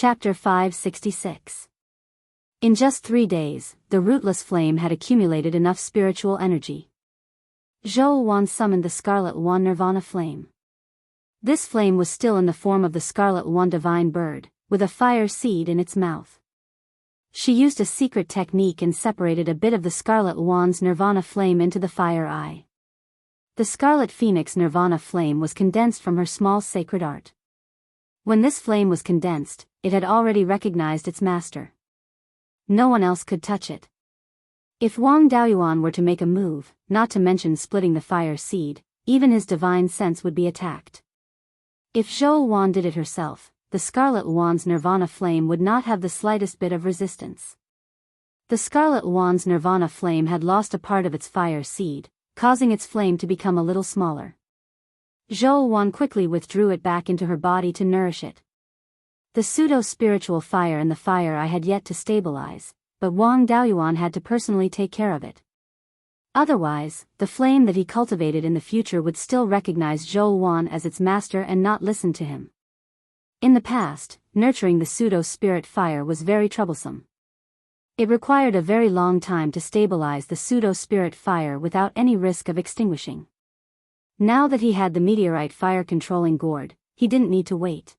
Chapter 566. In just 3 days, the rootless flame had accumulated enough spiritual energy. Zhou Wan summoned the Scarlet One Nirvana Flame. This flame was still in the form of the Scarlet One Divine Bird, with a fire seed in its mouth. She used a secret technique and separated a bit of the Scarlet One's Nirvana Flame into the fire eye. The Scarlet Phoenix Nirvana Flame was condensed from her small sacred art. When this flame was condensed, it had already recognized its master. No one else could touch it. If Wang Daoyuan were to make a move, not to mention splitting the fire seed, even his divine sense would be attacked. If Zhou Wan did it herself, the Scarlet Wan's Nirvana Flame would not have the slightest bit of resistance. The Scarlet Wan's Nirvana Flame had lost a part of its fire seed, causing its flame to become a little smaller. Zhou Wan quickly withdrew it back into her body to nourish it. The pseudo-spiritual fire in the fire eye had yet to stabilize, but Wang Daoyuan had to personally take care of it. Otherwise, the flame that he cultivated in the future would still recognize Zhou Wan as its master and not listen to him. In the past, nurturing the pseudo-spirit fire was very troublesome. It required a very long time to stabilize the pseudo-spirit fire without any risk of extinguishing. Now that he had the meteorite fire-controlling gourd, he didn't need to wait.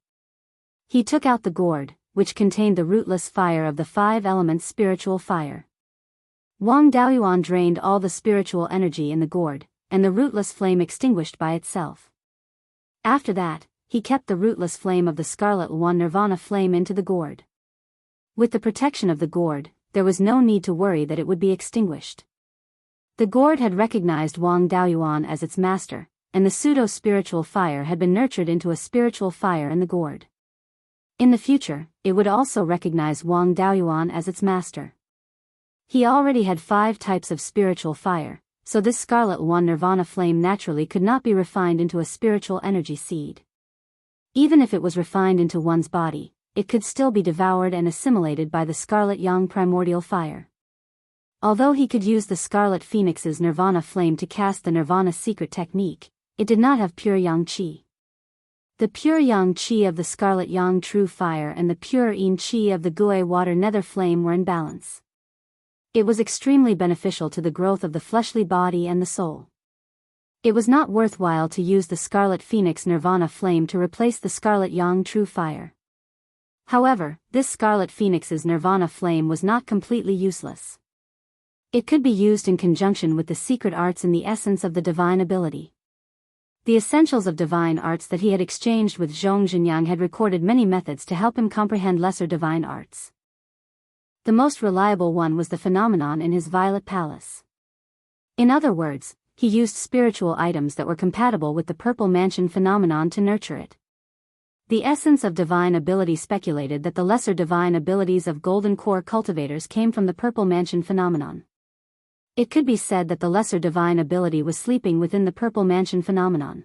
He took out the gourd, which contained the rootless fire of the 5 elements spiritual fire. Wang Daoyuan drained all the spiritual energy in the gourd, and the rootless flame extinguished by itself. After that, he kept the rootless flame of the Scarlet One Nirvana Flame into the gourd. With the protection of the gourd, there was no need to worry that it would be extinguished. The gourd had recognized Wang Daoyuan as its master, and the pseudo-spiritual fire had been nurtured into a spiritual fire in the gourd. In the future, it would also recognize Wang Daoyuan as its master. He already had 5 types of spiritual fire, so this Scarlet One Nirvana Flame naturally could not be refined into a spiritual energy seed. Even if it was refined into one's body, it could still be devoured and assimilated by the Scarlet Yang primordial fire. Although he could use the Scarlet Phoenix's Nirvana Flame to cast the Nirvana secret technique, it did not have pure Yang Qi. The pure Yang Qi of the Scarlet Yang True Fire and the pure Yin Qi of the Gui Water Nether Flame were in balance. It was extremely beneficial to the growth of the fleshly body and the soul. It was not worthwhile to use the Scarlet Phoenix Nirvana Flame to replace the Scarlet Yang True Fire. However, this Scarlet Phoenix's Nirvana Flame was not completely useless. It could be used in conjunction with the secret arts in the essence of the divine ability. The essentials of divine arts that he had exchanged with Zhong Zhenyang had recorded many methods to help him comprehend lesser divine arts. The most reliable one was the phenomenon in his Violet Palace. In other words, he used spiritual items that were compatible with the Purple Mansion phenomenon to nurture it. The essence of divine ability speculated that the lesser divine abilities of Golden Core cultivators came from the Purple Mansion phenomenon. It could be said that the lesser divine ability was sleeping within the Purple Mansion phenomenon.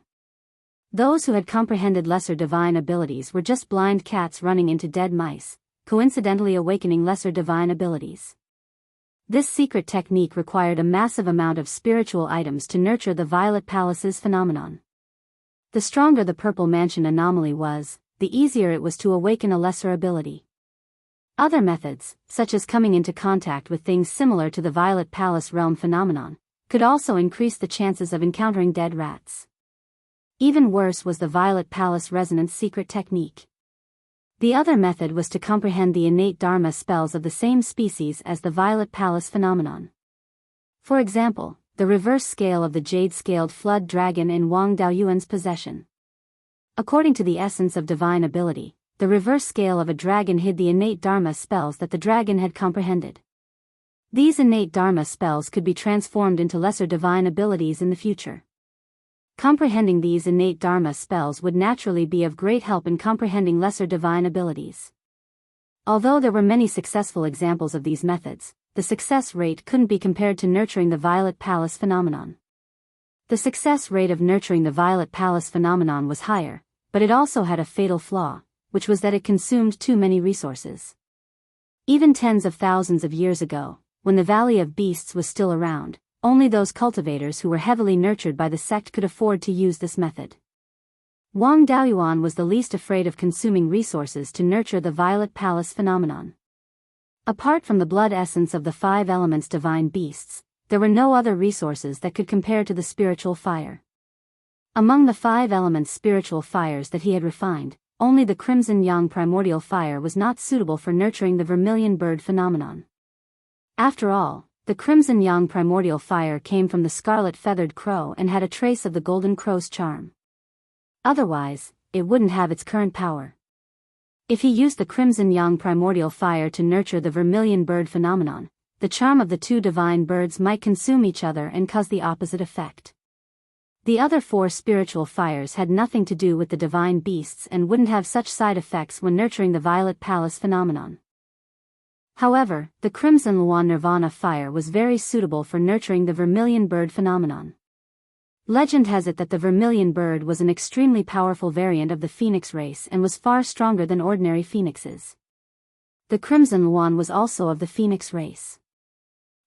Those who had comprehended lesser divine abilities were just blind cats running into dead mice, coincidentally awakening lesser divine abilities. This secret technique required a massive amount of spiritual items to nurture the Violet Palace's phenomenon. The stronger the Purple Mansion anomaly was, the easier it was to awaken a lesser ability. Other methods, such as coming into contact with things similar to the Violet Palace realm phenomenon, could also increase the chances of encountering dead rats. Even worse was the Violet Palace resonance secret technique. The other method was to comprehend the innate Dharma spells of the same species as the Violet Palace phenomenon. For example, the reverse scale of the jade-scaled flood dragon in Wang Daoyuan's possession. According to the essence of divine ability, the reverse scale of a dragon hid the innate Dharma spells that the dragon had comprehended. These innate Dharma spells could be transformed into lesser divine abilities in the future. Comprehending these innate Dharma spells would naturally be of great help in comprehending lesser divine abilities. Although there were many successful examples of these methods, the success rate couldn't be compared to nurturing the Violet Palace phenomenon. The success rate of nurturing the Violet Palace phenomenon was higher, but it also had a fatal flaw, which was that it consumed too many resources. Even tens of thousands of years ago, when the Valley of Beasts was still around, only those cultivators who were heavily nurtured by the sect could afford to use this method. Wang Daoyuan was the least afraid of consuming resources to nurture the Violet Palace phenomenon. Apart from the blood essence of the 5 elements divine beasts, there were no other resources that could compare to the spiritual fire. Among the 5 elements spiritual fires that he had refined, only the crimson yang primordial fire was not suitable for nurturing the vermilion bird phenomenon. After all, the crimson yang primordial fire came from the scarlet feathered crow and had a trace of the golden crow's charm. Otherwise, it wouldn't have its current power. If he used the crimson yang primordial fire to nurture the vermilion bird phenomenon, the charm of the 2 divine birds might consume each other and cause the opposite effect. The other 4 spiritual fires had nothing to do with the divine beasts and wouldn't have such side effects when nurturing the Violet Palace phenomenon. However, the crimson Luan Nirvana fire was very suitable for nurturing the vermilion bird phenomenon. Legend has it that the vermilion bird was an extremely powerful variant of the phoenix race and was far stronger than ordinary phoenixes. The crimson Luan was also of the phoenix race.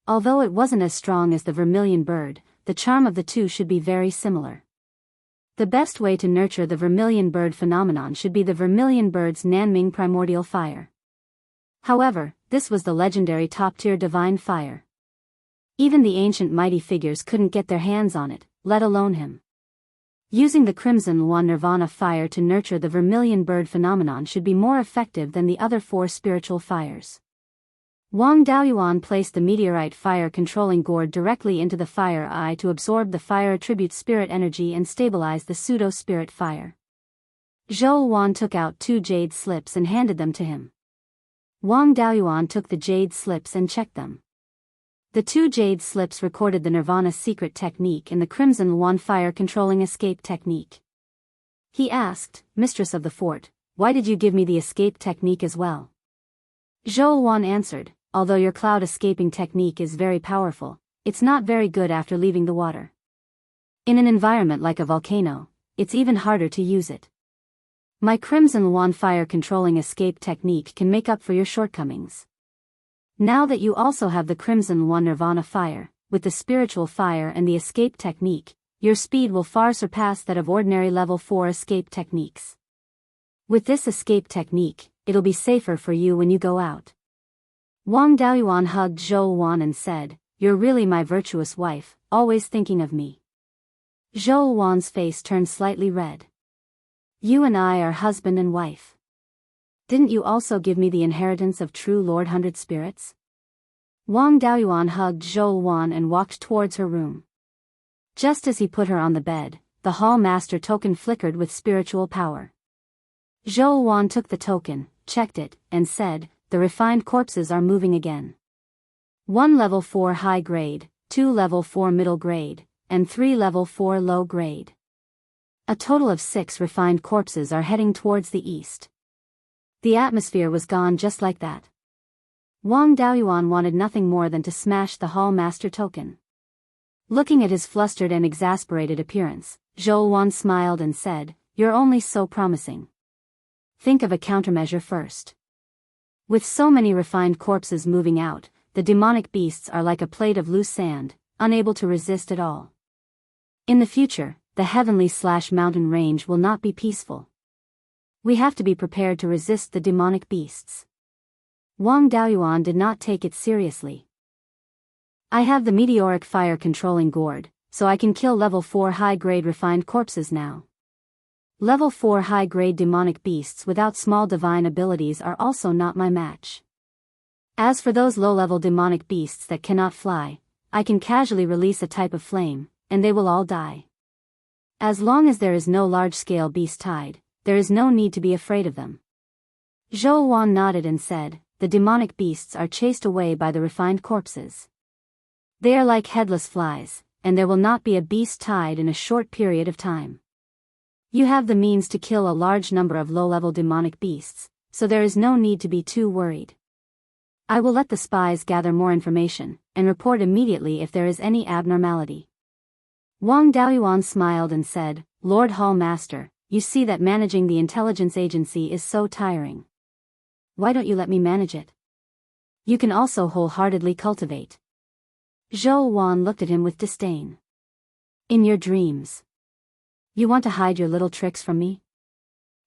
Although it wasn't as strong as the vermilion bird, the charm of the 2 should be very similar. The best way to nurture the vermilion bird phenomenon should be the vermilion bird's Nanming primordial fire. However, this was the legendary top-tier divine fire. Even the ancient mighty figures couldn't get their hands on it, let alone him. Using the crimson Luan Nirvana fire to nurture the vermilion bird phenomenon should be more effective than the other 4 spiritual fires. Wang Daoyuan placed the meteorite fire controlling gourd directly into the fire eye to absorb the fire attribute spirit energy and stabilize the pseudo-spirit fire. Zhou Wan took out 2 jade slips and handed them to him. Wang Daoyuan took the jade slips and checked them. The 2 jade slips recorded the Nirvana secret technique and the crimson Luan fire controlling escape technique. He asked, "Mistress of the fort, why did you give me the escape technique as well?" Zhou Wan answered, "Although your cloud escaping technique is very powerful, it's not very good after leaving the water. In an environment like a volcano, it's even harder to use it. My crimson Luan fire controlling escape technique can make up for your shortcomings. Now that you also have the crimson Luan Nirvana fire, with the spiritual fire and the escape technique, your speed will far surpass that of ordinary level 4 escape techniques. With this escape technique, it'll be safer for you when you go out." Wang Daoyuan hugged Zhou Wan and said, "You're really my virtuous wife, always thinking of me." Zhou Wan's face turned slightly red. "You and I are husband and wife. Didn't you also give me the inheritance of true Lord 100 spirits?" Wang Daoyuan hugged Zhou Wan and walked towards her room. Just as he put her on the bed, the Hall Master token flickered with spiritual power. Zhou Wan took the token, checked it, and said, "The refined corpses are moving again. 1 level 4 high grade, 2 level 4 middle grade, and 3 level 4 low grade. A total of 6 refined corpses are heading towards the east." The atmosphere was gone just like that. Wang Daoyuan wanted nothing more than to smash the Hall Master token. Looking at his flustered and exasperated appearance, Zhou Wan smiled and said, "You're only so promising. Think of a countermeasure first. With so many refined corpses moving out, the demonic beasts are like a plate of loose sand, unable to resist at all. In the future, the heavenly/mountain range will not be peaceful. We have to be prepared to resist the demonic beasts." Wang Daoyuan did not take it seriously. "I have the meteoric fire controlling gourd, so I can kill level 4 high-grade refined corpses now. Level 4 high-grade demonic beasts without small divine abilities are also not my match. As for those low-level demonic beasts that cannot fly, I can casually release a type of flame, and they will all die. As long as there is no large-scale beast tide, there is no need to be afraid of them." Zhou Wan nodded and said, "The demonic beasts are chased away by the refined corpses. They are like headless flies, and there will not be a beast tide in a short period of time. You have the means to kill a large number of low-level demonic beasts, so there is no need to be too worried. I will let the spies gather more information, and report immediately if there is any abnormality." Wang Daoyuan smiled and said, "Lord Hall Master, you see that managing the intelligence agency is so tiring. Why don't you let me manage it? You can also wholeheartedly cultivate." Zhou Wan looked at him with disdain. "In your dreams. You want to hide your little tricks from me?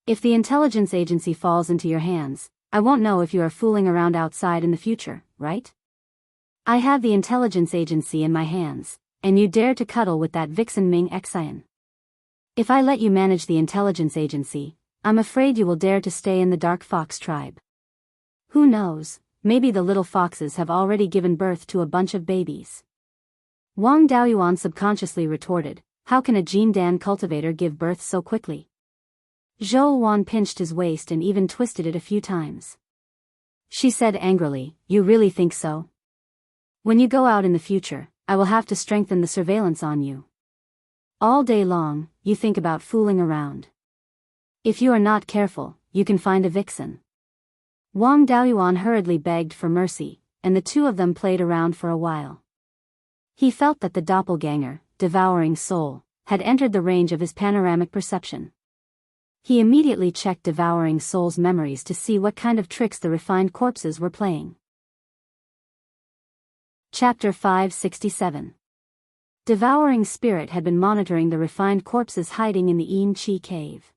If the intelligence agency falls into your hands, I won't know if you are fooling around outside in the future, right? I have the intelligence agency in my hands, and you dare to cuddle with that vixen Ming Xian. If I let you manage the intelligence agency, I'm afraid you will dare to stay in the Dark Fox tribe. Who knows, maybe the little foxes have already given birth to a bunch of babies. Wang Daoyuan subconsciously retorted, how can a Jin Dan cultivator give birth so quickly? Zhou Wan pinched his waist and even twisted it a few times. She said angrily, you really think so? When you go out in the future, I will have to strengthen the surveillance on you. All day long, you think about fooling around. If you are not careful, you can find a vixen. Wang Daoyuan hurriedly begged for mercy, and the two of them played around for a while. He felt that the doppelganger, devouring soul, had entered the range of his panoramic perception. He immediately checked devouring soul's memories to see what kind of tricks the refined corpses were playing. Chapter 567. Devouring Spirit had been monitoring the refined corpses hiding in the Yin Chi cave.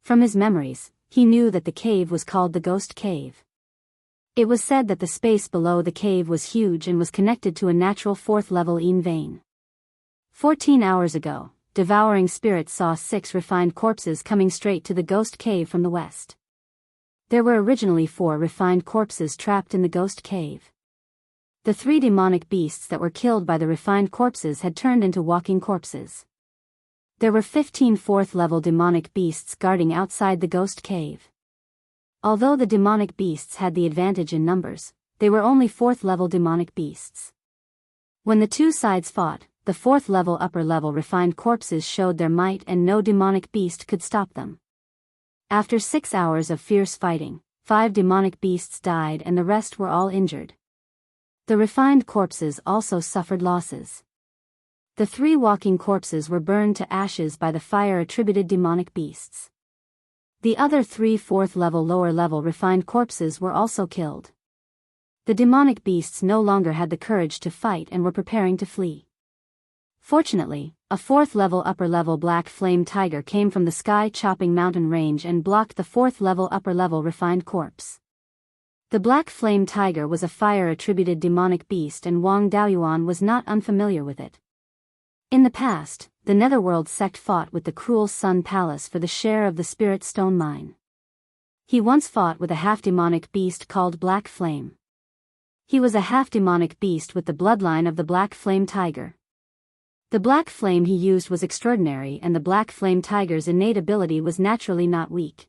From his memories, he knew that the cave was called the Ghost Cave. It was said that the space below the cave was huge and was connected to a natural fourth-level Yin vein. 14 hours ago, Devouring Spirit saw 6 refined corpses coming straight to the Ghost Cave from the west. There were originally 4 refined corpses trapped in the Ghost Cave. The 3 demonic beasts that were killed by the refined corpses had turned into walking corpses. There were 15 fourth-level demonic beasts guarding outside the Ghost Cave. Although the demonic beasts had the advantage in numbers, they were only 4th-level demonic beasts. When the two sides fought, the 4th-level upper-level refined corpses showed their might and no demonic beast could stop them. After 6 hours of fierce fighting, 5 demonic beasts died and the rest were all injured. The refined corpses also suffered losses. The 3 walking corpses were burned to ashes by the fire-attributed demonic beasts. The other 3 4th-level lower-level refined corpses were also killed. The demonic beasts no longer had the courage to fight and were preparing to flee. Fortunately, a 4th-level upper-level black flame tiger came from the sky-chopping mountain range and blocked the 4th-level upper-level refined corpse. The black flame tiger was a fire-attributed demonic beast and Wang Daoyuan was not unfamiliar with it. In the past, the Netherworld sect fought with the cruel Sun Palace for the share of the Spirit Stone Mine. He once fought with a half-demonic beast called Black Flame. He was a half-demonic beast with the bloodline of the Black Flame Tiger. The Black Flame he used was extraordinary and the Black Flame Tiger's innate ability was naturally not weak.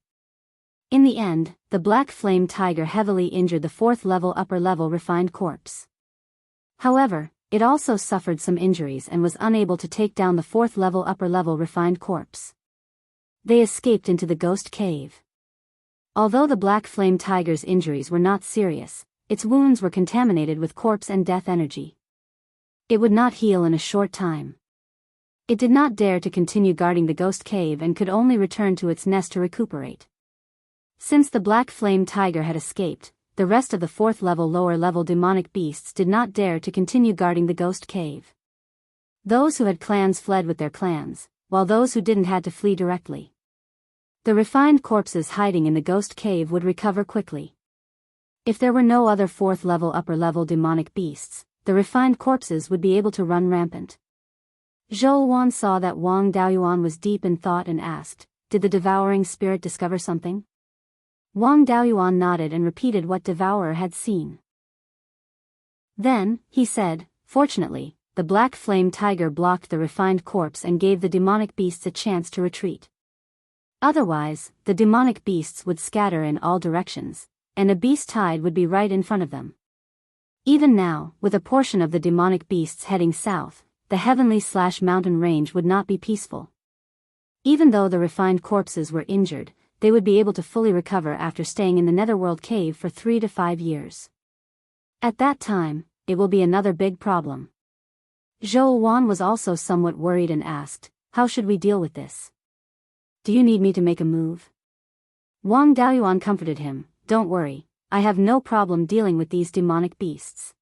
In the end, the Black Flame Tiger heavily injured the 4th-level upper-level refined corpse. However, it also suffered some injuries and was unable to take down the 4th-level upper-level refined corpse. They escaped into the Ghost Cave. Although the Black Flame Tiger's injuries were not serious, its wounds were contaminated with corpse and death energy. It would not heal in a short time. It did not dare to continue guarding the Ghost Cave and could only return to its nest to recuperate. Since the Black Flame Tiger had escaped, the rest of the 4th-level lower-level demonic beasts did not dare to continue guarding the Ghost Cave. Those who had clans fled with their clans, while those who didn't had to flee directly. The refined corpses hiding in the Ghost Cave would recover quickly. If there were no other 4th-level upper-level demonic beasts, the refined corpses would be able to run rampant. Zhou Wan saw that Wang Daoyuan was deep in thought and asked, did the devouring spirit discover something? Wang Daoyuan nodded and repeated what Devourer had seen. Then, he said, fortunately, the Black Flame Tiger blocked the refined corpse and gave the demonic beasts a chance to retreat. Otherwise, the demonic beasts would scatter in all directions, and a beast tide would be right in front of them. Even now, with a portion of the demonic beasts heading south, the heavenly/mountain range would not be peaceful. Even though the refined corpses were injured, they would be able to fully recover after staying in the Netherworld cave for 3 to 5 years. At that time, it will be another big problem. Zhou Wan was also somewhat worried and asked, how should we deal with this? Do you need me to make a move? Wang Daoyuan comforted him, don't worry, I have no problem dealing with these demonic beasts.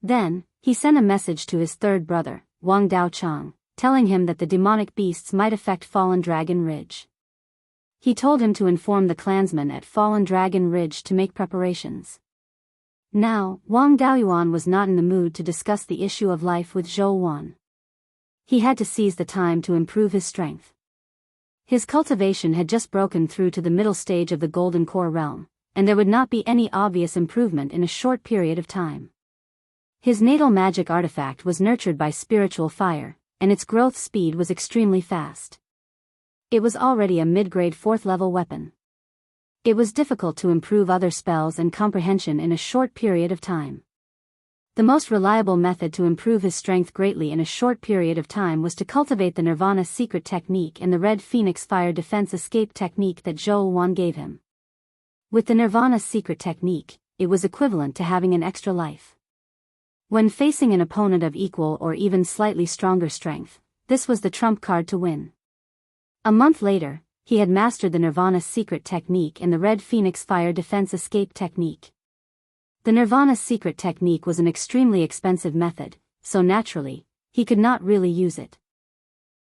Then, he sent a message to his third brother, Wang Daochang, telling him that the demonic beasts might affect Fallen Dragon Ridge. He told him to inform the clansmen at Fallen Dragon Ridge to make preparations. Now, Wang Daoyuan was not in the mood to discuss the issue of life with Zhou Wan. He had to seize the time to improve his strength. His cultivation had just broken through to the middle stage of the Golden Core realm, and there would not be any obvious improvement in a short period of time. His natal magic artifact was nurtured by spiritual fire, and its growth speed was extremely fast. It was already a mid-grade 4th-level weapon. It was difficult to improve other spells and comprehension in a short period of time. The most reliable method to improve his strength greatly in a short period of time was to cultivate the Nirvana secret technique and the Red Phoenix fire defense escape technique that Zhou Wan gave him. With the Nirvana secret technique, it was equivalent to having an extra life. When facing an opponent of equal or even slightly stronger strength, this was the trump card to win. A month later, he had mastered the Nirvana secret technique and the Red Phoenix fire defense escape technique. The Nirvana secret technique was an extremely expensive method, so naturally, he could not really use it.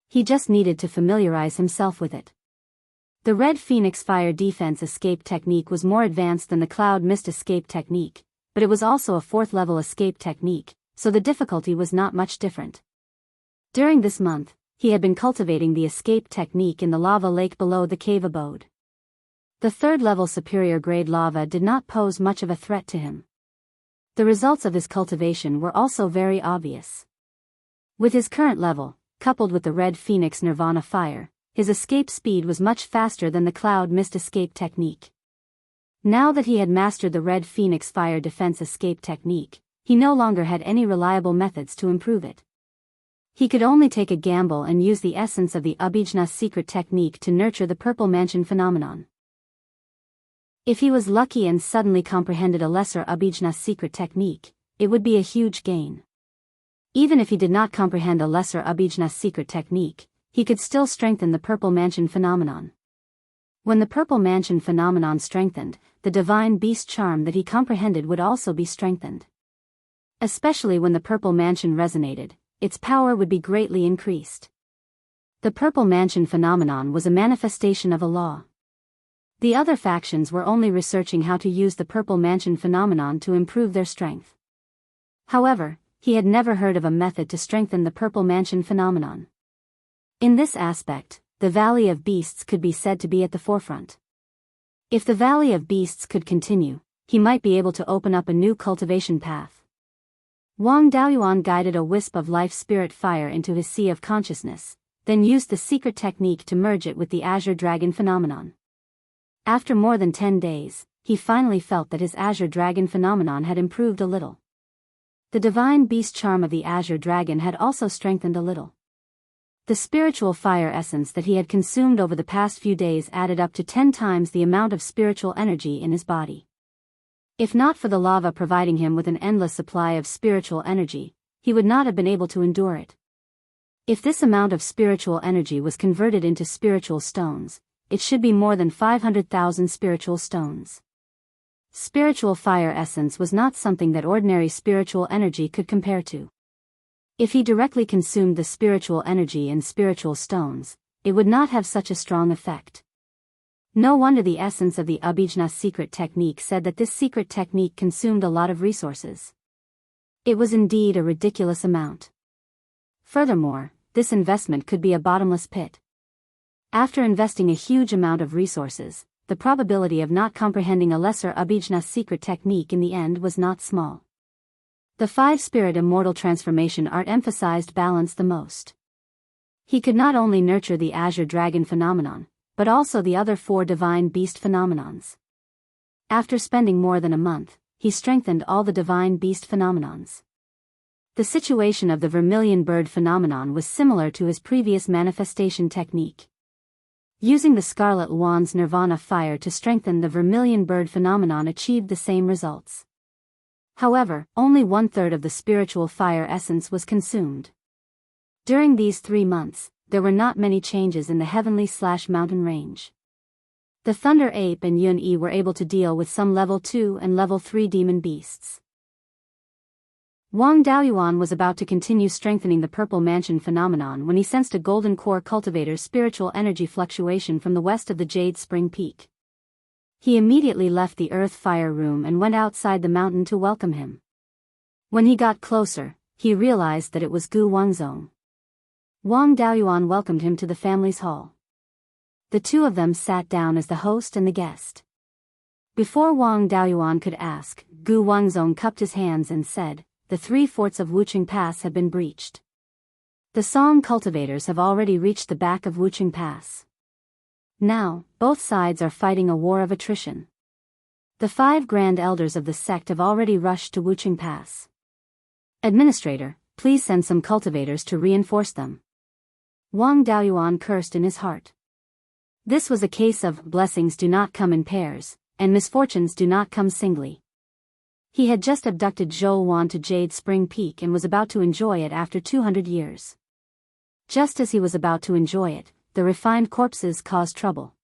He just needed to familiarize himself with it. The Red Phoenix fire defense escape technique was more advanced than the Cloud Mist escape technique, but it was also a 4th-level escape technique, so the difficulty was not much different. During this month, he had been cultivating the escape technique in the lava lake below the cave abode. The 3rd-level superior grade lava did not pose much of a threat to him. The results of his cultivation were also very obvious. With his current level, coupled with the Red Phoenix Nirvana fire, his escape speed was much faster than the Cloud Mist escape technique. Now that he had mastered the Red Phoenix fire defense escape technique, he no longer had any reliable methods to improve it. He could only take a gamble and use the essence of the Abhijna secret technique to nurture the Purple Mansion phenomenon. If he was lucky and suddenly comprehended a lesser Abhijna secret technique, it would be a huge gain. Even if he did not comprehend a lesser Abhijna secret technique, he could still strengthen the Purple Mansion phenomenon. When the Purple Mansion phenomenon strengthened, the divine beast charm that he comprehended would also be strengthened. Especially when the Purple Mansion resonated, its power would be greatly increased. The Purple Mansion phenomenon was a manifestation of a law. The other factions were only researching how to use the Purple Mansion phenomenon to improve their strength. However, he had never heard of a method to strengthen the Purple Mansion phenomenon. In this aspect, the Valley of Beasts could be said to be at the forefront. If the Valley of Beasts could continue, he might be able to open up a new cultivation path. Wang Daoyuan guided a wisp of life spirit fire into his sea of consciousness, then used the secret technique to merge it with the Azure Dragon phenomenon. After more than 10 days, he finally felt that his Azure Dragon phenomenon had improved a little. The divine beast charm of the Azure Dragon had also strengthened a little. The spiritual fire essence that he had consumed over the past few days added up to 10 times the amount of spiritual energy in his body. If not for the lava providing him with an endless supply of spiritual energy, he would not have been able to endure it. If this amount of spiritual energy was converted into spiritual stones, it should be more than 500,000 spiritual stones. Spiritual fire essence was not something that ordinary spiritual energy could compare to. If he directly consumed the spiritual energy in spiritual stones, it would not have such a strong effect. No wonder the essence of the Abhijna secret technique said that this secret technique consumed a lot of resources. It was indeed a ridiculous amount. Furthermore, this investment could be a bottomless pit. After investing a huge amount of resources, the probability of not comprehending a lesser Abhijna secret technique in the end was not small. The 5-spirit immortal transformation art emphasized balance the most. He could not only nurture the Azure Dragon phenomenon, but also the other 4 divine beast phenomenons. After spending more than a month, he strengthened all the divine beast phenomenons. The situation of the vermilion bird phenomenon was similar to his previous manifestation technique. Using the Scarlet Wand's Nirvana fire to strengthen the vermilion bird phenomenon achieved the same results. However, only 1/3 of the spiritual fire essence was consumed. During these 3 months, there were not many changes in the heavenly/mountain range. The Thunder Ape and Yun Yi were able to deal with some level 2 and level 3 demon beasts. Wang Daoyuan was about to continue strengthening the Purple Mansion phenomenon when he sensed a golden core cultivator's spiritual energy fluctuation from the west of the Jade Spring Peak. He immediately left the Earth Fire Room and went outside the mountain to welcome him. When he got closer, he realized that it was Gu Wangzong. Wang Daoyuan welcomed him to the family's hall. The two of them sat down as the host and the guest. Before Wang Daoyuan could ask, Gu Wangzong cupped his hands and said, "The 3 forts of Wuching Pass have been breached. The Song cultivators have already reached the back of Wuching Pass. Now, both sides are fighting a war of attrition. The 5 grand elders of the sect have already rushed to Wuching Pass. Administrator, please send some cultivators to reinforce them." Wang Daoyuan cursed in his heart. This was a case of blessings do not come in pairs, and misfortunes do not come singly. He had just abducted Zhou Wan to Jade Spring Peak and was about to enjoy it after 200 years. Just as he was about to enjoy it, the refined corpses caused trouble.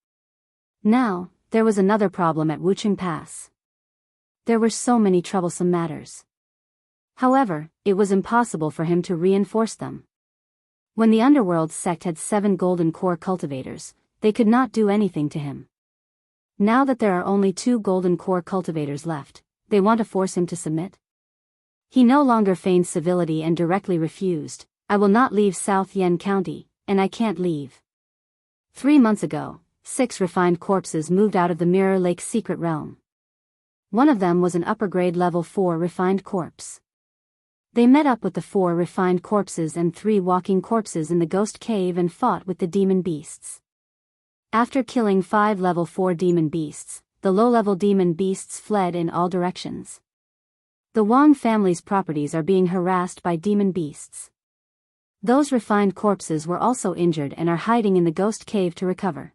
Now, there was another problem at Wuching Pass. There were so many troublesome matters. However, it was impossible for him to reinforce them. When the Underworld sect had 7 golden core cultivators, they could not do anything to him. Now that there are only 2 golden core cultivators left, they want to force him to submit? He no longer feigned civility and directly refused, "I will not leave South Yen County, and I can't leave." 3 months ago, 6 refined corpses moved out of the Mirror Lake secret realm. One of them was an upper-grade level 4 refined corpse. They met up with the 4 refined corpses and 3 walking corpses in the ghost cave and fought with the demon beasts. After killing 5 level 4 demon beasts, the low-level demon beasts fled in all directions. The Wang family's properties are being harassed by demon beasts. Those refined corpses were also injured and are hiding in the ghost cave to recover.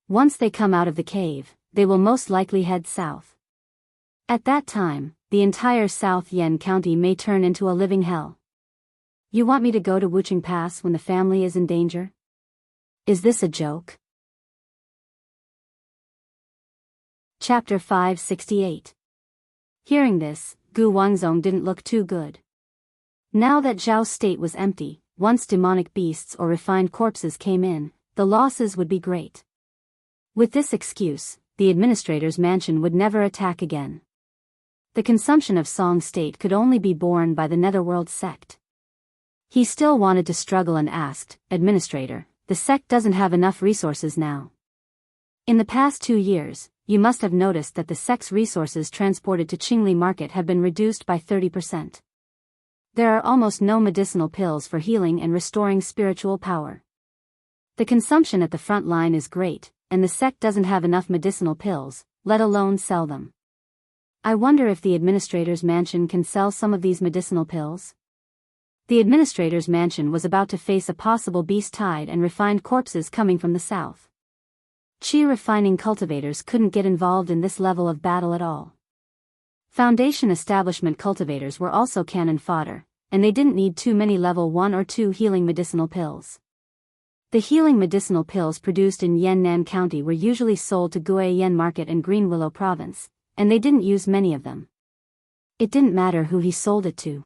Once they come out of the cave, they will most likely head south. At that time, the entire South Yen County may turn into a living hell. You want me to go to Wuching Pass when the family is in danger? Is this a joke? Chapter 568. Hearing this, Gu Wangzong didn't look too good. Now that Zhao's state was empty, once demonic beasts or refined corpses came in, the losses would be great. With this excuse, the administrator's mansion would never attack again. The consumption of Song state could only be borne by the Netherworld sect. He still wanted to struggle and asked, "Administrator, the sect doesn't have enough resources now. In the past 2 years, you must have noticed that the sect's resources transported to Qingli Market have been reduced by 30%. There are almost no medicinal pills for healing and restoring spiritual power. The consumption at the front line is great, and the sect doesn't have enough medicinal pills, let alone sell them. I wonder if the administrator's mansion can sell some of these medicinal pills?" The administrator's mansion was about to face a possible beast tide and refined corpses coming from the south. Qi refining cultivators couldn't get involved in this level of battle at all. Foundation establishment cultivators were also cannon fodder, and they didn't need too many level 1 or 2 healing medicinal pills. The healing medicinal pills produced in Yannan County were usually sold to Guiyan Market and Green Willow Province, and they didn't use many of them. It didn't matter who he sold it to.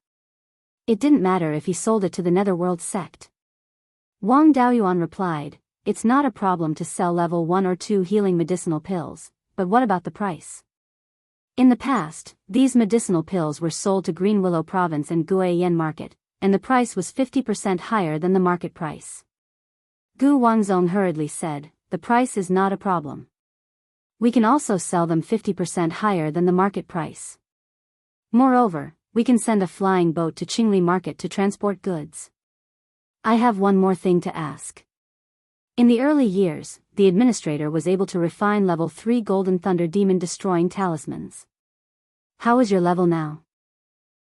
It didn't matter if he sold it to the Netherworld sect. Wang Daoyuan replied, "It's not a problem to sell level 1 or 2 healing medicinal pills, but what about the price?" In the past, these medicinal pills were sold to Green Willow Province and Guiyan Market, and the price was 50% higher than the market price. Gu Wangzong hurriedly said, "The price is not a problem. We can also sell them 50% higher than the market price. Moreover, we can send a flying boat to Qingli Market to transport goods. I have one more thing to ask." In the early years, the administrator was able to refine level 3 Golden Thunder Demon Destroying Talismans. "How is your level now?"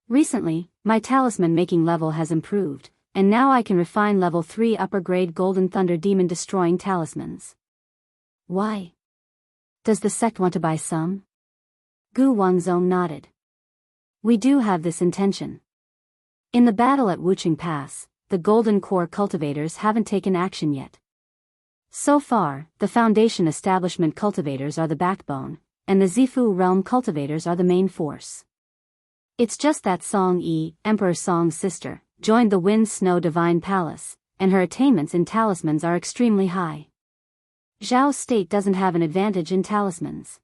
"Recently, my talisman making level has improved, and now I can refine level 3 upper grade Golden Thunder Demon Destroying Talismans." "Why? Does the sect want to buy some?" Gu Wangzong nodded. "We do have this intention. In the battle at Wuching Pass, the Golden Core cultivators haven't taken action yet. So far, the Foundation establishment cultivators are the backbone, and the Zifu realm cultivators are the main force. It's just that Song Yi, Emperor Song's sister, joined the Wind Snow Divine Palace, and her attainments in talismans are extremely high. Zhao's state doesn't have an advantage in talismans.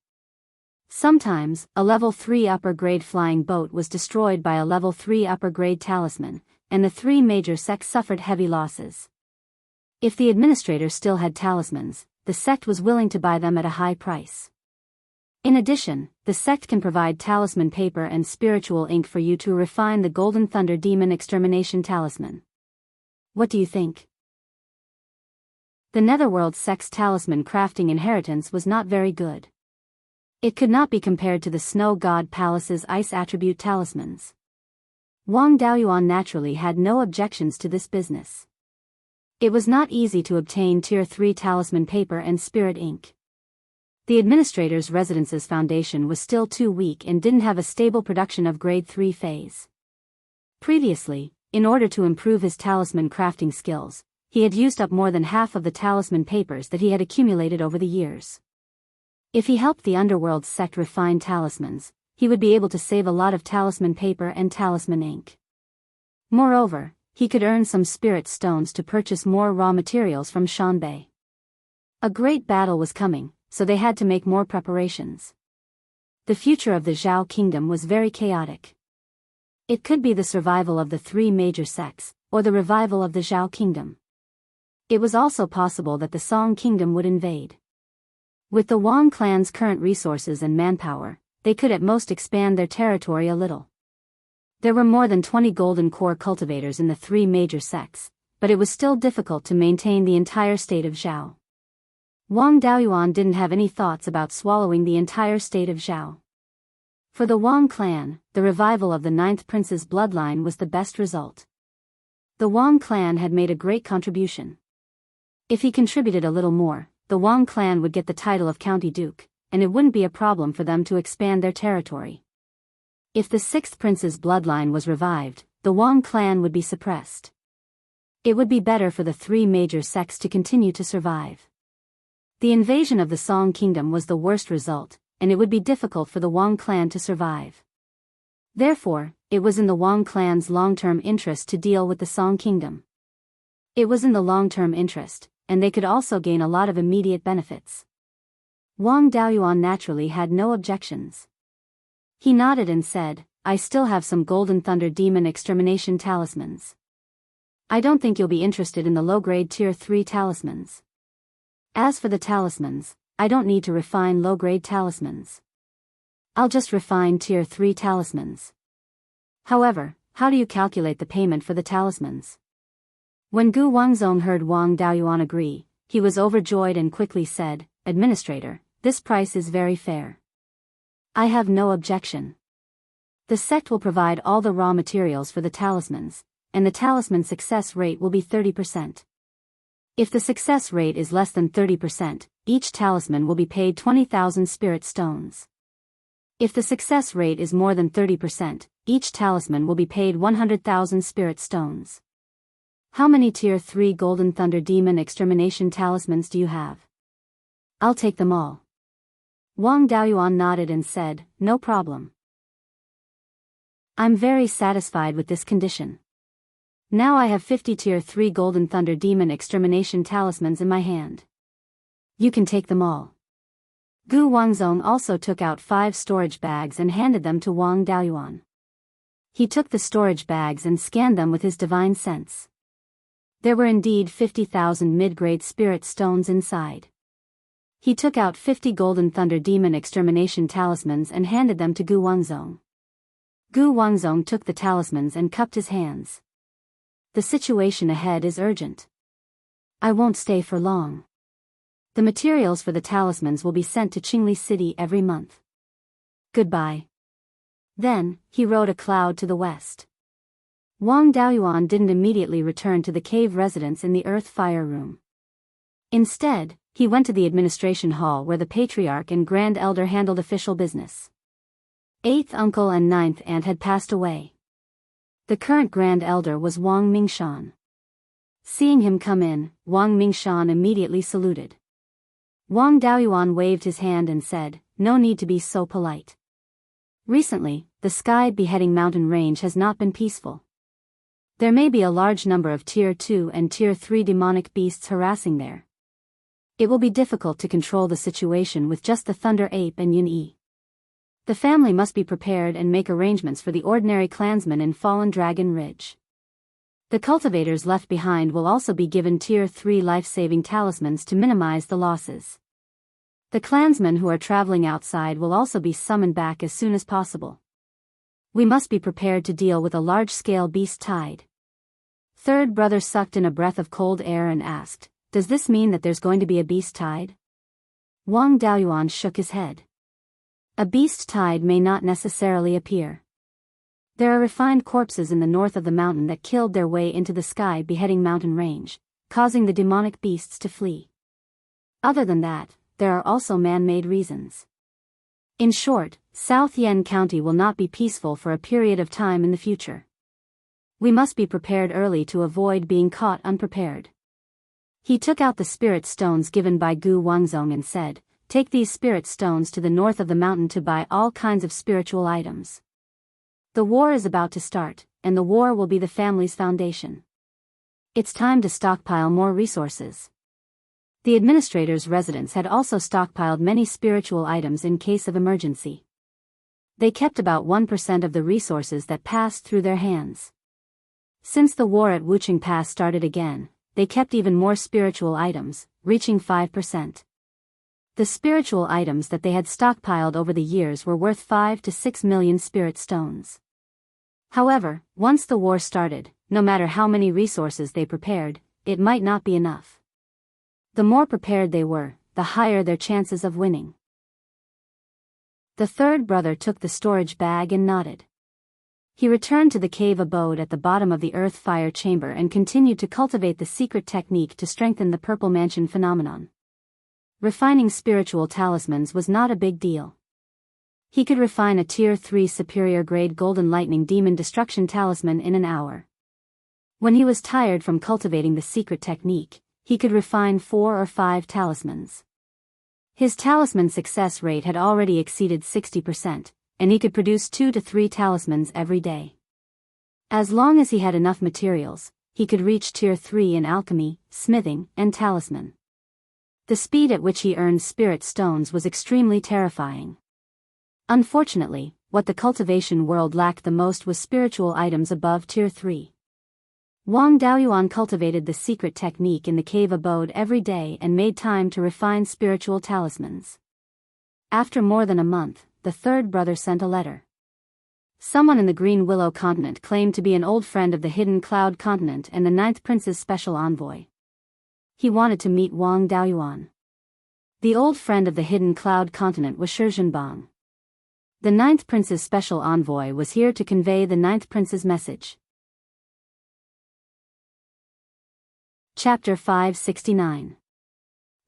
Sometimes, a level 3 upper grade flying boat was destroyed by a level 3 upper grade talisman, and the three major sects suffered heavy losses. If the administrator still had talismans, the sect was willing to buy them at a high price. In addition, the sect can provide talisman paper and spiritual ink for you to refine the Golden Thunder Demon Extermination Talisman. What do you think? The Netherworld sect's talisman crafting inheritance was not very good. It could not be compared to the Snow God Palace's ice attribute talismans. Wang Daoyuan naturally had no objections to this business. It was not easy to obtain Tier 3 talisman paper and spirit ink. The administrator's residence's foundation was still too weak and didn't have a stable production of Grade 3 phase. Previously, in order to improve his talisman crafting skills, he had used up more than half of the talisman papers that he had accumulated over the years. If he helped the Underworld sect refine talismans, he would be able to save a lot of talisman paper and talisman ink. Moreover, he could earn some spirit stones to purchase more raw materials from Shanbei. A great battle was coming, so they had to make more preparations. The future of the Zhao kingdom was very chaotic. It could be the survival of the three major sects, or the revival of the Zhao kingdom. It was also possible that the Song kingdom would invade. With the Wang clan's current resources and manpower, they could at most expand their territory a little. There were more than 20 golden core cultivators in the three major sects, but it was still difficult to maintain the entire state of Zhao. Wang Daoyuan didn't have any thoughts about swallowing the entire state of Zhao. For the Wang clan, the revival of the 9th prince's bloodline was the best result. The Wang clan had made a great contribution. If he contributed a little more, the Wang clan would get the title of County Duke, and it wouldn't be a problem for them to expand their territory. If the 6th prince's bloodline was revived, the Wang clan would be suppressed. It would be better for the three major sects to continue to survive. The invasion of the Song kingdom was the worst result, and it would be difficult for the Wang clan to survive. Therefore, it was in the Wang clan's long-term interest to deal with the Song kingdom. It was in the long-term interest, and they could also gain a lot of immediate benefits. Wang Daoyuan naturally had no objections. He nodded and said, "I still have some Golden Thunder Demon Extermination talismans. I don't think you'll be interested in the low-grade Tier 3 talismans. As for the talismans, I don't need to refine low-grade talismans. I'll just refine Tier 3 talismans. However, how do you calculate the payment for the talismans?" When Gu Wangzong heard Wang Daoyuan agree, he was overjoyed and quickly said, "Administrator, this price is very fair. I have no objection. The sect will provide all the raw materials for the talismans, and the talisman success rate will be 30%. If the success rate is less than 30%, each talisman will be paid 20,000 spirit stones. If the success rate is more than 30%, each talisman will be paid 100,000 spirit stones. How many Tier 3 Golden Thunder Demon Extermination talismans do you have?" "I'll take them all." Wang Daoyuan nodded and said, "No problem. I'm very satisfied with this condition. Now I have 50 Tier 3 Golden Thunder Demon Extermination talismans in my hand. You can take them all." Gu Wangzong also took out 5 storage bags and handed them to Wang Daoyuan. He took the storage bags and scanned them with his divine sense. There were indeed 50,000 mid-grade spirit stones inside. He took out 50 Golden Thunder Demon Extermination talismans and handed them to Gu Wangzong. Gu Wangzong took the talismans and cupped his hands. "The situation ahead is urgent. I won't stay for long. The materials for the talismans will be sent to Qingli City every month. Goodbye." Then, he rode a cloud to the west. Wang Daoyuan didn't immediately return to the cave residence in the Earth Fire Room. Instead, he went to the administration hall where the Patriarch and Grand Elder handled official business. 8th uncle and 9th aunt had passed away. The current Grand Elder was Wang Mingshan. Seeing him come in, Wang Mingshan immediately saluted. Wang Daoyuan waved his hand and said, "No need to be so polite. Recently, the Sky Beheading Mountain Range has not been peaceful. There may be a large number of Tier 2 and Tier 3 demonic beasts harassing there. It will be difficult to control the situation with just the Thunder Ape and Yun-Yi. The family must be prepared and make arrangements for the ordinary clansmen in Fallen Dragon Ridge. The cultivators left behind will also be given Tier 3 life-saving talismans to minimize the losses. The clansmen who are traveling outside will also be summoned back as soon as possible. We must be prepared to deal with a large-scale beast tide. Third brother sucked in a breath of cold air and asked, "Does this mean that there's going to be a beast tide?" Wang Daoyuan shook his head. A beast tide may not necessarily appear. There are refined corpses in the north of the mountain that killed their way into the Sky Beheading Mountain Range, causing the demonic beasts to flee. Other than that, there are also man-made reasons. In short, South Yen County will not be peaceful for a period of time in the future. We must be prepared early to avoid being caught unprepared. He took out the spirit stones given by Gu Wanzong and said, "Take these spirit stones to the north of the mountain to buy all kinds of spiritual items. The war is about to start, and the war will be the family's foundation. It's time to stockpile more resources." The administrator's residence had also stockpiled many spiritual items in case of emergency. They kept about 1% of the resources that passed through their hands. Since the war at Wuching Pass started again, they kept even more spiritual items, reaching 5%. The spiritual items that they had stockpiled over the years were worth 5 to 6 million spirit stones. However, once the war started, no matter how many resources they prepared, it might not be enough. The more prepared they were, the higher their chances of winning. The third brother took the storage bag and nodded. He returned to the cave abode at the bottom of the earth fire chamber and continued to cultivate the secret technique to strengthen the Purple Mansion phenomenon. Refining spiritual talismans was not a big deal. He could refine a Tier 3 superior grade Golden Lightning Demon Destruction Talisman in an hour. When he was tired from cultivating the secret technique, he could refine 4 or 5 talismans. His talisman success rate had already exceeded 60%, and he could produce 2 to 3 talismans every day. As long as he had enough materials, he could reach Tier 3 in alchemy, smithing, and talisman. The speed at which he earned spirit stones was extremely terrifying. Unfortunately, what the cultivation world lacked the most was spiritual items above Tier 3. Wang Daoyuan cultivated the secret technique in the cave abode every day and made time to refine spiritual talismans. After more than a month, the third brother sent a letter. Someone in the Green Willow continent claimed to be an old friend of the Hidden Cloud continent and the Ninth Prince's special envoy. He wanted to meet Wang Daoyuan. The old friend of the Hidden Cloud continent was Shizhenbang. The Ninth Prince's special envoy was here to convey the Ninth Prince's message. Chapter 569.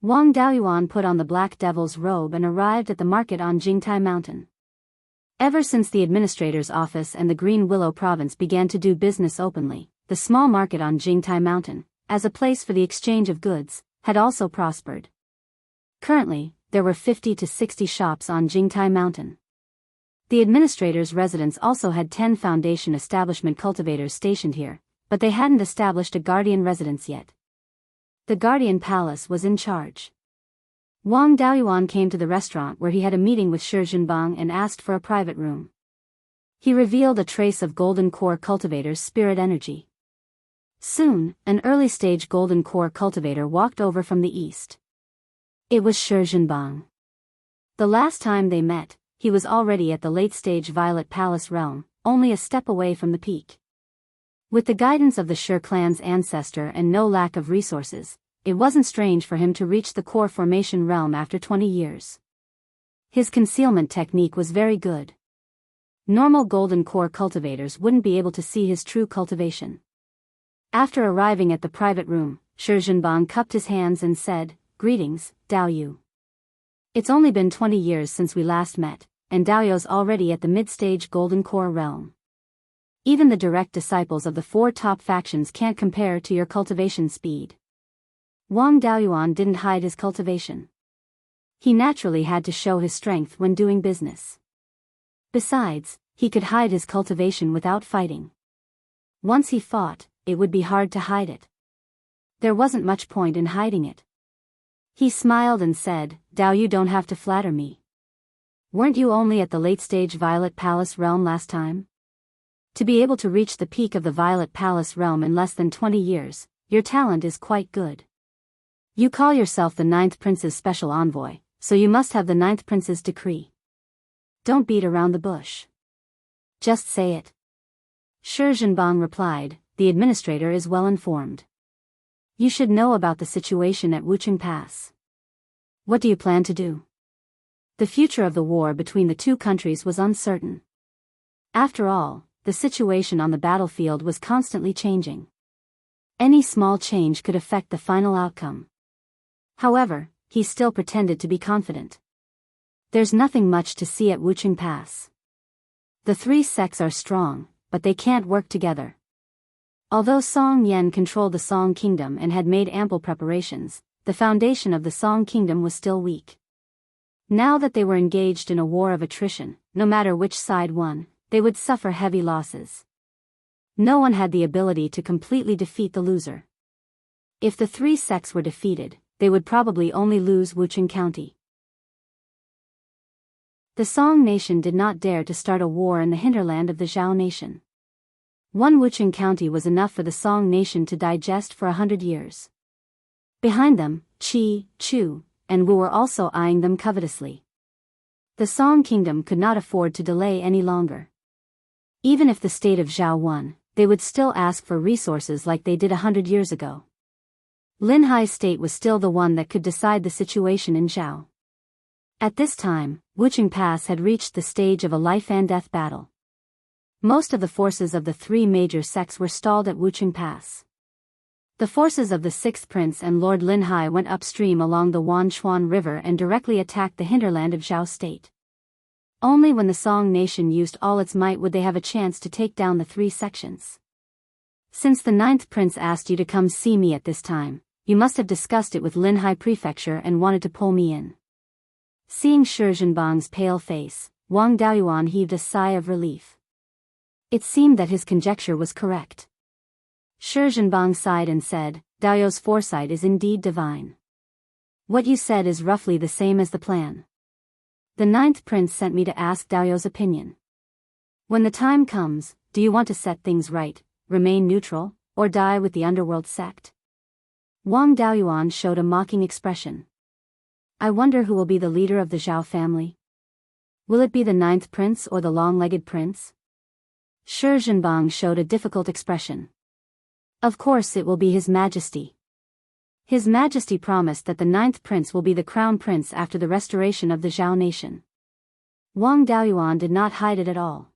Wang Daoyuan put on the Black Devil's robe and arrived at the market on Jingtai Mountain. Ever since the administrator's office and the Green Willow province began to do business openly, the small market on Jingtai Mountain, as a place for the exchange of goods, had also prospered. Currently, there were 50 to 60 shops on Jingtai Mountain. The administrator's residence also had 10 foundation establishment cultivators stationed here, but they hadn't established a guardian residence yet. The Guardian Palace was in charge. Wang Daoyuan came to the restaurant where he had a meeting with Shizhenbang and asked for a private room. He revealed a trace of Golden Core Cultivator's spirit energy. Soon, an early-stage Golden Core Cultivator walked over from the east. It was Shizhenbang. The last time they met, he was already at the late-stage Violet Palace realm, only a step away from the peak. With the guidance of the Shi clan's ancestor and no lack of resources, it wasn't strange for him to reach the core formation realm after 20 years. His concealment technique was very good. Normal Golden Core cultivators wouldn't be able to see his true cultivation. After arriving at the private room, Shizhenbang cupped his hands and said, "Greetings, Daoyu. It's only been 20 years since we last met, and Daoyu's already at the mid-stage Golden Core realm. Even the direct disciples of the 4 top factions can't compare to your cultivation speed." Wang Daoyuan didn't hide his cultivation. He naturally had to show his strength when doing business. Besides, He could hide his cultivation without fighting. Once he fought, it would be hard to hide it. There wasn't much point in hiding it. He smiled and said, "Dao, you don't have to flatter me. Weren't you only at the late-stage Violet Palace realm last time? To be able to reach the peak of the Violet Palace realm in less than 20 years, your talent is quite good. You call yourself the 9th Prince's special envoy, so you must have the 9th Prince's decree. Don't beat around the bush. Just say it." Shi Zhenbang replied, "The administrator is well informed. You should know about the situation at Wucheng Pass. What do you plan to do?" The future of the war between the two countries was uncertain. After all, the situation on the battlefield was constantly changing. Any small change could affect the final outcome. However, he still pretended to be confident. There's nothing much to see at Wucheng Pass. The three sects are strong, but they can't work together. Although Song Yan controlled the Song Kingdom and had made ample preparations, the foundation of the Song Kingdom was still weak. Now that they were engaged in a war of attrition, no matter which side won, they would suffer heavy losses. No one had the ability to completely defeat the loser. If the three sects were defeated, they would probably only lose Wucheng County. The Song nation did not dare to start a war in the hinterland of the Zhao nation. One Wucheng County was enough for the Song nation to digest for 100 years. Behind them, Qi, Chu, and Wu were also eyeing them covetously. The Song kingdom could not afford to delay any longer. Even if the state of Zhao won, they would still ask for resources like they did 100 years ago. Linhai's state was still the one that could decide the situation in Zhao. At this time, Wucheng Pass had reached the stage of a life-and-death battle. Most of the forces of the three major sects were stalled at Wucheng Pass. The forces of the 6th Prince and Lord Linhai went upstream along the Wanchuan River and directly attacked the hinterland of Zhao State. Only when the Song nation used all its might would they have a chance to take down the three sections. "Since the 9th Prince asked you to come see me at this time, you must have discussed it with Linhai Prefecture and wanted to pull me in." Seeing Shi Zhenbang's pale face, Wang Daoyuan heaved a sigh of relief. It seemed that his conjecture was correct. Shi Zhenbang sighed and said, "Daoyu's foresight is indeed divine. What you said is roughly the same as the plan. The 9th Prince sent me to ask Daoyu's opinion. When the time comes, do you want to set things right, remain neutral, or die with the underworld sect?" Wang Daoyuan showed a mocking expression. "I wonder who will be the leader of the Zhao family. Will it be the 9th Prince or the long-legged prince?" Shi Zhenbang showed a difficult expression. "Of course it will be His Majesty. His Majesty promised that the 9th Prince will be the crown prince after the restoration of the Zhao nation." Wang Daoyuan did not hide it at all.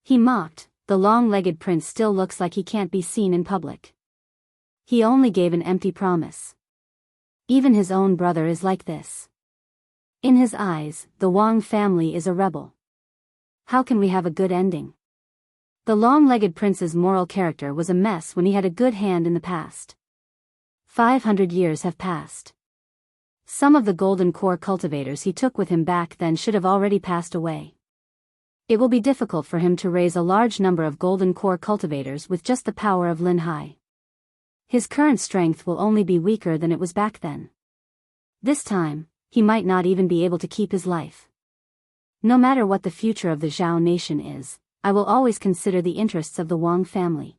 He mocked, "The long-legged prince still looks like he can't be seen in public. He only gave an empty promise. Even his own brother is like this. In his eyes, the Wang family is a rebel. How can we have a good ending?" The long-legged prince's moral character was a mess when he had a good hand in the past. 500 years have passed. Some of the golden core cultivators he took with him back then should have already passed away. It will be difficult for him to raise a large number of golden core cultivators with just the power of Linhai. His current strength will only be weaker than it was back then. This time, he might not even be able to keep his life. No matter what the future of the Zhao nation is, I will always consider the interests of the Wang family.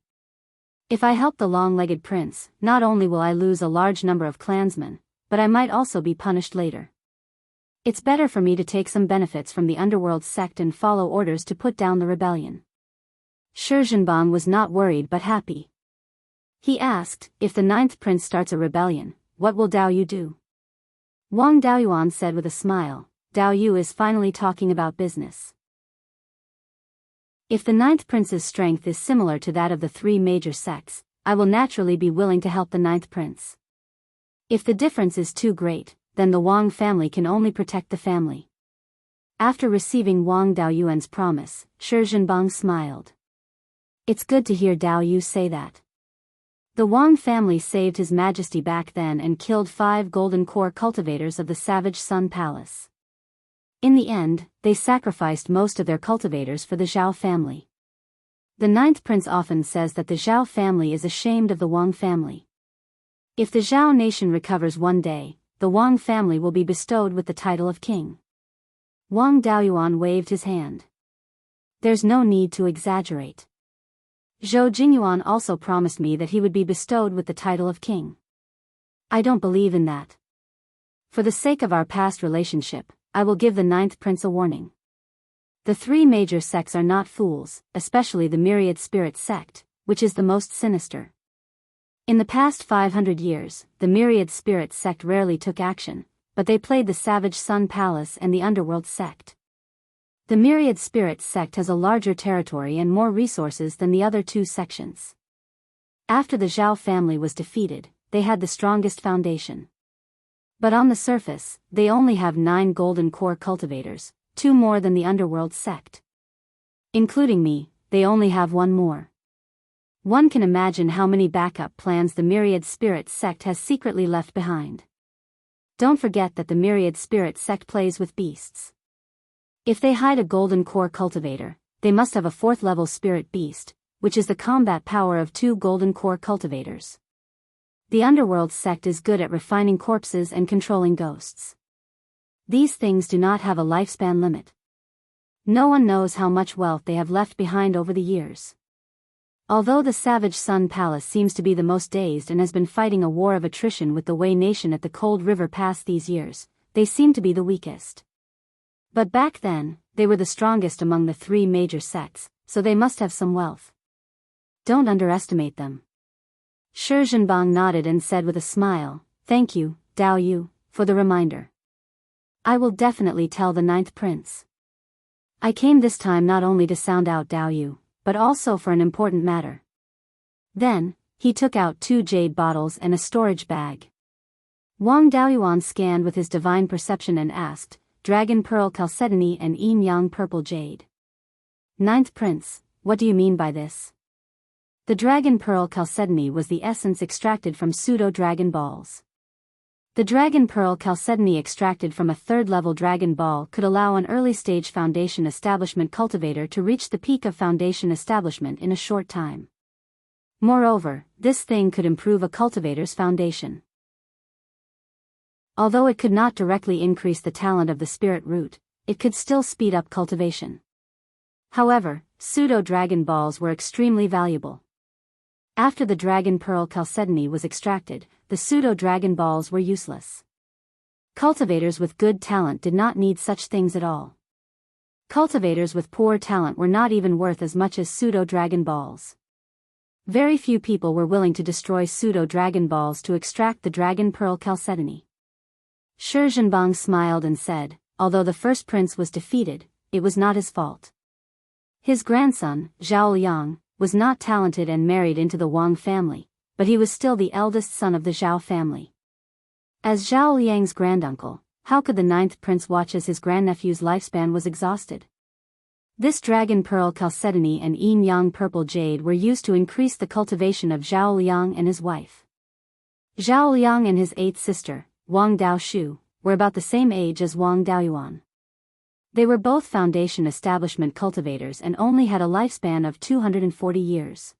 If I help the long-legged prince, not only will I lose a large number of clansmen, but I might also be punished later. It's better for me to take some benefits from the underworld sect and follow orders to put down the rebellion." Shi Zhenbang was not worried but happy. He asked, "If the 9th Prince starts a rebellion, what will Dao Yu do?" Wang Daoyuan said with a smile, "Dao Yu is finally talking about business. If the 9th Prince's strength is similar to that of the three major sects, I will naturally be willing to help the 9th Prince. If the difference is too great, then the Wang family can only protect the family." After receiving Wang Daoyuan's promise, Shi Zhenbang smiled. It's good to hear Dao Yu say that. The Wang family saved His Majesty back then and killed 5 golden core cultivators of the Savage Sun Palace. In the end, they sacrificed most of their cultivators for the Zhao family. The ninth prince often says that the Zhao family is ashamed of the Wang family. If the Zhao nation recovers one day, the Wang family will be bestowed with the title of king. Wang Daoyuan waved his hand. There's no need to exaggerate. Zhou Jingyuan also promised me that he would be bestowed with the title of king. I don't believe in that. For the sake of our past relationship, I will give the ninth prince a warning. The three major sects are not fools, especially the myriad spirit sect, which is the most sinister. In the past 500 years, the myriad spirit sect rarely took action, but they played the Savage Sun Palace and the Underworld sect. The myriad spirit sect has a larger territory and more resources than the other two sections. After the Zhao family was defeated, they had the strongest foundation. But on the surface, they only have 9 golden core cultivators, 2 more than the Underworld sect. Including me, they only have 1 more. One can imagine how many backup plans the myriad spirit sect has secretly left behind. Don't forget that the myriad spirit sect plays with beasts. If they hide a golden core cultivator, they must have a 4th level spirit beast, which is the combat power of 2 golden core cultivators. The Underworld sect is good at refining corpses and controlling ghosts. These things do not have a lifespan limit. No one knows how much wealth they have left behind over the years. Although the Savage Sun Palace seems to be the most dazed and has been fighting a war of attrition with the Wei nation at the Cold River Pass these years, they seem to be the weakest. But back then, they were the strongest among the 3 major sects, so they must have some wealth. Don't underestimate them. Shi Zhenbang nodded and said with a smile, "Thank you, Dao Yu, for the reminder. I will definitely tell the ninth prince. I came this time not only to sound out Dao Yu, but also for an important matter." Then, he took out 2 jade bottles and a storage bag. Wang Daoyuan scanned with his divine perception and asked, "Dragon Pearl Chalcedony and Yin Yang Purple Jade. Ninth Prince, what do you mean by this?" The Dragon Pearl Chalcedony was the essence extracted from pseudo-dragon balls. The Dragon Pearl Chalcedony extracted from a 3rd-level Dragon Ball could allow an early-stage Foundation Establishment cultivator to reach the peak of Foundation Establishment in a short time. Moreover, this thing could improve a cultivator's foundation. Although it could not directly increase the talent of the spirit root, it could still speed up cultivation. However, pseudo-Dragon Balls were extremely valuable. After the Dragon Pearl Chalcedony was extracted, the pseudo-Dragon Balls were useless. Cultivators with good talent did not need such things at all. Cultivators with poor talent were not even worth as much as pseudo-Dragon Balls. Very few people were willing to destroy pseudo-Dragon Balls to extract the Dragon Pearl Chalcedony. Shi Zhenbang smiled and said, although the first prince was defeated, it was not his fault. His grandson, Zhao Liang, was not talented and married into the Wang family, but he was still the eldest son of the Zhao family. As Zhao Liang's granduncle, how could the ninth prince watch as his grandnephew's lifespan was exhausted? This Dragon Pearl Chalcedony and Yin Yang Purple Jade were used to increase the cultivation of Zhao Liang and his wife. Zhao Liang and his 8th sister, Wang Daoshu, were about the same age as Wang Daoyuan. They were both Foundation Establishment cultivators and only had a lifespan of 240 years.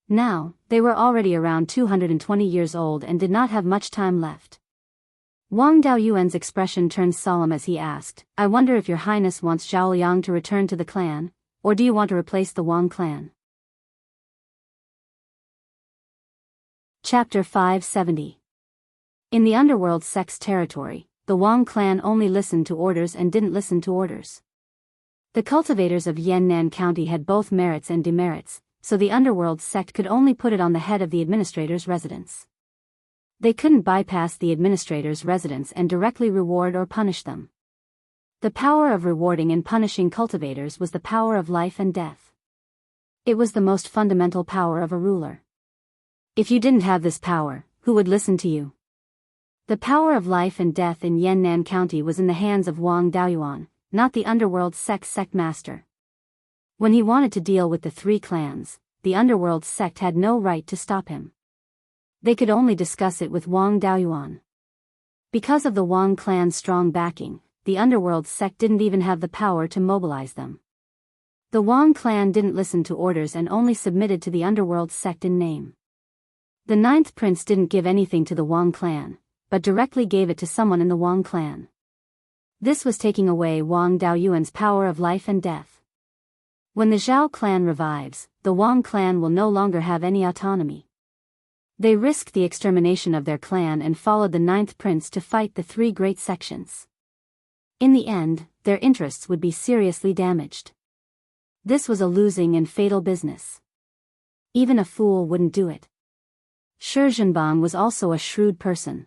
Now, they were already around 220 years old and did not have much time left. Wang Daoyuan's expression turned solemn as he asked, "I wonder if your highness wants Zhao Liang to return to the clan, or do you want to replace the Wang clan?" Chapter 570. In the Underworld sect's territory, the Wang clan only listened to orders and didn't listen to orders. The cultivators of Yannan County had both merits and demerits, so the Underworld sect could only put it on the head of the administrator's residence. They couldn't bypass the administrator's residence and directly reward or punish them. The power of rewarding and punishing cultivators was the power of life and death. It was the most fundamental power of a ruler. If you didn't have this power, who would listen to you? The power of life and death in Yannan County was in the hands of Wang Daoyuan, not the Underworld sect master. When he wanted to deal with the 3 clans, the Underworld sect had no right to stop him. They could only discuss it with Wang Daoyuan. Because of the Wang clan's strong backing, the underworld sect didn't even have the power to mobilize them. The Wang clan didn't listen to orders and only submitted to the underworld sect in name. The ninth prince didn't give anything to the Wang clan, but directly gave it to someone in the Wang clan. This was taking away Wang Daoyuan's power of life and death. When the Zhao clan revives, the Wang clan will no longer have any autonomy. They risked the extermination of their clan and followed the ninth prince to fight the three great sections. In the end, their interests would be seriously damaged. This was a losing and fatal business. Even a fool wouldn't do it. Shi Zhenbang was also a shrewd person.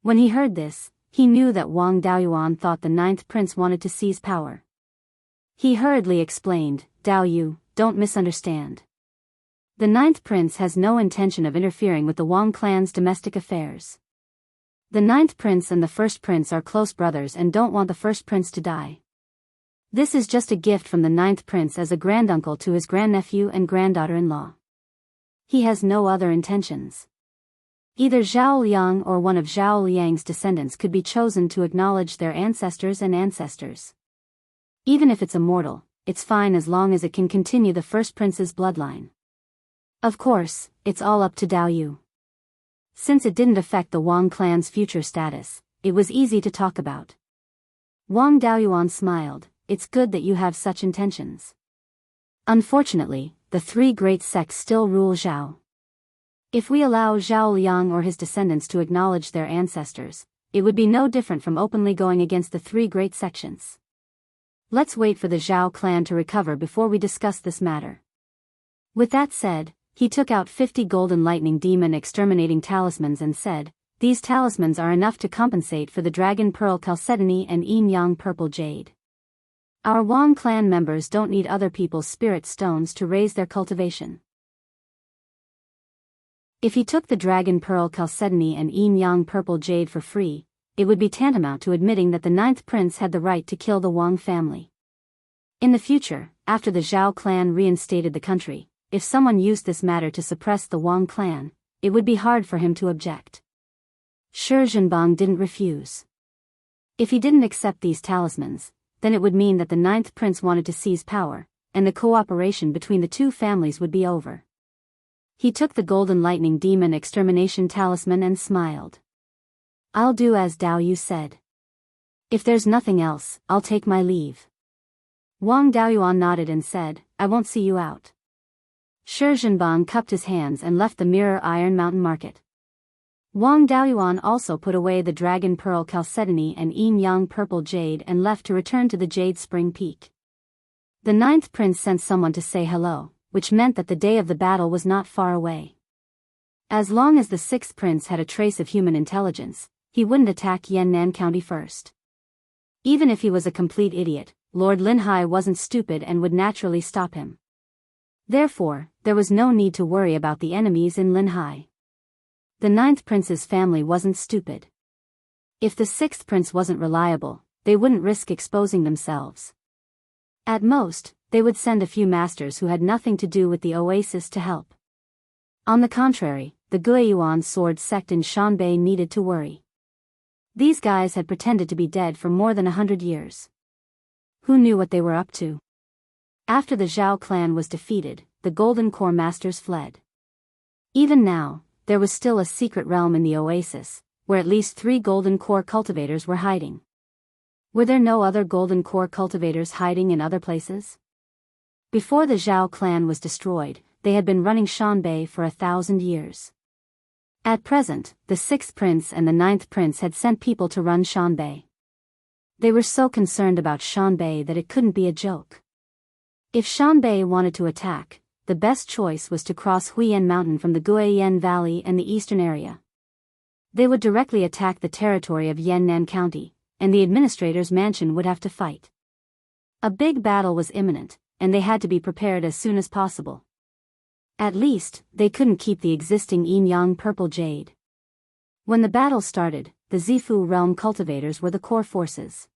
When he heard this, he knew that Wang Daoyuan thought the ninth prince wanted to seize power. He hurriedly explained, "Daoyu, don't misunderstand. The ninth prince has no intention of interfering with the Wang clan's domestic affairs. The ninth prince and the first prince are close brothers and don't want the first prince to die. This is just a gift from the ninth prince as a granduncle to his grandnephew and granddaughter-in-law. He has no other intentions. Either Zhao Liang or one of Zhao Liang's descendants could be chosen to acknowledge their ancestors and ancestors. Even if it's a mortal, it's fine as long as it can continue the first prince's bloodline. Of course, it's all up to Daoyu. Since it didn't affect the Wang clan's future status, it was easy to talk about." Wang Daoyuan smiled, "It's good that you have such intentions. Unfortunately, the three great sects still rule Zhao. If we allow Zhao Liang or his descendants to acknowledge their ancestors, it would be no different from openly going against the three great sections. Let's wait for the Zhao clan to recover before we discuss this matter." With that said, he took out 50 golden lightning demon exterminating talismans and said, "These talismans are enough to compensate for the dragon pearl chalcedony and yin yang purple jade. Our Wang clan members don't need other people's spirit stones to raise their cultivation." If he took the dragon pearl chalcedony and yin yang purple jade for free, it would be tantamount to admitting that the ninth prince had the right to kill the Wang family. In the future, after the Zhao clan reinstated the country, if someone used this matter to suppress the Wang clan, it would be hard for him to object. Shi Zhenbang didn't refuse. If he didn't accept these talismans, then it would mean that the ninth prince wanted to seize power, and the cooperation between the two families would be over. He took the golden lightning demon extermination talisman and smiled. "I'll do as Daoyu said. If there's nothing else, I'll take my leave." Wang Daoyuan nodded and said, "I won't see you out." Shi Zhenbang cupped his hands and left the Mirror Iron Mountain Market. Wang Daoyuan also put away the Dragon Pearl Chalcedony and Yin Yang Purple Jade and left to return to the Jade Spring Peak. The ninth prince sent someone to say hello, which meant that the day of the battle was not far away. As long as the sixth prince had a trace of human intelligence, he wouldn't attack Yannan County first. Even if he was a complete idiot, Lord Linhai wasn't stupid and would naturally stop him. Therefore, there was no need to worry about the enemies in Linhai. The ninth prince's family wasn't stupid. If the sixth prince wasn't reliable, they wouldn't risk exposing themselves. At most, they would send a few masters who had nothing to do with the oasis to help. On the contrary, the Beiyuan sword sect in Shanbei needed to worry. These guys had pretended to be dead for more than 100 years. Who knew what they were up to? After the Zhao clan was defeated, the Golden Core Masters fled. Even now, there was still a secret realm in the oasis, where at least 3 Golden Core cultivators were hiding. Were there no other Golden Core cultivators hiding in other places? Before the Zhao clan was destroyed, they had been running Shanbei for 1,000 years. At present, the 6th prince and the 9th prince had sent people to run Shanbei. They were so concerned about Shanbei that it couldn't be a joke. If Shanbei wanted to attack, the best choice was to cross Huiyan Mountain from the Guiyan Valley and the eastern area. They would directly attack the territory of Yannan County, and the administrator's mansion would have to fight. A big battle was imminent, and they had to be prepared as soon as possible. At least, they couldn't keep the existing yin-yang purple jade. When the battle started, the Zifu realm cultivators were the core forces.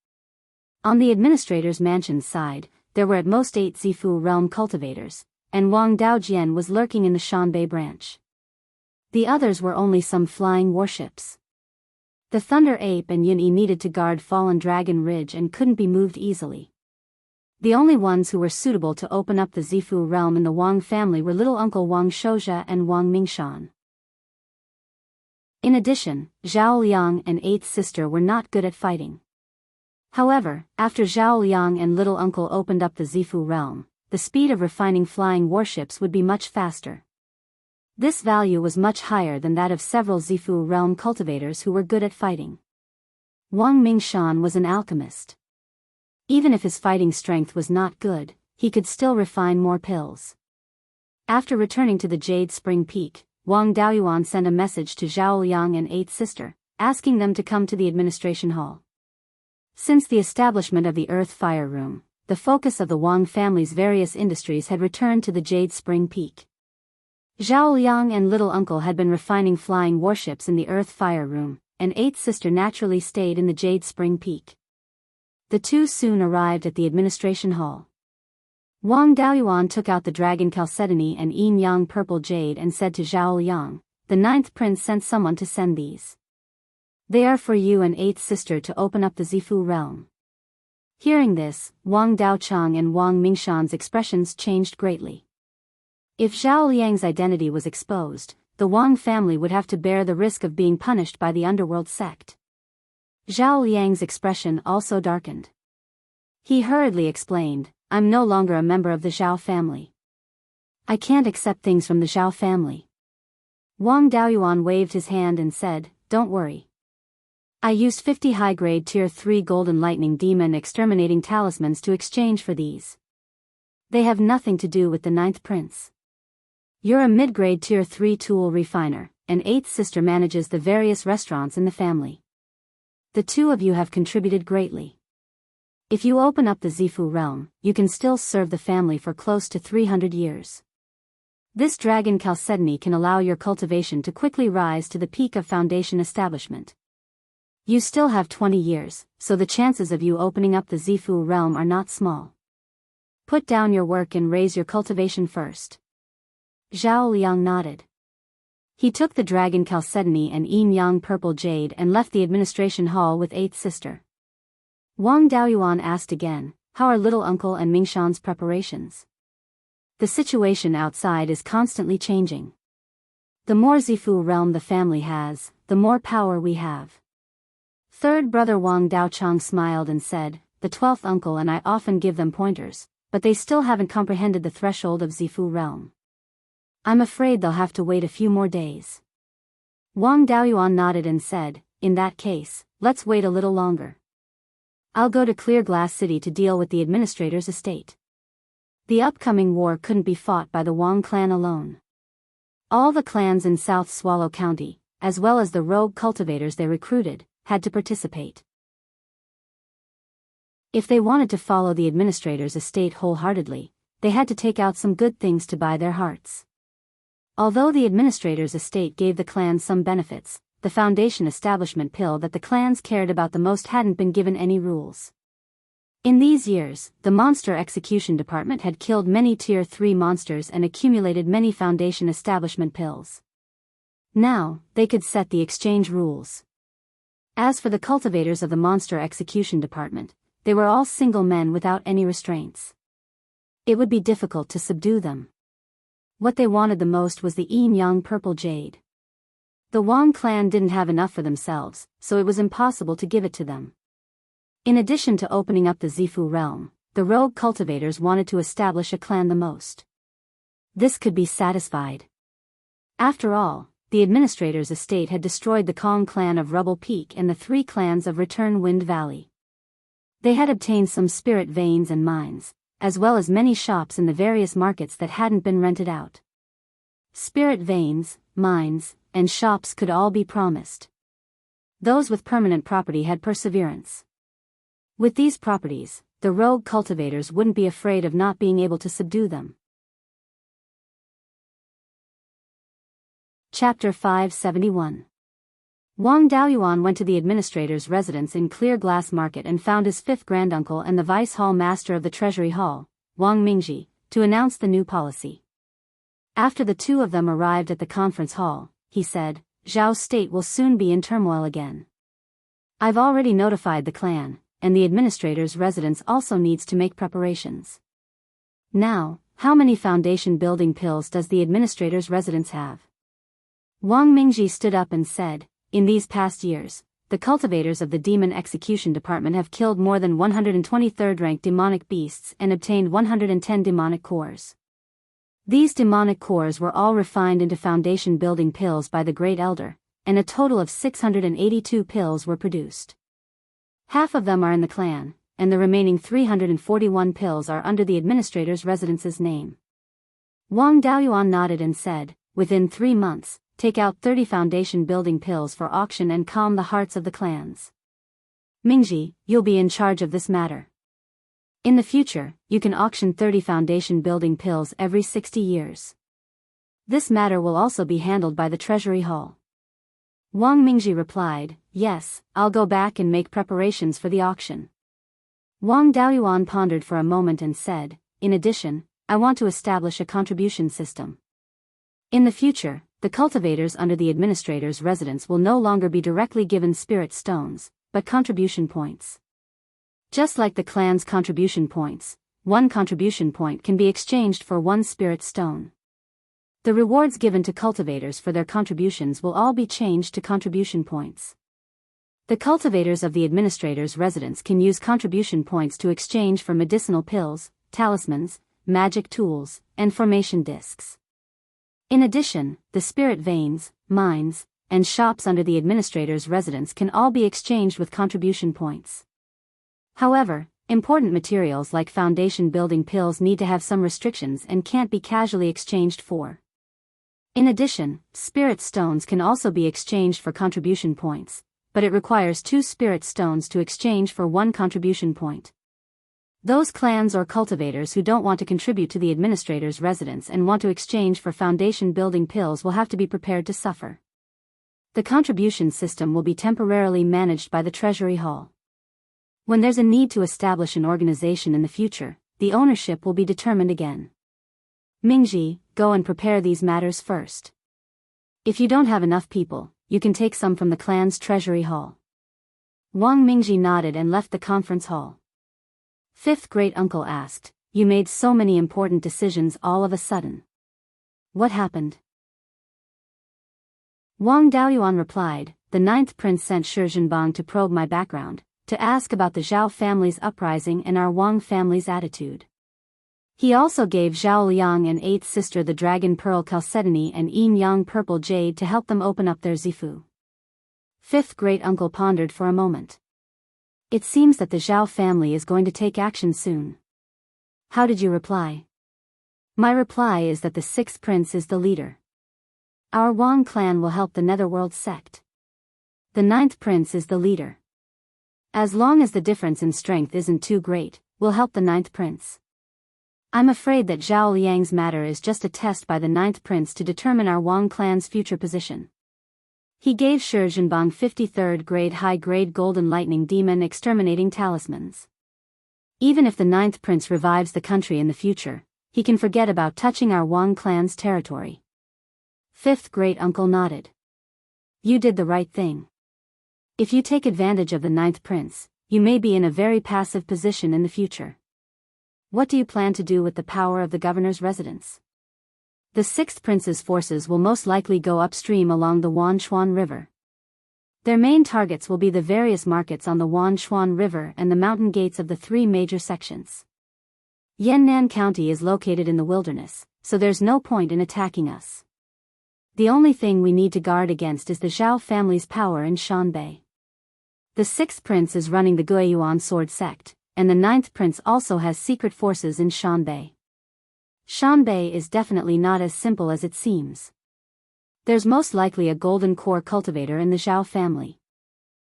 On the administrator's mansion's side, there were at most 8 Zifu realm cultivators, and Wang Daojian was lurking in the Shanbei branch. The others were only some flying warships. The Thunder Ape and Yin Yi needed to guard Fallen Dragon Ridge and couldn't be moved easily. The only ones who were suitable to open up the Zifu realm in the Wang family were little uncle Wang Shouzhe and Wang Mingshan. In addition, Zhao Liang and eighth sister were not good at fighting. However, after Zhao Liang and little uncle opened up the Zifu realm, the speed of refining flying warships would be much faster. This value was much higher than that of several Zifu realm cultivators who were good at fighting. Wang Mingshan was an alchemist. Even if his fighting strength was not good, he could still refine more pills. After returning to the Jade Spring Peak, Wang Daoyuan sent a message to Zhao Liang and eighth sister, asking them to come to the administration hall. Since the establishment of the Earth Fire Room, the focus of the Wang family's various industries had returned to the Jade Spring Peak. Zhao Liang and little uncle had been refining flying warships in the Earth Fire Room, and eighth sister naturally stayed in the Jade Spring Peak. The two soon arrived at the administration hall. Wang Daoyuan took out the Dragon Chalcedony and Yin Yang Purple Jade and said to Zhao Liang, "The ninth prince sent someone to send these. They are for you and eighth sister to open up the Zifu realm." Hearing this, Wang Daochang and Wang Mingshan's expressions changed greatly. If Zhao Liang's identity was exposed, the Wang family would have to bear the risk of being punished by the underworld sect. Zhao Liang's expression also darkened. He hurriedly explained, "I'm no longer a member of the Zhao family. I can't accept things from the Zhao family." Wang Daoyuan waved his hand and said, "Don't worry. I used 50 high-grade Tier 3 Golden Lightning Demon exterminating talismans to exchange for these. They have nothing to do with the ninth prince. You're a mid-grade Tier 3 tool refiner, and eighth sister manages the various restaurants in the family. The two of you have contributed greatly. If you open up the Zifu realm, you can still serve the family for close to 300 years. This Dragon Chalcedony can allow your cultivation to quickly rise to the peak of foundation establishment. You still have 20 years, so the chances of you opening up the Zifu realm are not small. Put down your work and raise your cultivation first." Zhao Liang nodded. He took the Dragon Chalcedony and Yin Yang Purple Jade and left the administration hall with eighth sister. Wang Daoyuan asked again, "How are little uncle and Mingshan's preparations?" "The situation outside is constantly changing. The more Zifu realm the family has, the more power we have." Third brother Wang Daochang smiled and said, "The 12th uncle and I often give them pointers, but they still haven't comprehended the threshold of Zifu realm. I'm afraid they'll have to wait a few more days." Wang Daoyuan nodded and said, "In that case, let's wait a little longer. I'll go to Clear Glass City to deal with the administrator's estate." The upcoming war couldn't be fought by the Wang clan alone. All the clans in South Swallow County, as well as the rogue cultivators they recruited, had to participate. If they wanted to follow the administrator's estate wholeheartedly, they had to take out some good things to buy their hearts. Although the administrator's estate gave the clans some benefits, the foundation establishment pill that the clans cared about the most hadn't been given any rules. In these years, the Monster Execution Department had killed many Tier 3 monsters and accumulated many foundation establishment pills. Now, they could set the exchange rules. As for the cultivators of the Monster Execution Department, they were all single men without any restraints. It would be difficult to subdue them. What they wanted the most was the Yin Yang Purple Jade. The Wang clan didn't have enough for themselves, so it was impossible to give it to them. In addition to opening up the Zifu realm, the rogue cultivators wanted to establish a clan the most. This could be satisfied. After all, the administrator's estate had destroyed the Kong clan of Rubble Peak and the 3 clans of Return Wind Valley. They had obtained some spirit veins and mines, as well as many shops in the various markets that hadn't been rented out. Spirit veins, mines, and shops could all be promised. Those with permanent property had perseverance. With these properties, the rogue cultivators wouldn't be afraid of not being able to subdue them. Chapter 571. Wang Daoyuan went to the administrator's residence in Clear Glass Market and found his 5th granduncle and the vice hall master of the Treasury Hall, Wang Mingji, to announce the new policy. After the two of them arrived at the conference hall, he said, "Zhao's state will soon be in turmoil again. I've already notified the clan, and the administrator's residence also needs to make preparations. Now, how many foundation building pills does the administrator's residence have? Wang Mingji stood up and said, in these past years, the cultivators of the Demon Execution Department have killed more than 123rd-ranked demonic beasts and obtained 110 demonic cores. These demonic cores were all refined into foundation building pills by the Great Elder, and a total of 682 pills were produced. Half of them are in the clan, and the remaining 341 pills are under the administrator's residence's name. Wang Daoyuan nodded and said, within 3 months, take out 30 foundation building pills for auction and calm the hearts of the clans. Mingji, you'll be in charge of this matter. In the future, you can auction 30 foundation building pills every 60 years. This matter will also be handled by the Treasury Hall. Wang Mingji replied, yes, I'll go back and make preparations for the auction. Wang Daoyuan pondered for a moment and said, in addition, I want to establish a contribution system. In the future, the cultivators under the administrator's residence will no longer be directly given spirit stones, but contribution points. Just like the clan's contribution points, 1 contribution point can be exchanged for 1 spirit stone. The rewards given to cultivators for their contributions will all be changed to contribution points. The cultivators of the administrator's residence can use contribution points to exchange for medicinal pills, talismans, magic tools, and formation discs. In addition, the spirit veins, mines, and shops under the administrator's residence can all be exchanged with contribution points. However, important materials like foundation building pills need to have some restrictions and can't be casually exchanged for. In addition, spirit stones can also be exchanged for contribution points, but it requires 2 spirit stones to exchange for 1 contribution point. Those clans or cultivators who don't want to contribute to the administrator's residence and want to exchange for foundation building pills will have to be prepared to suffer. The contribution system will be temporarily managed by the Treasury Hall. When there's a need to establish an organization in the future, the ownership will be determined again. Mingji, go and prepare these matters first. If you don't have enough people, you can take some from the clan's Treasury Hall. Wang Mingji nodded and left the conference hall. Fifth great-uncle asked, you made so many important decisions all of a sudden. What happened? Wang Daoyuan replied, the 9th prince sent Shi Zhenbang to probe my background, to ask about the Zhao family's uprising and our Wang family's attitude. He also gave Zhao Liang and 8th sister the dragon pearl chalcedony and yin yang purple jade to help them open up their zifu. Fifth great-uncle pondered for a moment. It seems that the Zhao family is going to take action soon. How did you reply? My reply is that the 6th prince is the leader. Our Wang clan will help the Netherworld sect. The 9th prince is the leader. As long as the difference in strength isn't too great, we'll help the 9th prince. I'm afraid that Zhao Liang's matter is just a test by the 9th prince to determine our Wang clan's future position. He gave Shi Zhenbang 53rd grade high-grade golden lightning demon exterminating talismans. Even if the 9th prince revives the country in the future, he can forget about touching our Wang clan's territory. Fifth great-uncle nodded. You did the right thing. If you take advantage of the 9th prince, you may be in a very passive position in the future. What do you plan to do with the power of the governor's residence? The 6th prince's forces will most likely go upstream along the Wanchuan River. Their main targets will be the various markets on the Wanchuan River and the mountain gates of the 3 major sections. Yannan County is located in the wilderness, so there's no point in attacking us. The only thing we need to guard against is the Zhao family's power in Shanbei. The 6th prince is running the Beiyuan sword sect, and the 9th prince also has secret forces in Shanbei. Shanbei is definitely not as simple as it seems. There's most likely a golden core cultivator in the Zhao family.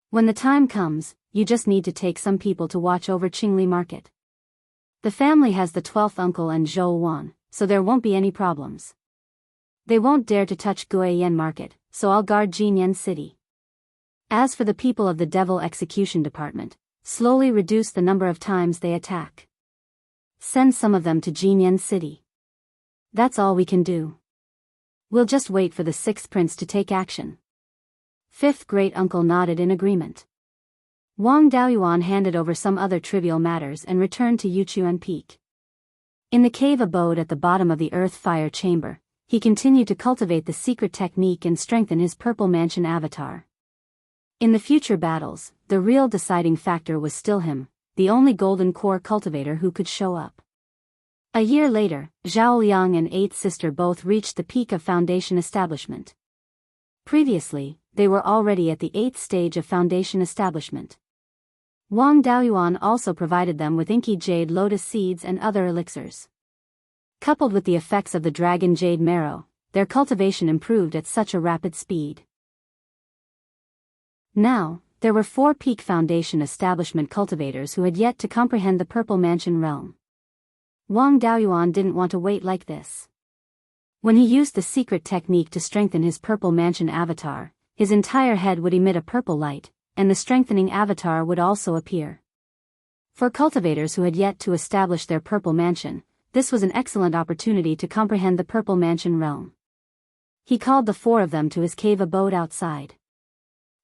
When the time comes, you just need to take some people to watch over Qingli Market. The family has the 12th uncle and Zhou Wan, so there won't be any problems. They won't dare to touch Guiyan Market, so I'll guard Jinyan City. As for the people of the Devil Execution Department, slowly reduce the number of times they attack. Send some of them to Jinyan City. That's all we can do. We'll just wait for the 6th prince to take action. Fifth great-uncle nodded in agreement. Wang Daoyuan handed over some other trivial matters and returned to Yuchuan Peak. In the cave abode at the bottom of the earth fire chamber, he continued to cultivate the secret technique and strengthen his Purple Mansion avatar. In the future battles, the real deciding factor was still him, the only golden core cultivator who could show up. A year later, Zhao Liang and Eighth Sister both reached the peak of Foundation establishment. Previously, they were already at the 8th stage of Foundation establishment. Wang Daoyuan also provided them with inky jade lotus seeds and other elixirs. Coupled with the effects of the dragon jade marrow, their cultivation improved at such a rapid speed. Now, there were 4 peak Foundation establishment cultivators who had yet to comprehend the Purple Mansion realm. Wang Daoyuan didn't want to wait like this. When he used the secret technique to strengthen his Purple Mansion avatar, his entire head would emit a purple light, and the strengthening avatar would also appear. For cultivators who had yet to establish their Purple Mansion, this was an excellent opportunity to comprehend the Purple Mansion realm. He called the 4 of them to his cave abode outside.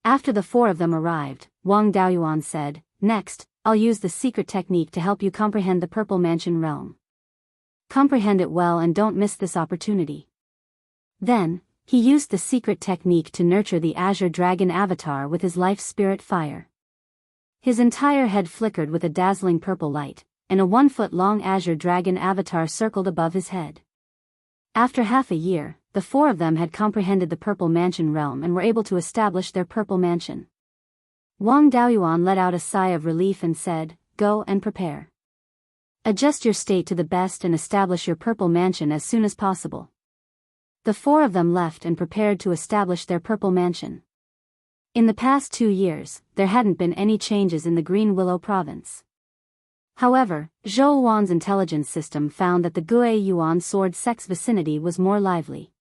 After the 4 of them arrived, Wang Daoyuan said, "Next, I'll use the secret technique to help you comprehend the Purple Mansion realm. Comprehend it well and don't miss this opportunity." Then, he used the secret technique to nurture the Azure Dragon avatar with his life spirit fire. His entire head flickered with a dazzling purple light, and a 1-foot-long Azure Dragon avatar circled above his head. After half a year, the 4 of them had comprehended the Purple Mansion realm and were able to establish their Purple Mansion. Wang Daoyuan let out a sigh of relief and said, "Go and prepare. Adjust your state to the best and establish your Purple Mansion as soon as possible." The 4 of them left and prepared to establish their Purple Mansion. In the past 2 years, there hadn't been any changes in the Green Willow province. However, Zhou Wan's intelligence system found that the Gue Yuan Sword Sect's vicinity was more lively.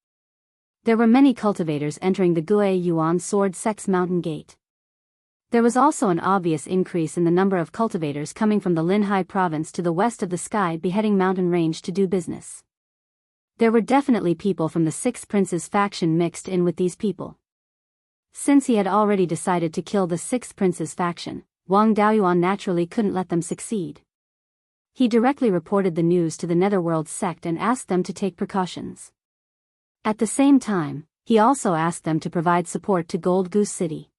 There were many cultivators entering the Gue Yuan Sword Sect's mountain gate. There was also an obvious increase in the number of cultivators coming from the Linhai province to the west of the Sky Beheading Mountain range to do business. There were definitely people from the 6th Prince's faction mixed in with these people. Since he had already decided to kill the 6th Prince's faction, Wang Daoyuan naturally couldn't let them succeed. He directly reported the news to the Netherworld sect and asked them to take precautions. At the same time, he also asked them to provide support to Gold Goose City.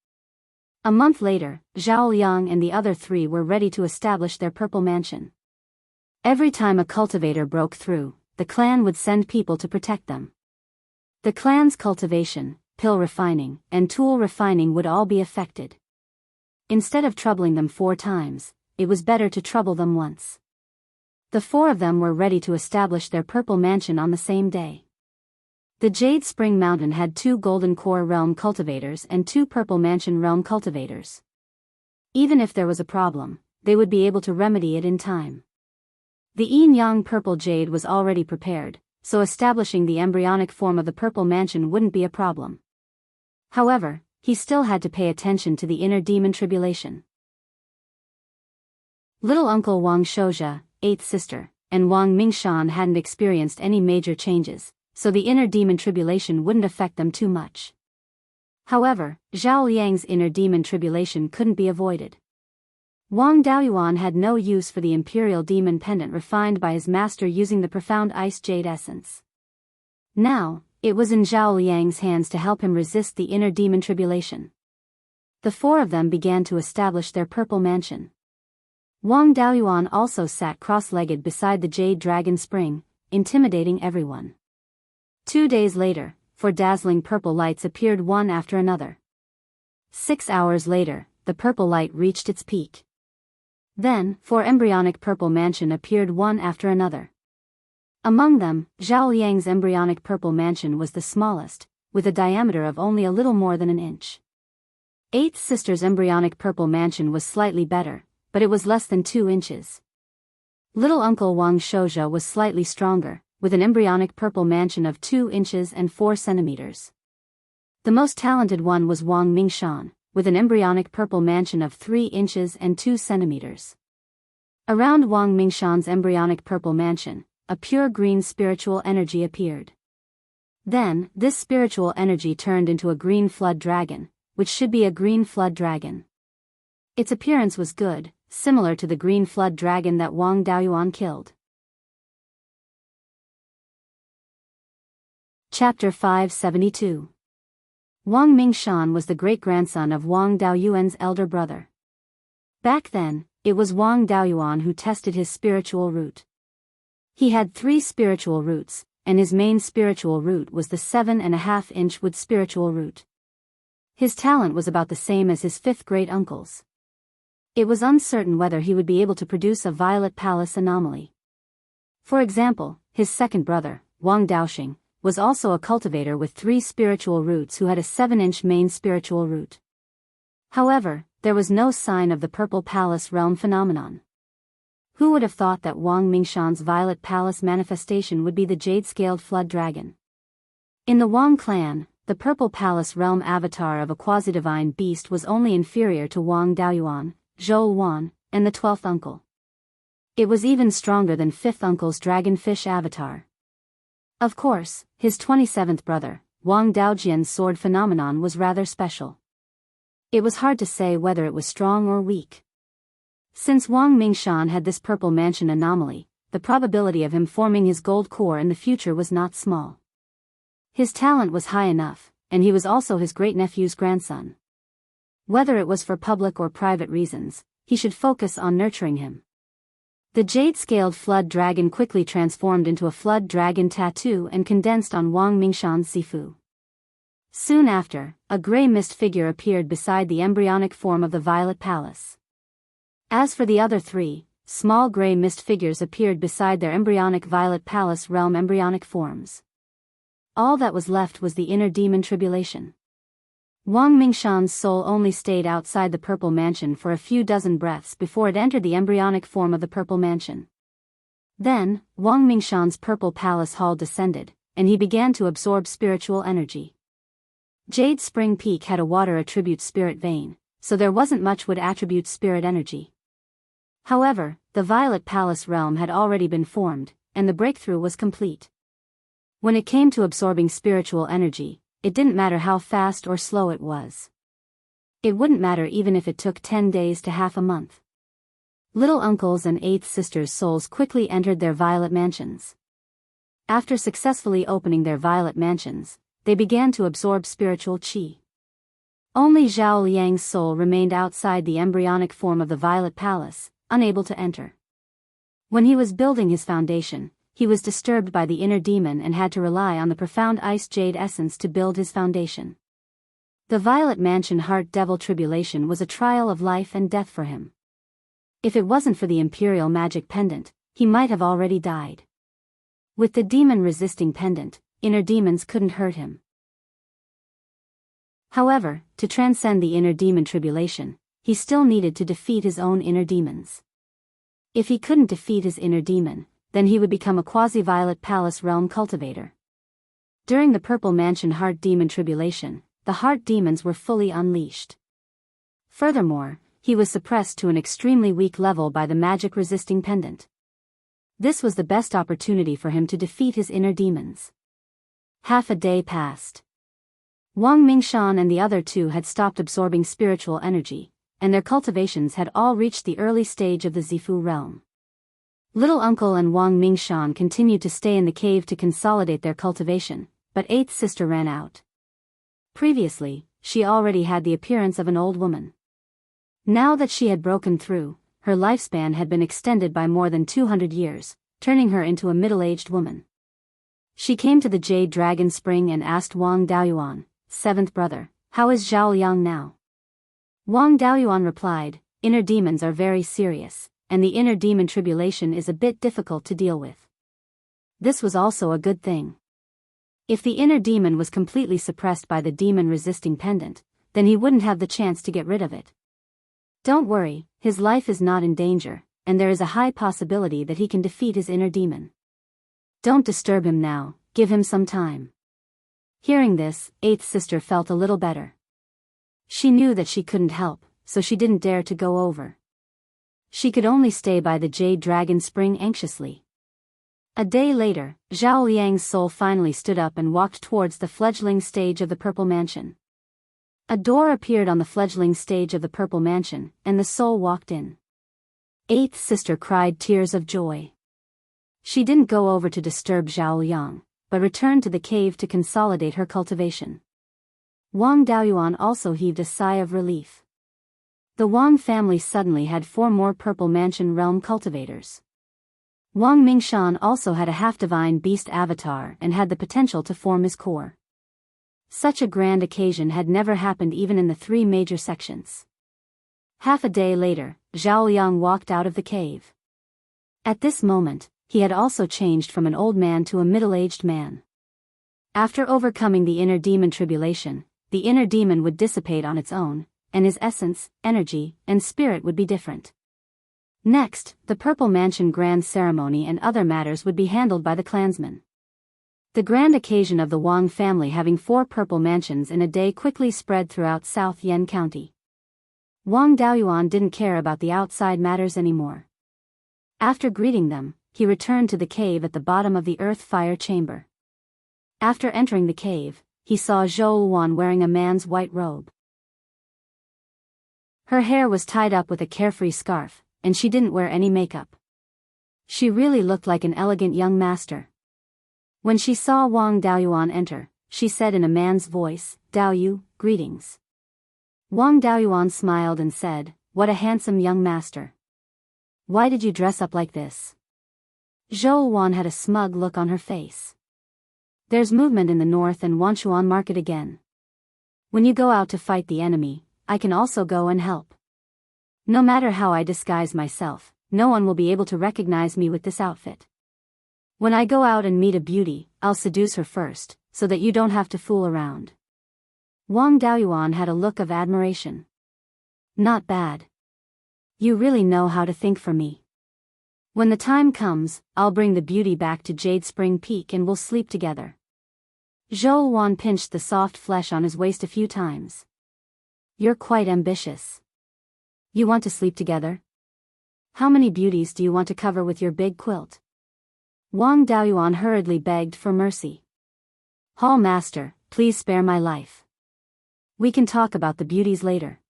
A month later, Zhao Liang and the other 3 were ready to establish their Purple Mansion. Every time a cultivator broke through, the clan would send people to protect them. The clan's cultivation, pill refining, and tool refining would all be affected. Instead of troubling them 4 times, it was better to trouble them once. The 4 of them were ready to establish their Purple Mansion on the same day. The Jade Spring Mountain had 2 Golden Core Realm cultivators and 2 Purple Mansion Realm cultivators. Even if there was a problem, they would be able to remedy it in time. The Yin-Yang Purple Jade was already prepared, so establishing the embryonic form of the Purple Mansion wouldn't be a problem. However, he still had to pay attention to the inner demon tribulation. Little Uncle Wang Shoujia, 8th Sister, and Wang Mingshan hadn't experienced any major changes, so the inner demon tribulation wouldn't affect them too much. However, Zhao Liang's inner demon tribulation couldn't be avoided. Wang Daoyuan had no use for the Imperial Demon Pendant refined by his master using the Profound Ice Jade Essence. Now, it was in Zhao Liang's hands to help him resist the inner demon tribulation. The 4 of them began to establish their Purple Mansion. Wang Daoyuan also sat cross-legged beside the Jade Dragon Spring, intimidating everyone. 2 days later, 4 dazzling purple lights appeared one after another. 6 hours later, the purple light reached its peak. Then, 4 embryonic Purple Mansion appeared one after another. Among them, Zhao Liang's embryonic Purple Mansion was the smallest, with a diameter of only a little more than an inch. 8th Sister's embryonic Purple Mansion was slightly better, but it was less than 2 inches. Little Uncle Wang Shoujia was slightly stronger, with an embryonic Purple Mansion of 2 inches and 4 centimeters. The most talented one was Wang Mingshan, with an embryonic Purple Mansion of 3 inches and 2 centimeters. Around Wang Mingshan's embryonic Purple Mansion, a pure green spiritual energy appeared. Then, this spiritual energy turned into a green flood dragon, which should be a green flood dragon. Its appearance was good, similar to the green flood dragon that Wang Daoyuan killed. Chapter 572. Wang Mingshan was the great-grandson of Wang Daoyuan's elder brother. Back then, it was Wang Daoyuan who tested his spiritual root. He had 3 spiritual roots, and his main spiritual root was the 7.5-inch wood spiritual root. His talent was about the same as his 5th great-uncle's. It was uncertain whether he would be able to produce a Violet Palace anomaly. For example, his second brother, Wang Daoxing, was also a cultivator with 3 spiritual roots who had a 7-inch main spiritual root. However, there was no sign of the Purple Palace realm phenomenon. Who would have thought that Wang Mingshan's Violet Palace manifestation would be the jade-scaled flood dragon? In the Wang clan, the Purple Palace realm avatar of a quasi-divine beast was only inferior to Wang Daoyuan, Zhou Wan, and the 12th uncle. It was even stronger than 5th uncle's dragonfish avatar. Of course, his 27th brother, Wang Daojian's sword phenomenon was rather special. It was hard to say whether it was strong or weak. Since Wang Mingshan had this purple mansion anomaly, the probability of him forming his gold core in the future was not small. His talent was high enough, and he was also his great-nephew's grandson. Whether it was for public or private reasons, he should focus on nurturing him. The jade-scaled flood dragon quickly transformed into a flood dragon tattoo and condensed on Wang Mingshan's Zifu. Soon after, a gray mist figure appeared beside the embryonic form of the Violet Palace. As for the other 3, small gray mist figures appeared beside their embryonic Violet Palace realm embryonic forms. All that was left was the inner demon tribulation. Wang Mingshan's soul only stayed outside the Purple Mansion for a few dozen breaths before it entered the embryonic form of the Purple Mansion. Then, Wang Mingshan's Purple Palace Hall descended, and he began to absorb spiritual energy. Jade Spring Peak had a water attribute spirit vein, so there wasn't much wood attribute spirit energy. However, the Violet Palace realm had already been formed, and the breakthrough was complete. When it came to absorbing spiritual energy, it didn't matter how fast or slow it was. It wouldn't matter even if it took 10 days to half a month. Little uncles and 8th sisters' souls quickly entered their violet mansions. After successfully opening their violet mansions, they began to absorb spiritual qi. Only Zhao Liang's soul remained outside the embryonic form of the Violet Palace, unable to enter. When he was building his foundation, he was disturbed by the inner demon and had to rely on the profound ice jade essence to build his foundation. The Violet Mansion Heart Devil Tribulation was a trial of life and death for him. If it wasn't for the Imperial Magic Pendant, he might have already died. With the demon-resisting pendant, inner demons couldn't hurt him. However, to transcend the inner demon tribulation, he still needed to defeat his own inner demons. If he couldn't defeat his inner demon, then he would become a quasi-Violet Palace realm cultivator. During the Purple Mansion Heart Demon Tribulation, the heart demons were fully unleashed. Furthermore, he was suppressed to an extremely weak level by the magic-resisting pendant. This was the best opportunity for him to defeat his inner demons. Half a day passed. Wang Mingshan and the other 2 had stopped absorbing spiritual energy, and their cultivations had all reached the early stage of the Zifu realm. Little uncle and Wang Mingshan continued to stay in the cave to consolidate their cultivation, but 8th sister ran out. Previously, she already had the appearance of an old woman. Now that she had broken through, her lifespan had been extended by more than 200 years, turning her into a middle-aged woman. She came to the Jade Dragon Spring and asked Wang Daoyuan, 7th brother, "How is Zhao Liang now?" Wang Daoyuan replied, "Inner demons are very serious, and the inner demon tribulation is a bit difficult to deal with." This was also a good thing. If the inner demon was completely suppressed by the demon-resisting pendant, then he wouldn't have the chance to get rid of it. Don't worry, his life is not in danger, and there is a high possibility that he can defeat his inner demon. Don't disturb him now, give him some time. Hearing this, 8th sister felt a little better. She knew that she couldn't help, so she didn't dare to go over. She could only stay by the Jade Dragon Spring anxiously. A day later, Zhao Liang's soul finally stood up and walked towards the fledgling stage of the Purple Mansion. A door appeared on the fledgling stage of the purple mansion, and the soul walked in. Eighth sister cried tears of joy. She didn't go over to disturb Zhao Yang, but returned to the cave to consolidate her cultivation. Wang Daoyuan also heaved a sigh of relief. The Wang family suddenly had 4 more purple mansion realm cultivators. Wang Mingshan also had a half-divine beast avatar and had the potential to form his core. Such a grand occasion had never happened even in the 3 major sections. Half a day later, Zhao Yang walked out of the cave. At this moment, he had also changed from an old man to a middle-aged man. After overcoming the inner demon tribulation, the inner demon would dissipate on its own, and his essence, energy, and spirit would be different. Next, the Purple Mansion grand ceremony and other matters would be handled by the clansmen. The grand occasion of the Wang family having 4 purple mansions in a day quickly spread throughout South Yen County. Wang Daoyuan didn't care about the outside matters anymore. After greeting them, he returned to the cave at the bottom of the earth fire chamber. After entering the cave, he saw Zhou Wan wearing a man's white robe. Her hair was tied up with a carefree scarf, and she didn't wear any makeup. She really looked like an elegant young master. When she saw Wang Daoyuan enter, she said in a man's voice, "Daoyu, greetings." Wang Daoyuan smiled and said, "What a handsome young master. Why did you dress up like this?" Zhou Wan had a smug look on her face. "There's movement in the north and Wanchuan market again. When you go out to fight the enemy, I can also go and help. No matter how I disguise myself, no one will be able to recognize me with this outfit. When I go out and meet a beauty, I'll seduce her first, so that you don't have to fool around." Wang Daoyuan had a look of admiration. "Not bad. You really know how to think for me. When the time comes, I'll bring the beauty back to Jade Spring Peak and we'll sleep together." Zhou Wan pinched the soft flesh on his waist a few times. "You're quite ambitious. You want to sleep together? How many beauties do you want to cover with your big quilt?" Wang Daoyuan hurriedly begged for mercy. "Hall Master, please spare my life. We can talk about the beauties later.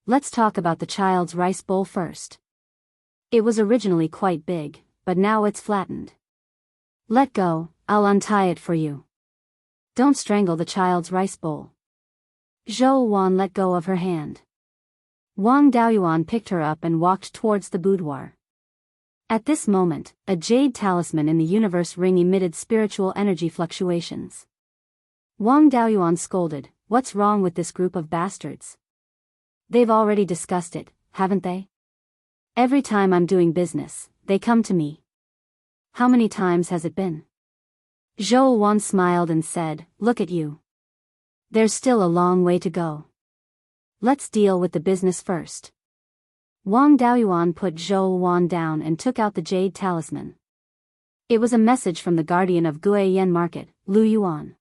Let's talk about the child's rice bowl first. It was originally quite big, but now it's flattened. Let go, I'll untie it for you. Don't strangle the child's rice bowl." Zhou Wan let go of her hand. Wang Daoyuan picked her up and walked towards the boudoir. At this moment, a jade talisman in the universe ring emitted spiritual energy fluctuations. Wang Daoyuan scolded, "What's wrong with this group of bastards? They've already discussed it, haven't they? Every time I'm doing business, they come to me. How many times has it been?" Zhou Wan smiled and said, "Look at you. There's still a long way to go. Let's deal with the business first." Wang Daoyuan put Zhou Wan down and took out the jade talisman. It was a message from the guardian of Guiyuan Market, Lu Yuan.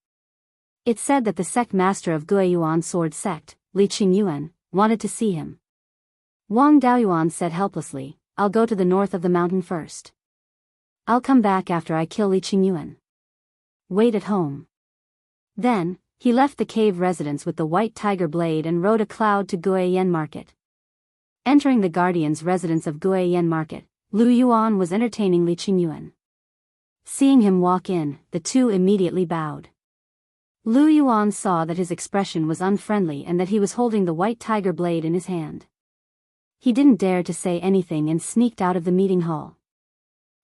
It said that the sect master of Guiyuan Sword Sect, Li Qingyuan, wanted to see him. Wang Daoyuan said helplessly, "I'll go to the north of the mountain first. I'll come back after I kill Li Qingyuan. Wait at home." Then, he left the cave residence with the white tiger blade and rode a cloud to Guiyuan Market. Entering the guardian's residence of Guiyuan Market, Lu Yuan was entertaining Li Qingyuan. Seeing him walk in, the two immediately bowed. Lu Yuan saw that his expression was unfriendly and that he was holding the white tiger blade in his hand. He didn't dare to say anything and sneaked out of the meeting hall.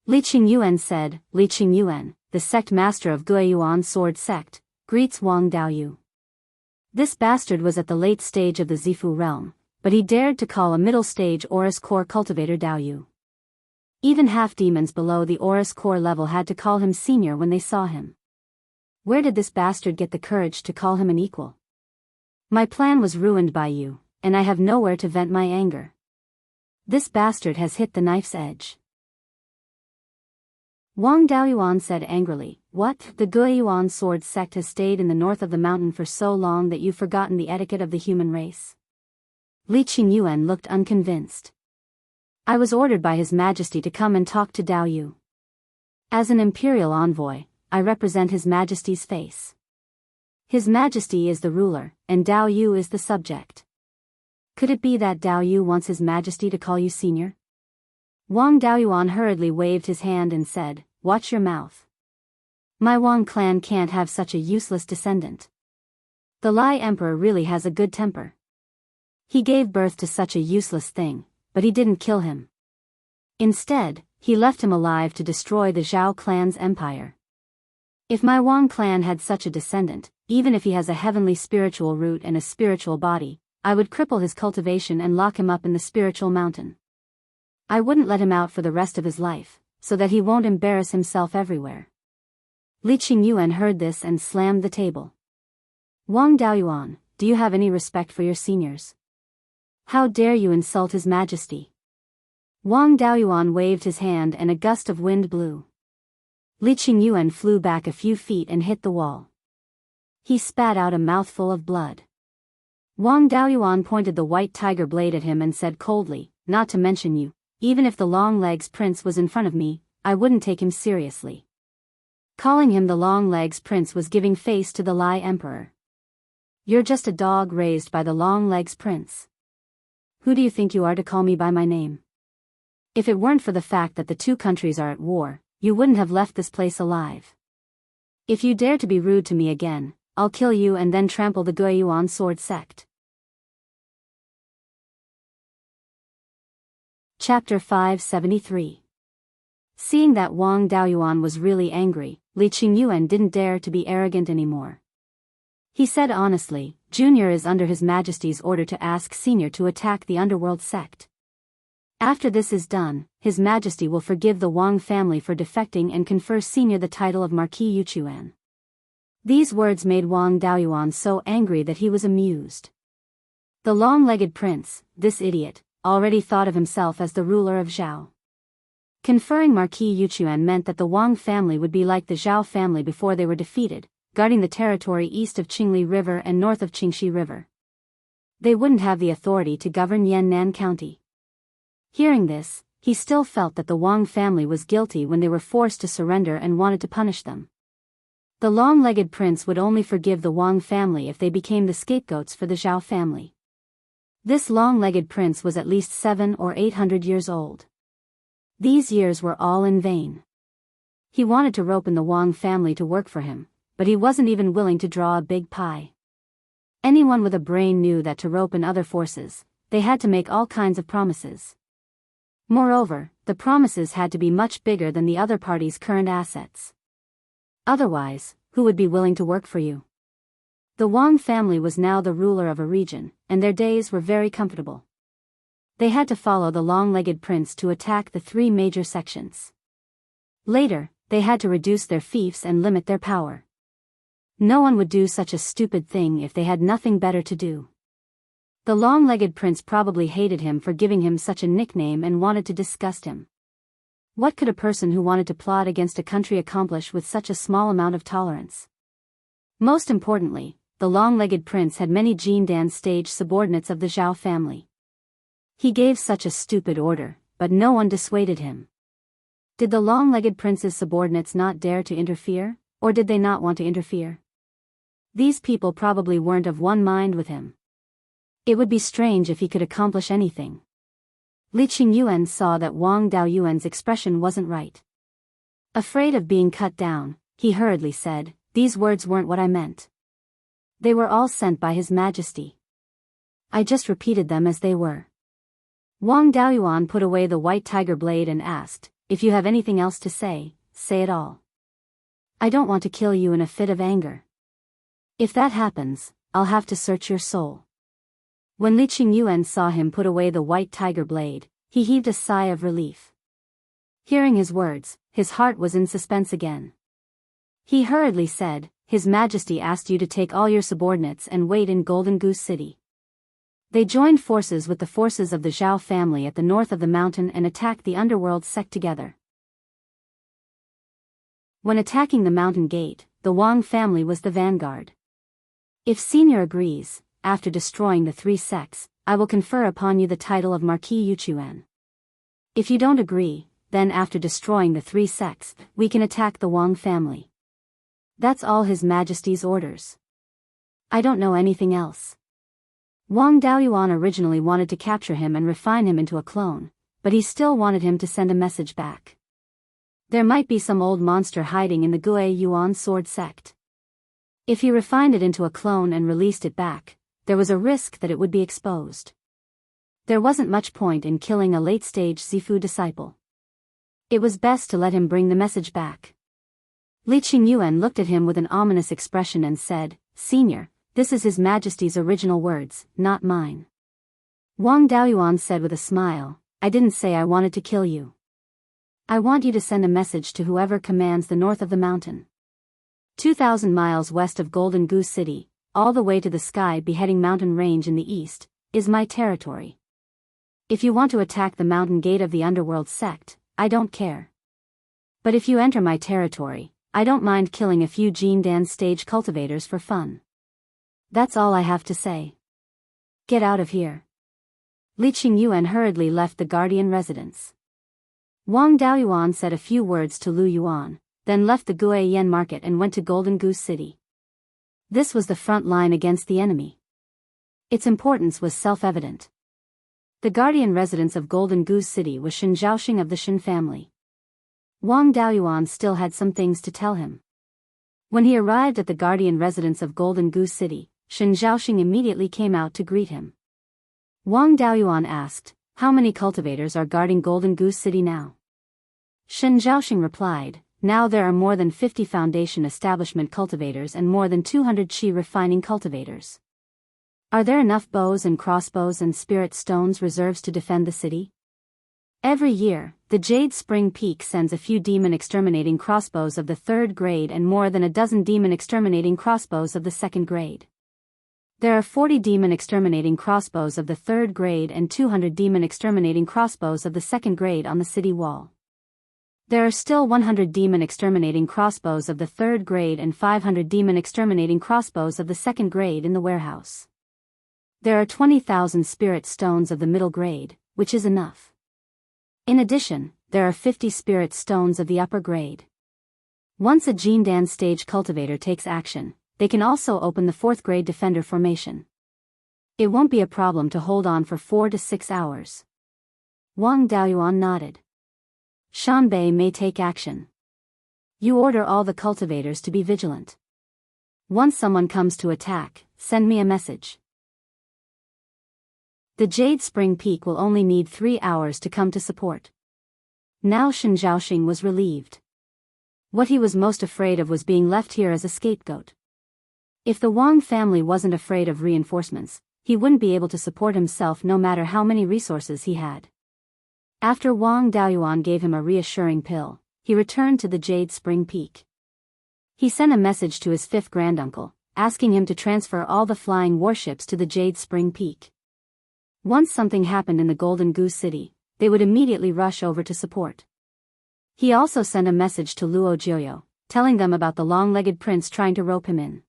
Li Qingyuan said, "Li Qingyuan, the sect master of Guiyuan Sword Sect, greets Wang Daoyu." This bastard was at the late stage of the Zifu realm, but he dared to call a middle stage Aurus Core cultivator Daoyu. Even half-demons below the Aurus Core level had to call him senior when they saw him. Where did this bastard get the courage to call him an equal? My plan was ruined by you, and I have nowhere to vent my anger. This bastard has hit the knife's edge. Wang Daoyuan said angrily, "What? The Guiyuan Sword Sect has stayed in the north of the mountain for so long that you've forgotten the etiquette of the human race?" Li Qingyuan looked unconvinced. "I was ordered by His Majesty to come and talk to Daoyu. As an imperial envoy, I represent His Majesty's face. His Majesty is the ruler, and Dao Yu is the subject. Could it be that Dao Yu wants His Majesty to call you senior? Wang Daoyuan hurriedly waved his hand and said, "Watch your mouth. My Wang clan can't have such a useless descendant. The Lai Emperor really has a good temper. He gave birth to such a useless thing, but he didn't kill him. Instead, he left him alive to destroy the Zhao clan's empire. If my Wang clan had such a descendant, even if he has a heavenly spiritual root and a spiritual body, I would cripple his cultivation and lock him up in the spiritual mountain. I wouldn't let him out for the rest of his life, so that he won't embarrass himself everywhere." Li Qingyuan heard this and slammed the table. "Wang Daoyuan, do you have any respect for your seniors? How dare you insult His Majesty?" Wang Daoyuan waved his hand and a gust of wind blew. Li Qingyuan flew back a few feet and hit the wall. He spat out a mouthful of blood. Wang Daoyuan pointed the white tiger blade at him and said coldly, "Not to mention you, even if the Long Legs Prince was in front of me, I wouldn't take him seriously." Calling him the Long Legs Prince was giving face to the Lai Emperor. "You're just a dog raised by the Long Legs Prince. Who do you think you are to call me by my name? If it weren't for the fact that the two countries are at war, you wouldn't have left this place alive. If you dare to be rude to me again, I'll kill you and then trample the Beiyuan sword sect." Chapter 573. Seeing that Wang Daoyuan was really angry, Li Qingyuan didn't dare to be arrogant anymore. He said honestly, "Junior is under His Majesty's order to ask Senior to attack the underworld sect. After this is done, His Majesty will forgive the Wang family for defecting and confer Senior the title of Marquis Yuchuan." These words made Wang Daoyuan so angry that he was amused. The long-legged prince, this idiot, already thought of himself as the ruler of Zhao. Conferring Marquis Yuchuan meant that the Wang family would be like the Zhao family before they were defeated, guarding the territory east of Qingli River and north of Qingxi River. They wouldn't have the authority to govern Yannan County. Hearing this, he still felt that the Wang family was guilty when they were forced to surrender and wanted to punish them. The long-legged prince would only forgive the Wang family if they became the scapegoats for the Zhao family. This long-legged prince was at least 700 or 800 years old. These years were all in vain. He wanted to rope in the Wang family to work for him, but he wasn't even willing to draw a big pie. Anyone with a brain knew that to rope in other forces, they had to make all kinds of promises. Moreover, the promises had to be much bigger than the other party's current assets. Otherwise, who would be willing to work for you? The Wang family was now the ruler of a region, and their days were very comfortable. They had to follow the long-legged prince to attack the three major sections. Later, they had to reduce their fiefs and limit their power. No one would do such a stupid thing if they had nothing better to do. The long-legged prince probably hated him for giving him such a nickname and wanted to disgust him. What could a person who wanted to plot against a country accomplish with such a small amount of tolerance? Most importantly, the long-legged prince had many Jindan stage subordinates of the Zhao family. He gave such a stupid order, but no one dissuaded him. Did the long-legged prince's subordinates not dare to interfere, or did they not want to interfere? These people probably weren't of one mind with him. It would be strange if he could accomplish anything. Li Qingyuan saw that Wang Daoyuan's expression wasn't right. Afraid of being cut down, he hurriedly said, "These words weren't what I meant. They were all sent by His Majesty. I just repeated them as they were." Wang Daoyuan put away the white tiger blade and asked, "If you have anything else to say, say it all. I don't want to kill you in a fit of anger. If that happens, I'll have to search your soul." When Li Qingyuan saw him put away the white tiger blade, he heaved a sigh of relief. Hearing his words, his heart was in suspense again. He hurriedly said, "His Majesty asked you to take all your subordinates and wait in Golden Goose City." They joined forces with the forces of the Zhao family at the north of the mountain and attacked the underworld sect together. When attacking the mountain gate, the Wang family was the vanguard. "If Senior agrees, after destroying the three sects, I will confer upon you the title of Marquis Yuchuan. If you don't agree, then after destroying the three sects, we can attack the Wang family. That's all His Majesty's orders." I don't know anything else. Wang Daoyuan originally wanted to capture him and refine him into a clone, but he still wanted him to send a message back. There might be some old monster hiding in the Gui Yuan sword sect. If he refined it into a clone and released it back, there was a risk that it would be exposed. There wasn't much point in killing a late-stage Zifu disciple. It was best to let him bring the message back. Li Qingyuan looked at him with an ominous expression and said, "Senior, this is His Majesty's original words, not mine." Wang Daoyuan said with a smile, "I didn't say I wanted to kill you. I want you to send a message to whoever commands the north of the mountain. 2,000 miles west of Golden Goose City, all the way to the Sky Beheading Mountain Range in the east, is my territory. If you want to attack the mountain gate of the underworld sect, I don't care. But if you enter my territory, I don't mind killing a few Jindan stage cultivators for fun. That's all I have to say. Get out of here." Li Qingyuan hurriedly left the guardian residence. Wang Daoyuan said a few words to Lu Yuan, then left the Guiyan market and went to Golden Goose City. This was the front line against the enemy. Its importance was self-evident. The guardian residence of Golden Goose City was Shen Zhaoxing of the Shen family. Wang Daoyuan still had some things to tell him. When he arrived at the guardian residence of Golden Goose City, Shen Zhaoxing immediately came out to greet him. Wang Daoyuan asked, "How many cultivators are guarding Golden Goose City now?" Shen Zhaoxing replied, "Now there are more than 50 foundation establishment cultivators and more than 200 qi refining cultivators. Are there enough bows and crossbows and spirit stones reserves to defend the city?" Every year, the Jade Spring Peak sends a few demon exterminating crossbows of the 3rd grade and more than a dozen demon exterminating crossbows of the 2nd grade. There are 40 demon exterminating crossbows of the 3rd grade and 200 demon exterminating crossbows of the 2nd grade on the city wall. There are still 100 demon exterminating crossbows of the 3rd grade and 500 demon exterminating crossbows of the 2nd grade in the warehouse. There are 20,000 spirit stones of the middle grade, which is enough. In addition, there are 50 spirit stones of the upper grade. Once a Jindan stage cultivator takes action, they can also open the 4th grade defender formation. It won't be a problem to hold on for 4 to 6 hours. Wang Daoyuan nodded. Shanbei may take action. You order all the cultivators to be vigilant. Once someone comes to attack, send me a message. The Jade Spring Peak will only need 3 hours to come to support. Now Shen Zhaoxing was relieved. What he was most afraid of was being left here as a scapegoat. If the Wang family wasn't afraid of reinforcements, he wouldn't be able to support himself no matter how many resources he had. After Wang Daoyuan gave him a reassuring pill, he returned to the Jade Spring Peak. He sent a message to his 5th granduncle, asking him to transfer all the flying warships to the Jade Spring Peak. Once something happened in the Golden Goose City, they would immediately rush over to support. He also sent a message to Luo Jiuyo, telling them about the long-legged prince trying to rope him in.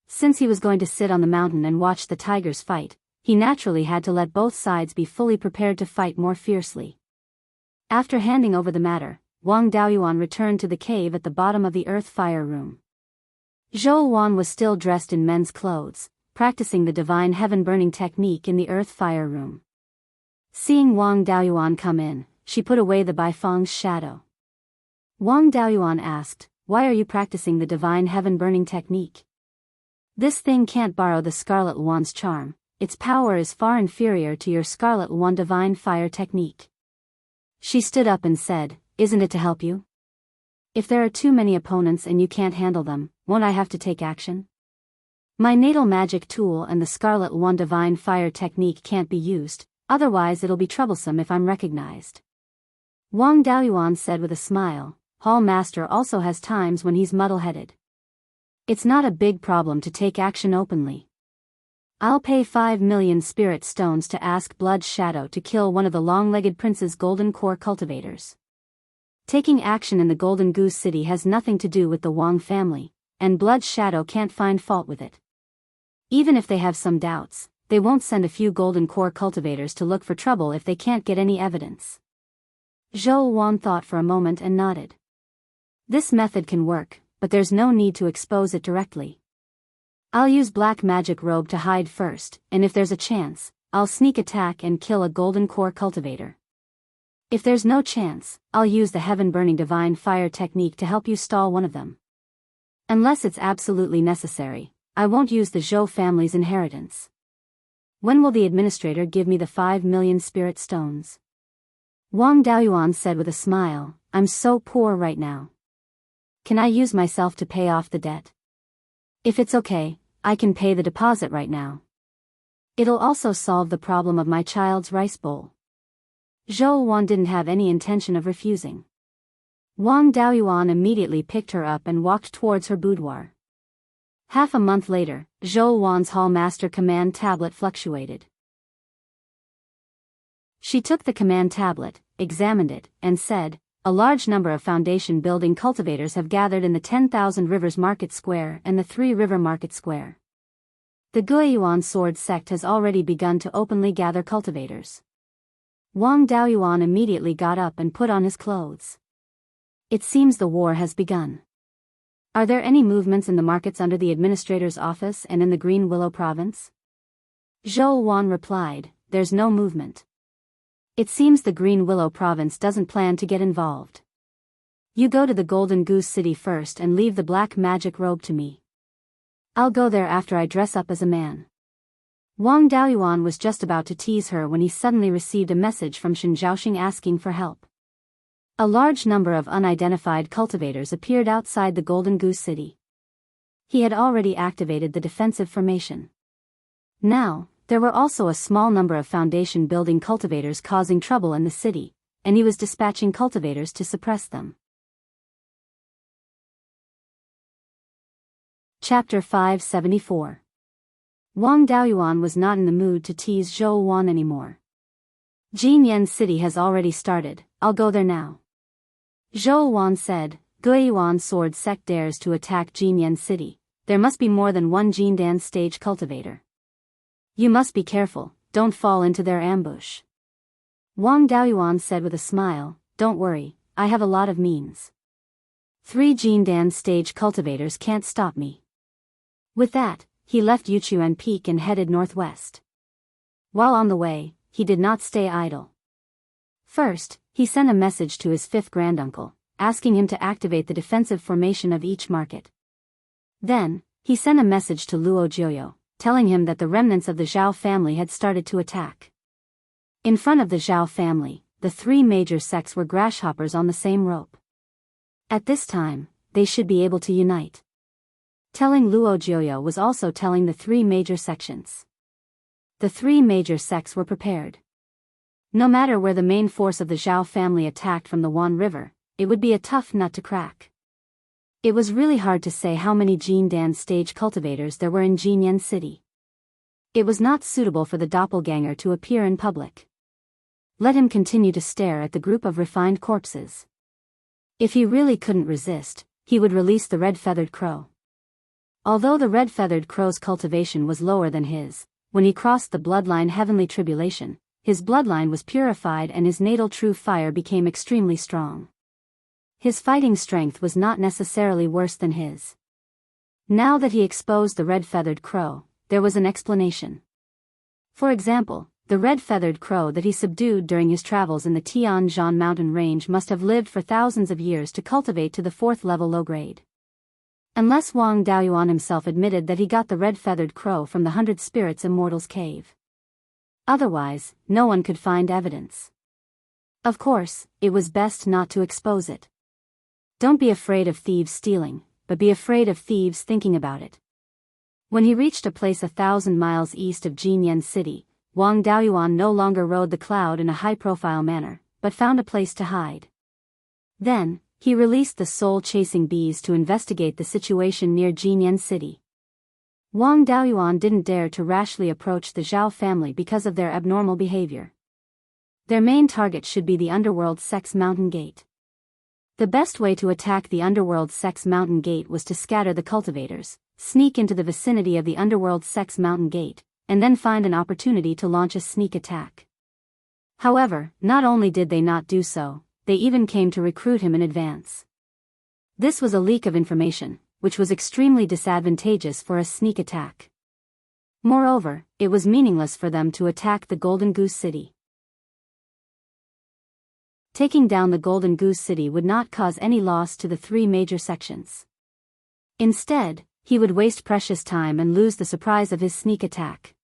Since he was going to sit on the mountain and watch the tigers fight, he naturally had to let both sides be fully prepared to fight more fiercely. After handing over the matter, Wang Daoyuan returned to the cave at the bottom of the earth fire room. Zhou Wan was still dressed in men's clothes, practicing the divine heaven burning technique in the earth fire room. Seeing Wang Daoyuan come in, she put away the Baifeng's shadow. Wang Daoyuan asked, "Why are you practicing the divine heaven burning technique? This thing can't borrow the Scarlet Wand's charm. Its power is far inferior to your Scarlet Wand divine fire technique." She stood up and said, "Isn't it to help you? If there are too many opponents and you can't handle them, won't I have to take action? My natal magic tool and the Scarlet Wand divine fire technique can't be used, otherwise it'll be troublesome if I'm recognized." Wang Daoyuan said with a smile, "Hall Master also has times when he's muddle-headed. It's not a big problem to take action openly. I'll pay 5 million spirit stones to ask Blood Shadow to kill one of the long-legged prince's golden core cultivators. Taking action in the Golden Goose City has nothing to do with the Wang family, and Blood Shadow can't find fault with it. Even if they have some doubts, they won't send a few golden core cultivators to look for trouble if they can't get any evidence." Zhou Wan thought for a moment and nodded. This method can work, but there's no need to expose it directly. I'll use black magic robe to hide first, and if there's a chance, I'll sneak attack and kill a golden core cultivator. If there's no chance, I'll use the heaven-burning divine fire technique to help you stall one of them. Unless it's absolutely necessary, I won't use the Zhou family's inheritance. When will the administrator give me the 5 million spirit stones? Wang Daoyuan said with a smile, I'm so poor right now. Can I use myself to pay off the debt? If it's okay, I can pay the deposit right now. It'll also solve the problem of my child's rice bowl. Zhou Wan didn't have any intention of refusing. Wang Daoyuan immediately picked her up and walked towards her boudoir. Half a month later, Zhou Wan's hallmaster command tablet fluctuated. She took the command tablet, examined it, and said, a large number of foundation building cultivators have gathered in the 10,000 Rivers Market Square and the 3 River Market Square. The Beiyuan sword sect has already begun to openly gather cultivators. Wang Daoyuan immediately got up and put on his clothes. It seems the war has begun. Are there any movements in the markets under the administrator's office and in the Green Willow province? Zhou Wan replied, there's no movement. It seems the Green Willow province doesn't plan to get involved. You go to the Golden Goose City first and leave the black magic robe to me. I'll go there after I dress up as a man. Wang Daoyuan was just about to tease her when he suddenly received a message from Shen Zhaoxing asking for help. A large number of unidentified cultivators appeared outside the Golden Goose City. He had already activated the defensive formation. Now, there were also a small number of foundation building cultivators causing trouble in the city, and he was dispatching cultivators to suppress them. Chapter 574. Wang Daoyuan was not in the mood to tease Zhou Wan anymore. Jinyan City has already started, I'll go there now. Zhou Wan said, Beiyuan sword sect dares to attack Jinyan City. There must be more than one Jindan stage cultivator. You must be careful, don't fall into their ambush. Wang Daoyuan said with a smile, don't worry, I have a lot of means. 3 Jindan stage cultivators can't stop me. With that, he left Yuchuan Peak and headed northwest. While on the way, he did not stay idle. First, he sent a message to his 5th granduncle, asking him to activate the defensive formation of each market. Then, he sent a message to Luo Jiuyo, telling him that the remnants of the Zhao family had started to attack. In front of the Zhao family, the 3 major sects were grasshoppers on the same rope. At this time, they should be able to unite. Telling Luo Jiuyo was also telling the 3 major sections. The 3 major sects were prepared. No matter where the main force of the Zhao family attacked from the Wan River, it would be a tough nut to crack. It was really hard to say how many Jindan stage cultivators there were in Jinyan City. It was not suitable for the doppelganger to appear in public. Let him continue to stare at the group of refined corpses. If he really couldn't resist, he would release the red-feathered crow. Although the red-feathered crow's cultivation was lower than his, when he crossed the bloodline heavenly tribulation, his bloodline was purified and his natal true fire became extremely strong. His fighting strength was not necessarily worse than his. Now that he exposed the red-feathered crow, there was an explanation. For example, the red-feathered crow that he subdued during his travels in the Tianzhan mountain range must have lived for thousands of years to cultivate to the 4th level low grade. Unless Wang Daoyuan himself admitted that he got the red-feathered crow from the 100 Spirits Immortals cave. Otherwise, no one could find evidence. Of course, it was best not to expose it. Don't be afraid of thieves stealing, but be afraid of thieves thinking about it. When he reached a place 1,000 miles east of Jinyan City, Wang Daoyuan no longer rode the cloud in a high-profile manner, but found a place to hide. Then, he released the soul-chasing bees to investigate the situation near Jinyan City. Wang Daoyuan didn't dare to rashly approach the Zhao family because of their abnormal behavior. Their main target should be the Underworld Sect's Mountain Gate. The best way to attack the Underworld Sect's Mountain Gate was to scatter the cultivators, sneak into the vicinity of the Underworld Sect's Mountain Gate, and then find an opportunity to launch a sneak attack. However, not only did they not do so, they even came to recruit him in advance. This was a leak of information, which was extremely disadvantageous for a sneak attack. Moreover, it was meaningless for them to attack the Golden Goose City. Taking down the Golden Goose City would not cause any loss to the three major sections. Instead, he would waste precious time and lose the surprise of his sneak attack.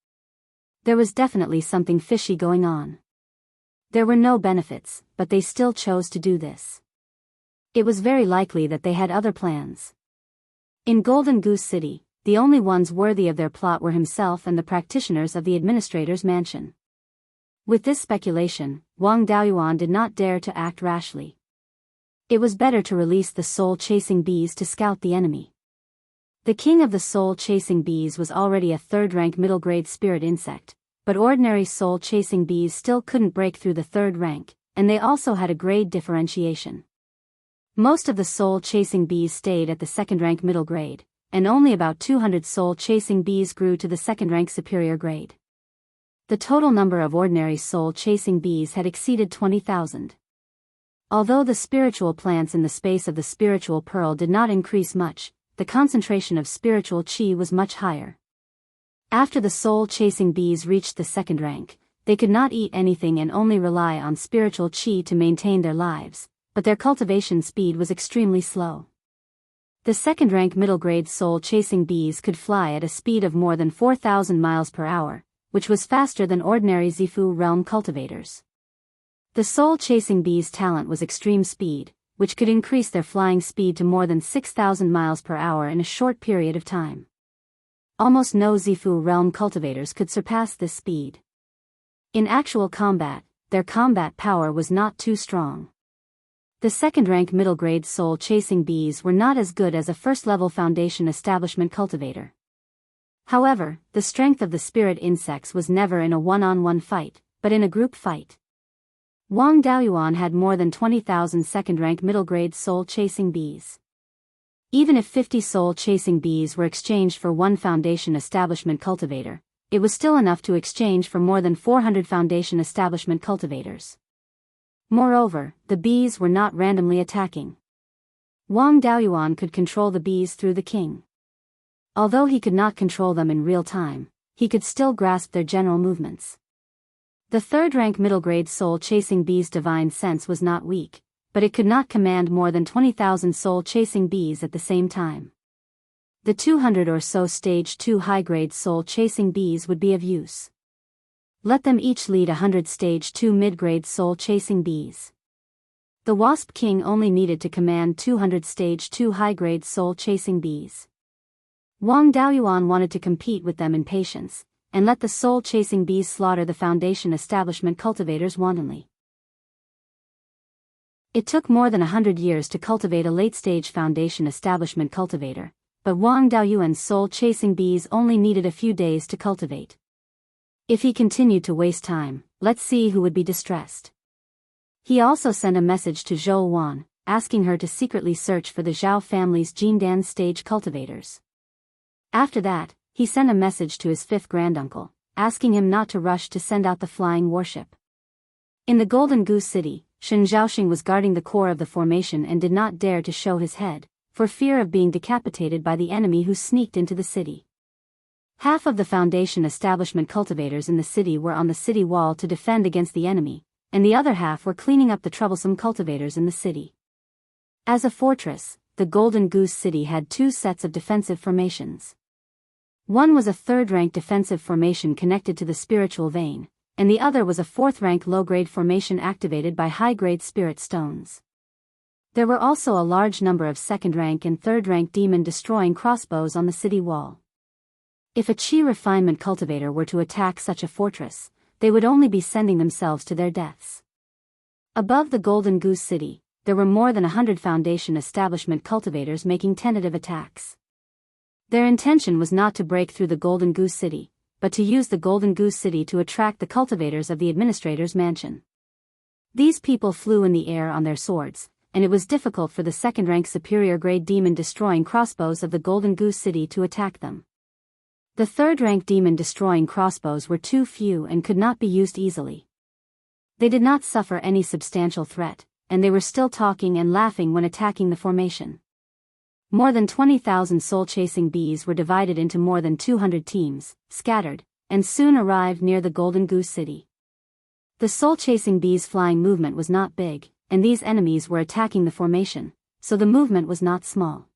There was definitely something fishy going on. There were no benefits, but they still chose to do this. It was very likely that they had other plans. In Golden Goose City, the only ones worthy of their plot were himself and the practitioners of the administrator's mansion. With this speculation, Wang Daoyuan did not dare to act rashly. It was better to release the soul-chasing bees to scout the enemy. The king of the soul-chasing bees was already a third-rank middle-grade spirit insect, but ordinary soul-chasing bees still couldn't break through the third rank, and they also had a grade differentiation. Most of the soul-chasing bees stayed at the second-rank middle grade, and only about 200 soul-chasing bees grew to the second-rank superior grade. The total number of ordinary soul-chasing bees had exceeded 20,000. Although the spiritual plants in the space of the spiritual pearl did not increase much, the concentration of spiritual qi was much higher. After the soul-chasing bees reached the second rank, they could not eat anything and only rely on spiritual qi to maintain their lives, but their cultivation speed was extremely slow. The second-rank middle-grade soul-chasing bees could fly at a speed of more than 4,000 miles per hour, which was faster than ordinary Zifu realm cultivators. The soul-chasing bees' talent was extreme speed, which could increase their flying speed to more than 6,000 miles per hour in a short period of time. Almost no Zifu realm cultivators could surpass this speed. In actual combat, their combat power was not too strong. The second-rank middle-grade soul-chasing bees were not as good as a first-level foundation establishment cultivator. However, the strength of the spirit insects was never in a one-on-one fight, but in a group fight. Wang Daoyuan had more than 20,000 second-rank middle-grade soul-chasing bees. Even if 50 soul-chasing bees were exchanged for one foundation establishment cultivator, it was still enough to exchange for more than 400 foundation establishment cultivators. Moreover, the bees were not randomly attacking. Wang Daoyuan could control the bees through the king. Although he could not control them in real time, he could still grasp their general movements. The third-rank middle-grade soul-chasing bees' divine sense was not weak, but it could not command more than 20,000 soul-chasing bees at the same time. The 200 or so stage 2 high-grade soul-chasing bees would be of use. Let them each lead 100 stage 2 mid-grade soul-chasing bees. The Wasp King only needed to command 200 stage 2 high-grade soul-chasing bees. Wang Daoyuan wanted to compete with them in patience, and let the soul-chasing bees slaughter the foundation establishment cultivators wantonly. It took more than 100 years to cultivate a late-stage foundation establishment cultivator, but Wang Daoyuan's soul-chasing bees only needed a few days to cultivate. If he continued to waste time, let's see who would be distressed. He also sent a message to Zhou Wan, asking her to secretly search for the Zhao family's Jindan stage cultivators. After that, he sent a message to his fifth granduncle, asking him not to rush to send out the flying warship. In the Golden Goose City, Shen Zhaoxing was guarding the core of the formation and did not dare to show his head, for fear of being decapitated by the enemy who sneaked into the city. Half of the foundation establishment cultivators in the city were on the city wall to defend against the enemy, and the other half were cleaning up the troublesome cultivators in the city. As a fortress, the Golden Goose City had two sets of defensive formations. One was a third-rank defensive formation connected to the spiritual vein, and the other was a fourth-rank low-grade formation activated by high-grade spirit stones. There were also a large number of second-rank and third-rank demon-destroying crossbows on the city wall. If a Qi refinement cultivator were to attack such a fortress, they would only be sending themselves to their deaths. Above the Golden Goose City, there were more than 100 foundation establishment cultivators making tentative attacks. Their intention was not to break through the Golden Goose City, but to use the Golden Goose City to attract the cultivators of the administrator's mansion. These people flew in the air on their swords, and it was difficult for the second-rank superior-grade demon-destroying crossbows of the Golden Goose City to attack them. The third-rank demon-destroying crossbows were too few and could not be used easily. They did not suffer any substantial threat, and they were still talking and laughing when attacking the formation. More than 20,000 soul-chasing bees were divided into more than 200 teams, scattered, and soon arrived near the Golden Goose City. The soul-chasing bees' flying movement was not big, and these enemies were attacking the formation, so the movement was not small.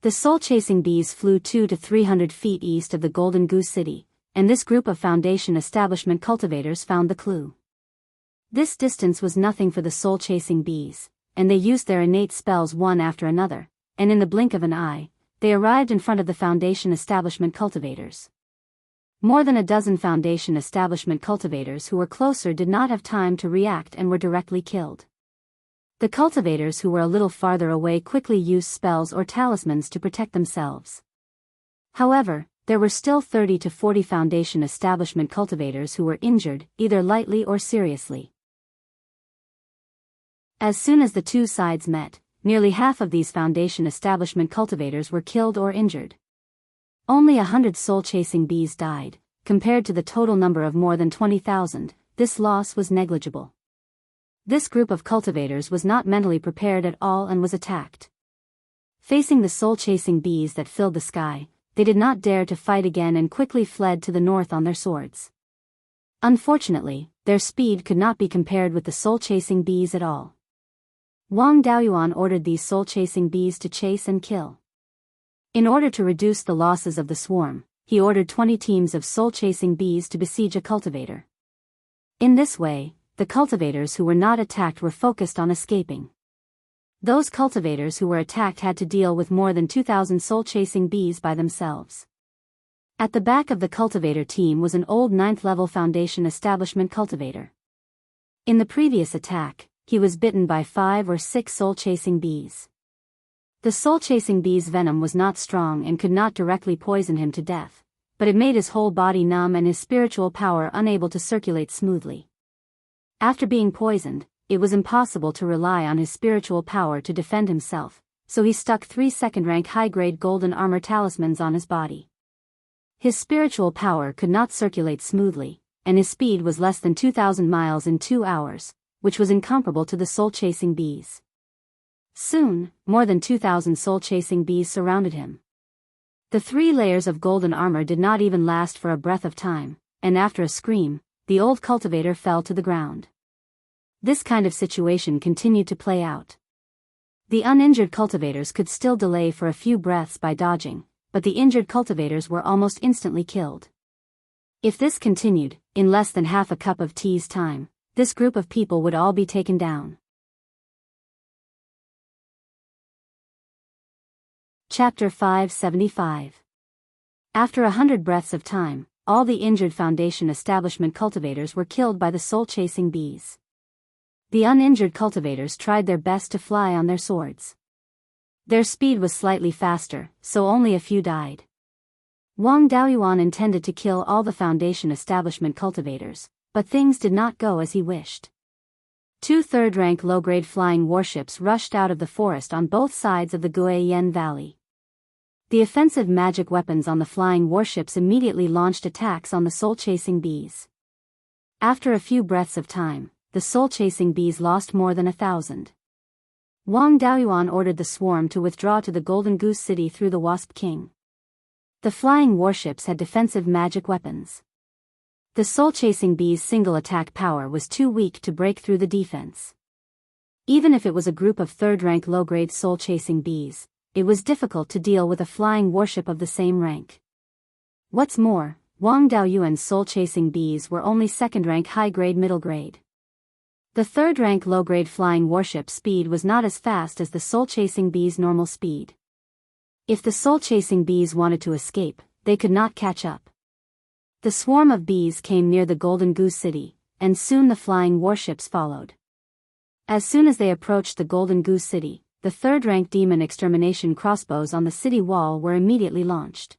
The soul-chasing bees flew 200 to 300 feet east of the Golden Goose City, and this group of Foundation establishment cultivators found the clue. This distance was nothing for the soul-chasing bees, and they used their innate spells one after another, and in the blink of an eye, they arrived in front of the Foundation establishment cultivators. More than a dozen Foundation establishment cultivators who were closer did not have time to react and were directly killed. The cultivators who were a little farther away quickly used spells or talismans to protect themselves. However, there were still 30 to 40 Foundation establishment cultivators who were injured, either lightly or seriously. As soon as the two sides met, nearly half of these Foundation establishment cultivators were killed or injured. Only 100 soul-chasing bees died. Compared to the total number of more than 20,000, this loss was negligible. This group of cultivators was not mentally prepared at all and was attacked. Facing the soul-chasing bees that filled the sky, they did not dare to fight again and quickly fled to the north on their swords. Unfortunately, their speed could not be compared with the soul-chasing bees at all. Wang Daoyuan ordered these soul-chasing bees to chase and kill. In order to reduce the losses of the swarm, he ordered 20 teams of soul-chasing bees to besiege a cultivator. In this way, the cultivators who were not attacked were focused on escaping. Those cultivators who were attacked had to deal with more than 2,000 soul-chasing bees by themselves. At the back of the cultivator team was an old 9th-level Foundation establishment cultivator. In the previous attack, he was bitten by 5 or 6 soul-chasing bees. The soul-chasing bee's venom was not strong and could not directly poison him to death, but it made his whole body numb and his spiritual power unable to circulate smoothly. After being poisoned, it was impossible to rely on his spiritual power to defend himself, so he stuck 3 second-rank high-grade golden armor talismans on his body. His spiritual power could not circulate smoothly, and his speed was less than 2,000 miles in 2 hours, which was incomparable to the soul-chasing bees. Soon, more than 2,000 soul-chasing bees surrounded him. The 3 layers of golden armor did not even last for a breath of time, and after a scream, the old cultivator fell to the ground. This kind of situation continued to play out. The uninjured cultivators could still delay for a few breaths by dodging, but the injured cultivators were almost instantly killed. If this continued, in less than half a cup of tea's time, this group of people would all be taken down. Chapter 575. After 100 breaths of time, all the injured Foundation establishment cultivators were killed by the soul-chasing bees. The uninjured cultivators tried their best to fly on their swords. Their speed was slightly faster, so only a few died. Wang Daoyuan intended to kill all the Foundation establishment cultivators, but things did not go as he wished. 2 third-rank low-grade flying warships rushed out of the forest on both sides of the Guiyan Valley. The offensive magic weapons on the flying warships immediately launched attacks on the soul-chasing bees. After a few breaths of time, the soul-chasing bees lost more than 1,000. Wang Daoyuan ordered the swarm to withdraw to the Golden Goose City through the Wasp King. The flying warships had defensive magic weapons. The soul-chasing bees' single attack power was too weak to break through the defense. Even if it was a group of third-rank low-grade soul-chasing bees, it was difficult to deal with a flying warship of the same rank. What's more, Wang Daoyuan's soul-chasing bees were only second-rank high-grade middle-grade. The third-rank low-grade flying warship speed was not as fast as the soul-chasing bees' normal speed. If the soul-chasing bees wanted to escape, they could not catch up. The swarm of bees came near the Golden Goose City, and soon the flying warships followed. As soon as they approached the Golden Goose City, the third-rank demon extermination crossbows on the city wall were immediately launched.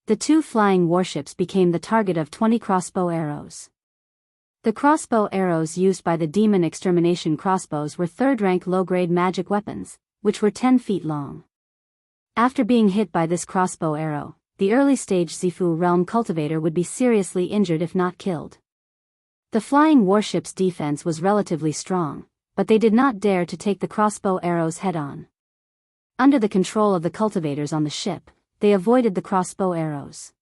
The 2 flying warships became the target of 20 crossbow arrows. The crossbow arrows used by the demon extermination crossbows were third-rank low-grade magic weapons, which were 10 feet long. After being hit by this crossbow arrow, the early-stage Zifu realm cultivator would be seriously injured if not killed. The flying warship's defense was relatively strong, but they did not dare to take the crossbow arrows head-on. Under the control of the cultivators on the ship, they avoided the crossbow arrows.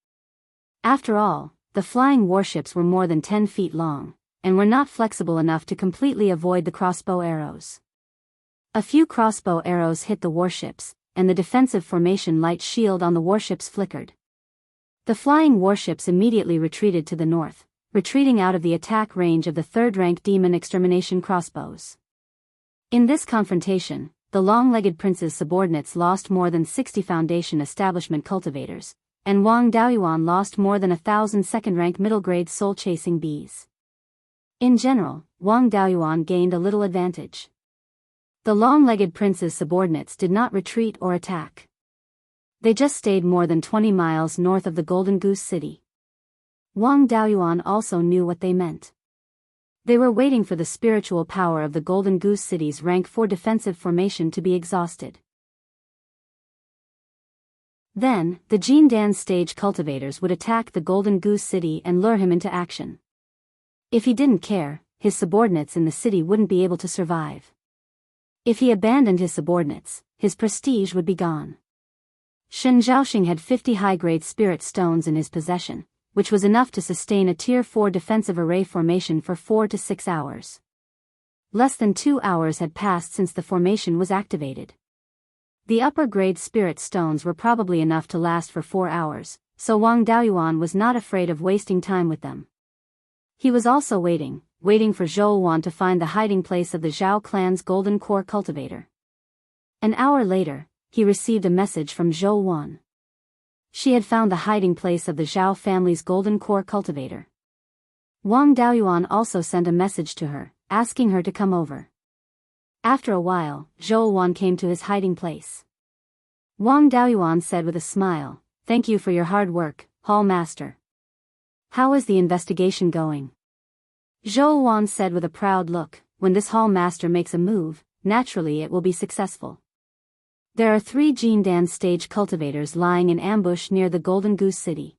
After all, the flying warships were more than 10 feet long, and were not flexible enough to completely avoid the crossbow arrows. A few crossbow arrows hit the warships, and the defensive formation light shield on the warships flickered. The flying warships immediately retreated to the north, retreating out of the attack range of the third-rank demon extermination crossbows. In this confrontation, the long-legged prince's subordinates lost more than 60 Foundation establishment cultivators, and Wang Daoyuan lost more than 1,000 second-rank middle-grade soul-chasing bees. In general, Wang Daoyuan gained a little advantage. The long-legged prince's subordinates did not retreat or attack. They just stayed more than 20 miles north of the Golden Goose City. Wang Daoyuan also knew what they meant. They were waiting for the spiritual power of the Golden Goose City's rank 4 defensive formation to be exhausted. Then, the Jindan stage cultivators would attack the Golden Goose City and lure him into action. If he didn't care, his subordinates in the city wouldn't be able to survive. If he abandoned his subordinates, his prestige would be gone. Shen Zhaoxing had 50 high-grade spirit stones in his possession, which was enough to sustain a Tier 4 defensive array formation for 4 to 6 hours. Less than 2 hours had passed since the formation was activated. The upper-grade spirit stones were probably enough to last for 4 hours, so Wang Daoyuan was not afraid of wasting time with them. He was also waiting for Zhou Wan to find the hiding place of the Zhao clan's golden core cultivator. An hour later, he received a message from Zhou Wan. She had found the hiding place of the Zhao family's golden core cultivator. Wang Daoyuan also sent a message to her, asking her to come over. After a while, Zhou Wan came to his hiding place. Wang Daoyuan said with a smile, "Thank you for your hard work, Hall Master. How is the investigation going?" Zhou Wan said with a proud look, "When this Hall Master makes a move, naturally it will be successful. There are 3 Jindan stage cultivators lying in ambush near the Golden Goose City.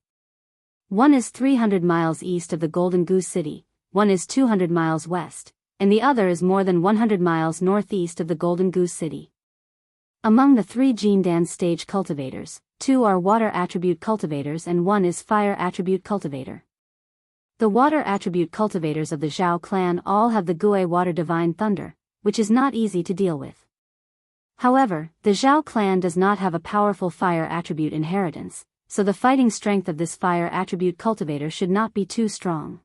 One is 300 miles east of the Golden Goose City, one is 200 miles west, and the other is more than 100 miles northeast of the Golden Goose City. Among the 3 Jindan stage cultivators, 2 are water attribute cultivators and 1 is fire attribute cultivator. The water attribute cultivators of the Zhao clan all have the Gui Water Divine Thunder, which is not easy to deal with. However, the Zhao clan does not have a powerful fire attribute inheritance, so the fighting strength of this fire attribute cultivator should not be too strong.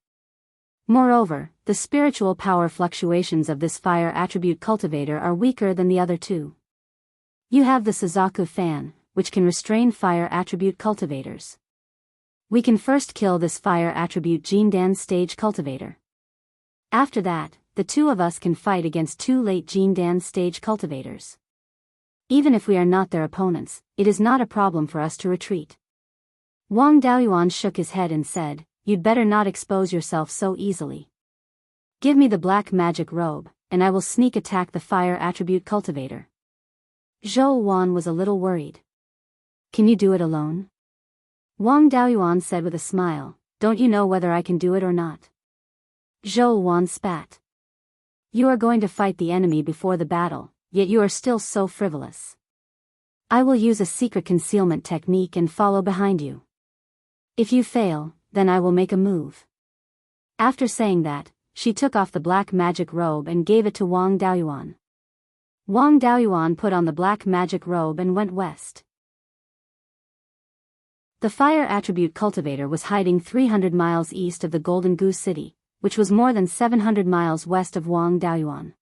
Moreover, the spiritual power fluctuations of this fire attribute cultivator are weaker than the other 2. You have the Suzaku fan, which can restrain fire attribute cultivators. We can first kill this fire attribute Jindan stage cultivator. After that, the 2 of us can fight against 2 late Jindan stage cultivators. Even if we are not their opponents, it is not a problem for us to retreat." Wang Daoyuan shook his head and said, "You'd better not expose yourself so easily. Give me the black magic robe, and I will sneak attack the fire attribute cultivator." Zhou Wan was a little worried. "Can you do it alone?" Wang Daoyuan said with a smile, "Don't you know whether I can do it or not?" Zhou Wan spat. "You are going to fight the enemy before the battle, yet you are still so frivolous. I will use a secret concealment technique and follow behind you. If you fail, then I will make a move." After saying that, she took off the black magic robe and gave it to Wang Daoyuan. Wang Daoyuan put on the black magic robe and went west. The fire attribute cultivator was hiding 300 miles east of the Golden Goose City, which was more than 700 miles west of Wang Daoyuan.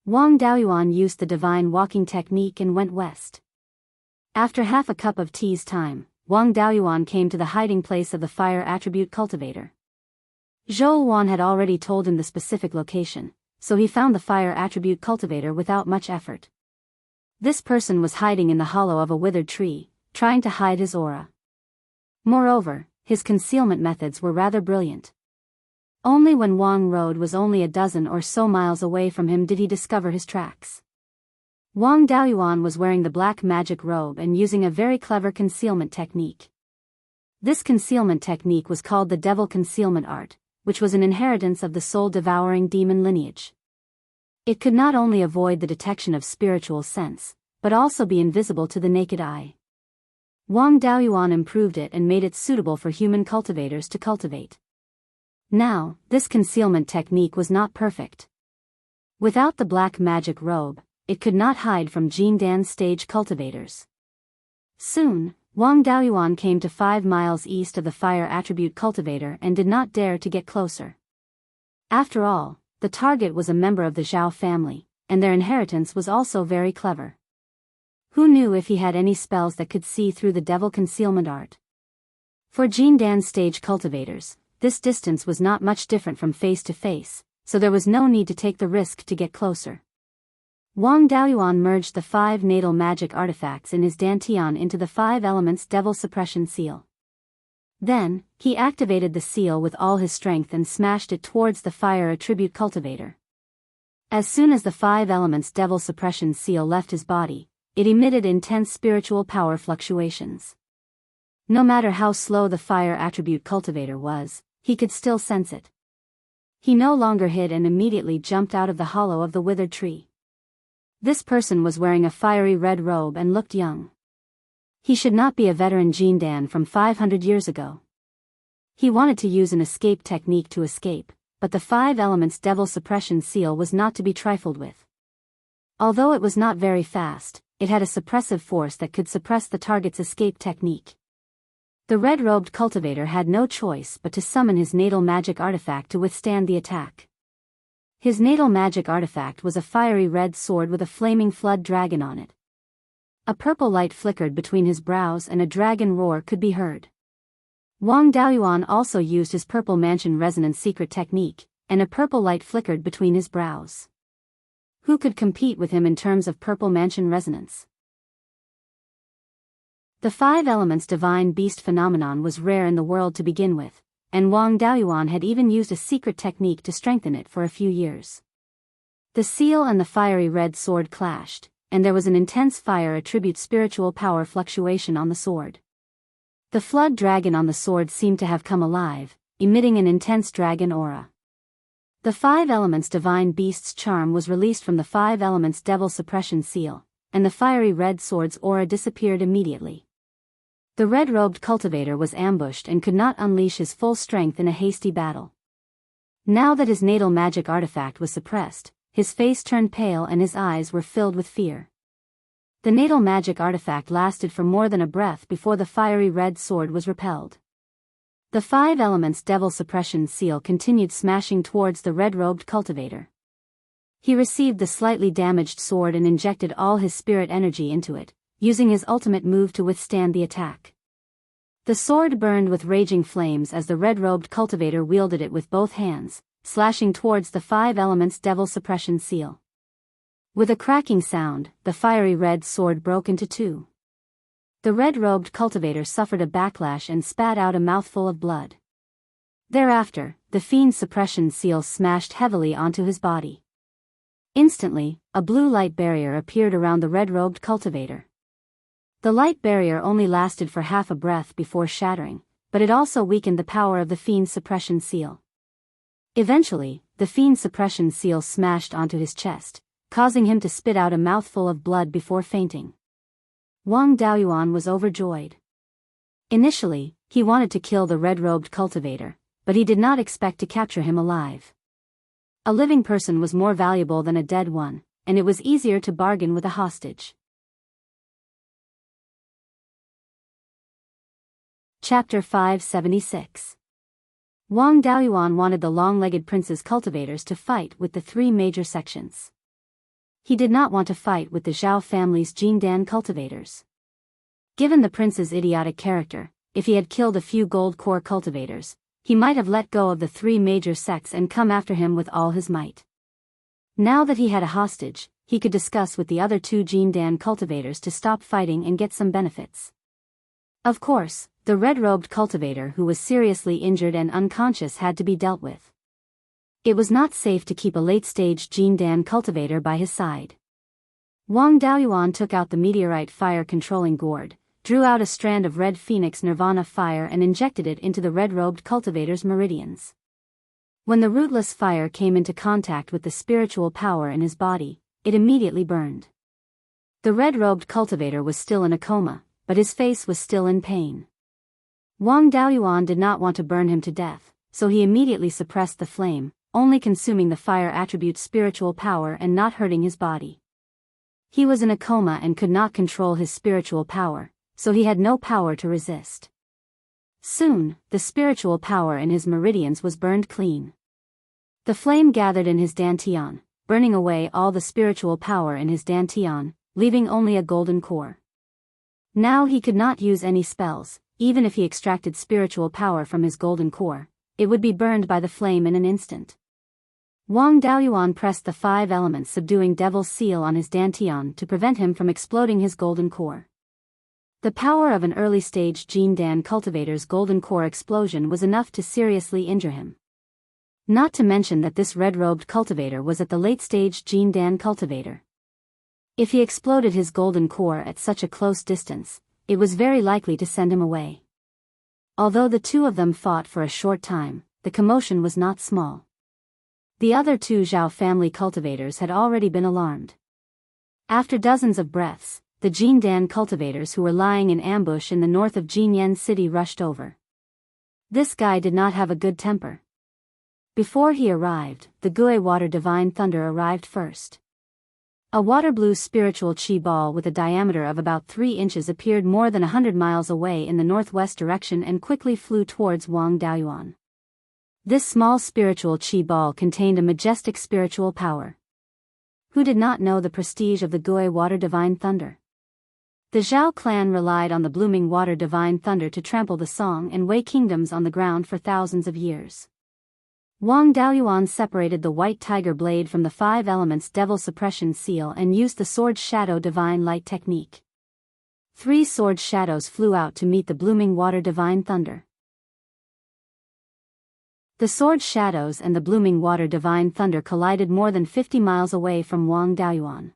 Wang Daoyuan used the divine walking technique and went west. After half a cup of tea's time, Wang Daoyuan came to the hiding place of the fire attribute cultivator. Zhou Wan had already told him the specific location, so he found the fire attribute cultivator without much effort. This person was hiding in the hollow of a withered tree, trying to hide his aura. Moreover, his concealment methods were rather brilliant. Only when Wang Road was only a dozen or so miles away from him did he discover his tracks. Wang Daoyuan was wearing the black magic robe and using a very clever concealment technique. This concealment technique was called the Devil Concealment Art, which was an inheritance of the soul-devouring demon lineage. It could not only avoid the detection of spiritual sense, but also be invisible to the naked eye. Wang Daoyuan improved it and made it suitable for human cultivators to cultivate. Now, this concealment technique was not perfect. Without the black magic robe, it could not hide from Jindan stage cultivators. Soon, Wang Daoyuan came to 5 miles east of the fire attribute cultivator and did not dare to get closer. After all, the target was a member of the Zhao family, and their inheritance was also very clever. Who knew if he had any spells that could see through the devil concealment art? For Jindan stage cultivators, this distance was not much different from face to face, so there was no need to take the risk to get closer. Wang Daoyuan merged the 5 natal magic artifacts in his dantian into the 5 elements devil suppression seal. Then, he activated the seal with all his strength and smashed it towards the fire attribute cultivator. As soon as the 5 elements devil suppression seal left his body, it emitted intense spiritual power fluctuations. No matter how slow the fire attribute cultivator was, he could still sense it. He no longer hid and immediately jumped out of the hollow of the withered tree. This person was wearing a fiery red robe and looked young. He should not be a veteran Jindan from 500 years ago. He wanted to use an escape technique to escape, but the 5 elements devil suppression seal was not to be trifled with. Although it was not very fast, it had a suppressive force that could suppress the target's escape technique. The red-robed cultivator had no choice but to summon his natal magic artifact to withstand the attack. His natal magic artifact was a fiery red sword with a flaming flood dragon on it. A purple light flickered between his brows and a dragon roar could be heard. Wang Daoyuan also used his purple mansion resonance secret technique, and a purple light flickered between his brows. Who could compete with him in terms of purple mansion resonance? The 5 elements divine beast phenomenon was rare in the world to begin with, and Wang Daoyuan had even used a secret technique to strengthen it for a few years. The seal and the fiery red sword clashed, and there was an intense fire attribute spiritual power fluctuation on the sword. The flood dragon on the sword seemed to have come alive, emitting an intense dragon aura. The 5 elements divine beast's charm was released from the 5 elements devil suppression seal, and the fiery red sword's aura disappeared immediately. The red-robed cultivator was ambushed and could not unleash his full strength in a hasty battle. Now that his natal magic artifact was suppressed, his face turned pale and his eyes were filled with fear. The natal magic artifact lasted for more than a breath before the fiery red sword was repelled. The 5 elements devil suppression seal continued smashing towards the red-robed cultivator. He received the slightly damaged sword and injected all his spirit energy into it, using his ultimate move to withstand the attack. The sword burned with raging flames as the red-robed cultivator wielded it with both hands, slashing towards the 5 elements devil suppression seal. With a cracking sound, the fiery red sword broke into 2. The red-robed cultivator suffered a backlash and spat out a mouthful of blood. Thereafter, the fiend suppression seal smashed heavily onto his body. Instantly, a blue light barrier appeared around the red-robed cultivator. The light barrier only lasted for half a breath before shattering, but it also weakened the power of the fiend suppression seal. Eventually, the fiend suppression seal smashed onto his chest, causing him to spit out a mouthful of blood before fainting. Wang Daoyuan was overjoyed. Initially, he wanted to kill the red-robed cultivator, but he did not expect to capture him alive. A living person was more valuable than a dead one, and it was easier to bargain with a hostage. Chapter 576. Wang Daoyuan wanted the long-legged prince's cultivators to fight with the 3 major sections. He did not want to fight with the Zhao family's Jindan cultivators. Given the prince's idiotic character, if he had killed a few gold core cultivators, he might have let go of the 3 major sects and come after him with all his might. Now that he had a hostage, he could discuss with the other 2 Jindan cultivators to stop fighting and get some benefits. Of course, the red-robed cultivator who was seriously injured and unconscious had to be dealt with. It was not safe to keep a late-stage Jindan cultivator by his side. Wang Daoyuan took out the meteorite fire-controlling gourd, drew out a strand of red phoenix nirvana fire and injected it into the red-robed cultivator's meridians. When the rootless fire came into contact with the spiritual power in his body, it immediately burned. The red-robed cultivator was still in a coma, but his face was still in pain. Wang Daoyuan did not want to burn him to death, so he immediately suppressed the flame, only consuming the fire attribute's spiritual power and not hurting his body. He was in a coma and could not control his spiritual power, so he had no power to resist. Soon, the spiritual power in his meridians was burned clean. The flame gathered in his dantian, burning away all the spiritual power in his dantian, leaving only a golden core. Now he could not use any spells. Even if he extracted spiritual power from his golden core, it would be burned by the flame in an instant. Wang Daoyuan pressed the 5 elements subduing devil's seal on his dantian to prevent him from exploding his golden core. The power of an early-stage Jindan cultivator's golden core explosion was enough to seriously injure him. Not to mention that this red-robed cultivator was at the late-stage Jindan cultivator. If he exploded his golden core at such a close distance, it was very likely to send him away. Although the two of them fought for a short time, the commotion was not small. The other 2 Zhao family cultivators had already been alarmed. After dozens of breaths, the Jindan cultivators who were lying in ambush in the north of Jinyan City rushed over. This guy did not have a good temper. Before he arrived, the Gui Water Divine Thunder arrived first. A water-blue spiritual chi ball with a diameter of about 3 inches appeared more than 100 miles away in the northwest direction and quickly flew towards Wang Daoyuan. This small spiritual chi ball contained a majestic spiritual power. Who did not know the prestige of the Gui Water Divine Thunder? The Zhao clan relied on the blooming Water Divine Thunder to trample the Song and Wei kingdoms on the ground for thousands of years. Wang Daoyuan separated the white tiger blade from the 5 elements devil suppression seal and used the sword shadow divine light technique. 3 sword shadows flew out to meet the blooming water divine thunder. The sword shadows and the blooming water divine thunder collided more than 50 miles away from Wang Daoyuan.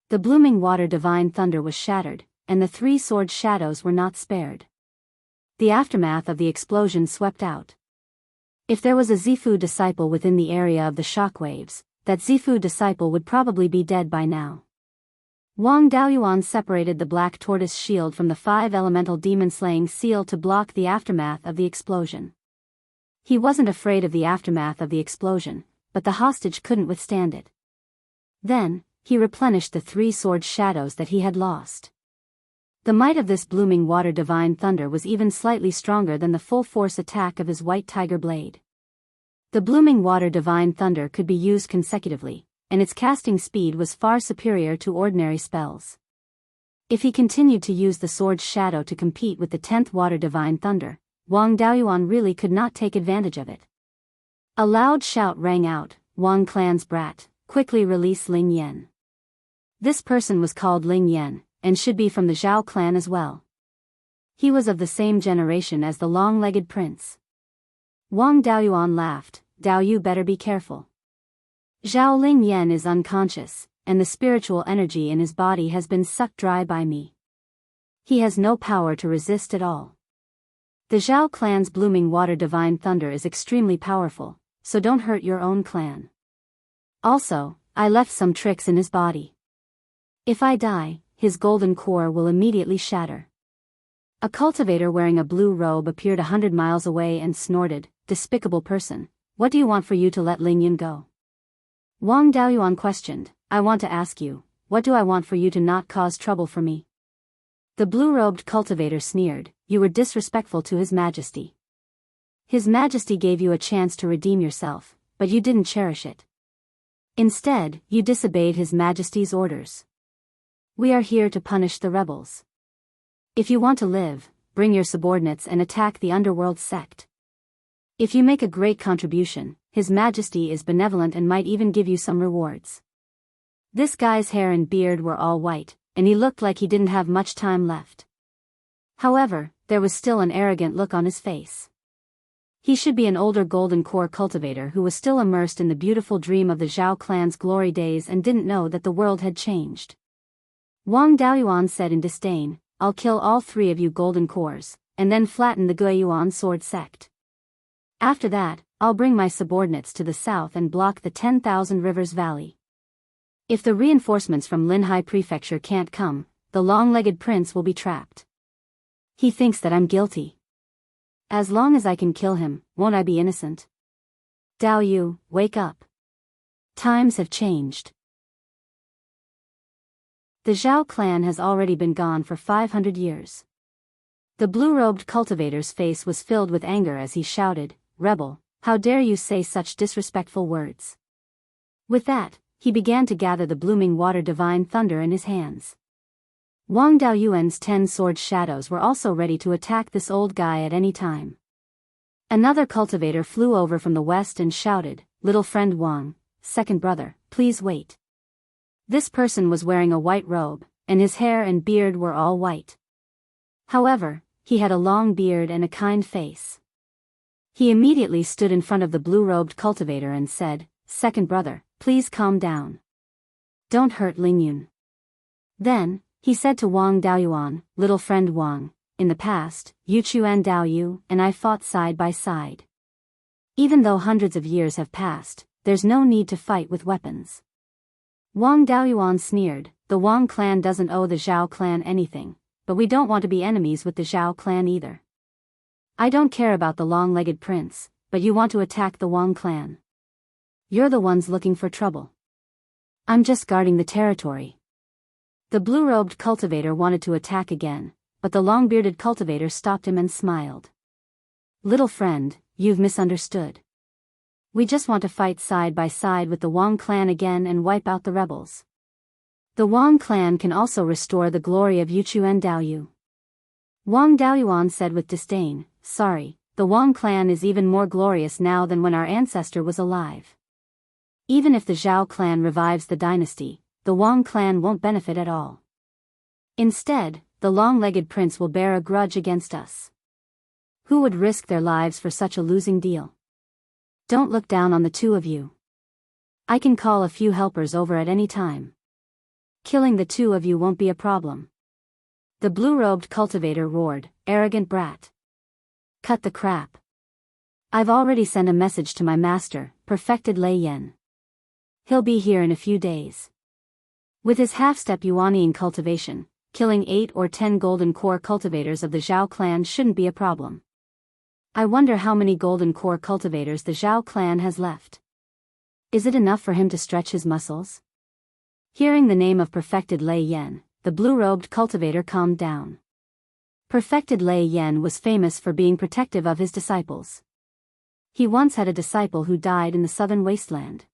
The blooming water divine thunder was shattered, and the 3 sword shadows were not spared. The aftermath of the explosion swept out. If there was a Zifu disciple within the area of the shockwaves, that Zifu disciple would probably be dead by now. Wang Daoyuan separated the black tortoise shield from the 5 elemental demon-slaying seal to block the aftermath of the explosion. He wasn't afraid of the aftermath of the explosion, but the hostage couldn't withstand it. Then, he replenished the 3 sword shadows that he had lost. The might of this blooming water divine thunder was even slightly stronger than the full-force attack of his white tiger blade. The blooming water divine thunder could be used consecutively, and its casting speed was far superior to ordinary spells. If he continued to use the sword's shadow to compete with the 10th water divine thunder, Wang Daoyuan really could not take advantage of it. A loud shout rang out, "Wang clan's brat, quickly release Ling Yan." This person was called Ling Yan, and should be from the Zhao clan as well. He was of the same generation as the long-legged prince. Wang Daoyuan laughed, "Dao, you better be careful. Zhao Ling Yan is unconscious, and the spiritual energy in his body has been sucked dry by me. He has no power to resist at all. The Zhao clan's blooming water divine thunder is extremely powerful, so don't hurt your own clan. Also, I left some tricks in his body. If I die, his golden core will immediately shatter." A cultivator wearing a blue robe appeared 100 miles away and snorted, "Despicable person, what do you want for you to let Ling Yan go?" Wang Daoyuan questioned, "I want to ask you, what do I want for you to not cause trouble for me?" The blue-robed cultivator sneered, "You were disrespectful to His Majesty. His Majesty gave you a chance to redeem yourself, but you didn't cherish it. Instead, you disobeyed His Majesty's orders. We are here to punish the rebels. If you want to live, bring your subordinates and attack the underworld sect. If you make a great contribution, His Majesty is benevolent and might even give you some rewards." This guy's hair and beard were all white, and he looked like he didn't have much time left. However, there was still an arrogant look on his face. He should be an older golden core cultivator who was still immersed in the beautiful dream of the Zhao clan's glory days and didn't know that the world had changed. Wang Daoyuan said in disdain, "I'll kill all 3 of you golden cores, and then flatten the Guiyuan sword sect. After that, I'll bring my subordinates to the south and block the 10,000 Rivers Valley." If the reinforcements from Linhai Prefecture can't come, the long-legged prince will be trapped. He thinks that I'm guilty. As long as I can kill him, won't I be innocent? Dao Yu, wake up. Times have changed. The Zhao clan has already been gone for 500 years. The blue-robed cultivator's face was filled with anger as he shouted, "Rebel, how dare you say such disrespectful words?" With that, he began to gather the blooming water divine thunder in his hands. Wang Daoyuan's 10 sword shadows were also ready to attack this old guy at any time. Another cultivator flew over from the west and shouted, "Little friend Wang, second brother, please wait." This person was wearing a white robe, and his hair and beard were all white. However, he had a long beard and a kind face. He immediately stood in front of the blue-robed cultivator and said, "Second brother, please calm down. Don't hurt Lingyun." Then, he said to Wang Daoyuan, "Little friend Wang, in the past, Yuchuan Daoyu and I fought side by side. Even though hundreds of years have passed, there's no need to fight with weapons." Wang Daoyuan sneered, "The Wang clan doesn't owe the Zhao clan anything, but we don't want to be enemies with the Zhao clan either. I don't care about the long-legged prince, but you want to attack the Wang clan. You're the ones looking for trouble. I'm just guarding the territory." The blue-robed cultivator wanted to attack again, but the long-bearded cultivator stopped him and smiled. "Little friend, you've misunderstood. We just want to fight side by side with the Wang clan again and wipe out the rebels. The Wang clan can also restore the glory of Yuchuan Daoyu." Wang Daoyuan said with disdain, "Sorry, the Wang clan is even more glorious now than when our ancestor was alive. Even if the Zhao clan revives the dynasty, the Wang clan won't benefit at all. Instead, the long-legged prince will bear a grudge against us. Who would risk their lives for such a losing deal? Don't look down on the two of you. I can call a few helpers over at any time. Killing the two of you won't be a problem." The blue-robed cultivator roared, "Arrogant brat. Cut the crap. I've already sent a message to my master, Perfected Lei Yan. He'll be here in a few days." With his half-step Yuanian cultivation, killing 8 or 10 golden core cultivators of the Zhao clan shouldn't be a problem. I wonder how many golden core cultivators the Zhao clan has left. Is it enough for him to stretch his muscles? Hearing the name of Perfected Lei Yan, the blue-robed cultivator calmed down. Perfected Lei Yan was famous for being protective of his disciples. He once had a disciple who died in the southern wasteland.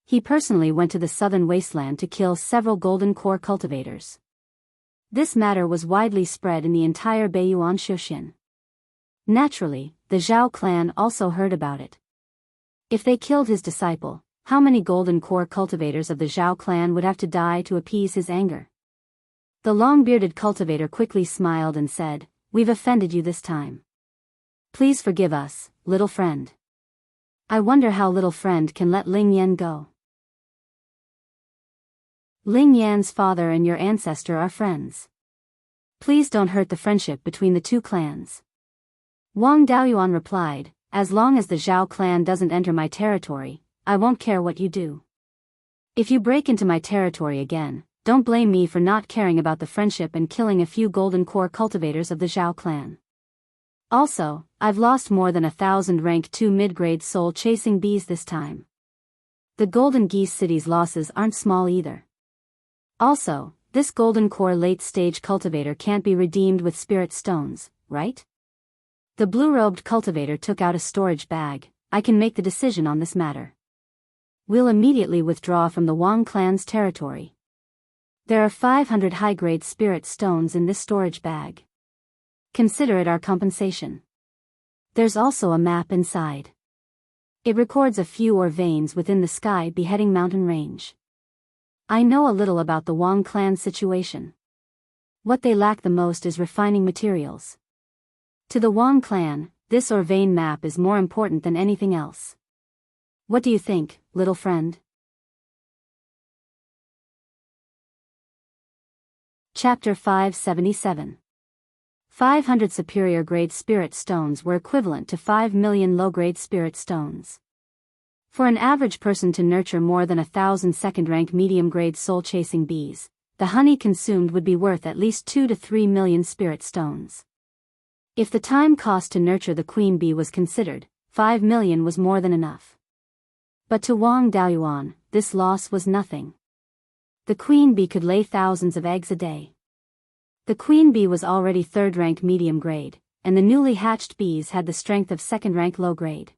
He personally went to the southern wasteland to kill several golden core cultivators. This matter was widely spread in the entire Beiyuan Shushin. Naturally, the Zhao clan also heard about it. If they killed his disciple, how many golden core cultivators of the Zhao clan would have to die to appease his anger? The long-bearded cultivator quickly smiled and said, "We've offended you this time. Please forgive us, little friend." I wonder how little friend can let Ling Yan go. Ling Yan's father and your ancestor are friends. Please don't hurt the friendship between the two clans. Wang Daoyuan replied, "As long as the Zhao clan doesn't enter my territory, I won't care what you do. If you break into my territory again, don't blame me for not caring about the friendship and killing a few golden core cultivators of the Zhao clan. Also, I've lost more than 1,000 rank 2 mid-grade soul chasing bees this time. The Golden Geese City's losses aren't small either. Also, this golden core late-stage cultivator can't be redeemed with spirit stones, right?" The blue-robed cultivator took out a storage bag. "I can make the decision on this matter. We'll immediately withdraw from the Wang clan's territory. There are 500 high-grade spirit stones in this storage bag. Consider it our compensation. There's also a map inside. It records a few ore veins within the Sky Beheading Mountain range. I know a little about the Wang clan situation. What they lack the most is refining materials. To the Wang clan, this ore vein map is more important than anything else. What do you think, little friend?" Chapter 577. 500 superior grade spirit stones were equivalent to 5 million low-grade spirit stones. For an average person to nurture more than 1,000 second-rank medium-grade soul-chasing bees, the honey consumed would be worth at least 2 to 3 million spirit stones. If the time cost to nurture the queen bee was considered, 5 million was more than enough. But to Wang Daoyuan, this loss was nothing. The queen bee could lay thousands of eggs a day. The queen bee was already third-rank medium-grade, and the newly hatched bees had the strength of second-rank low-grade.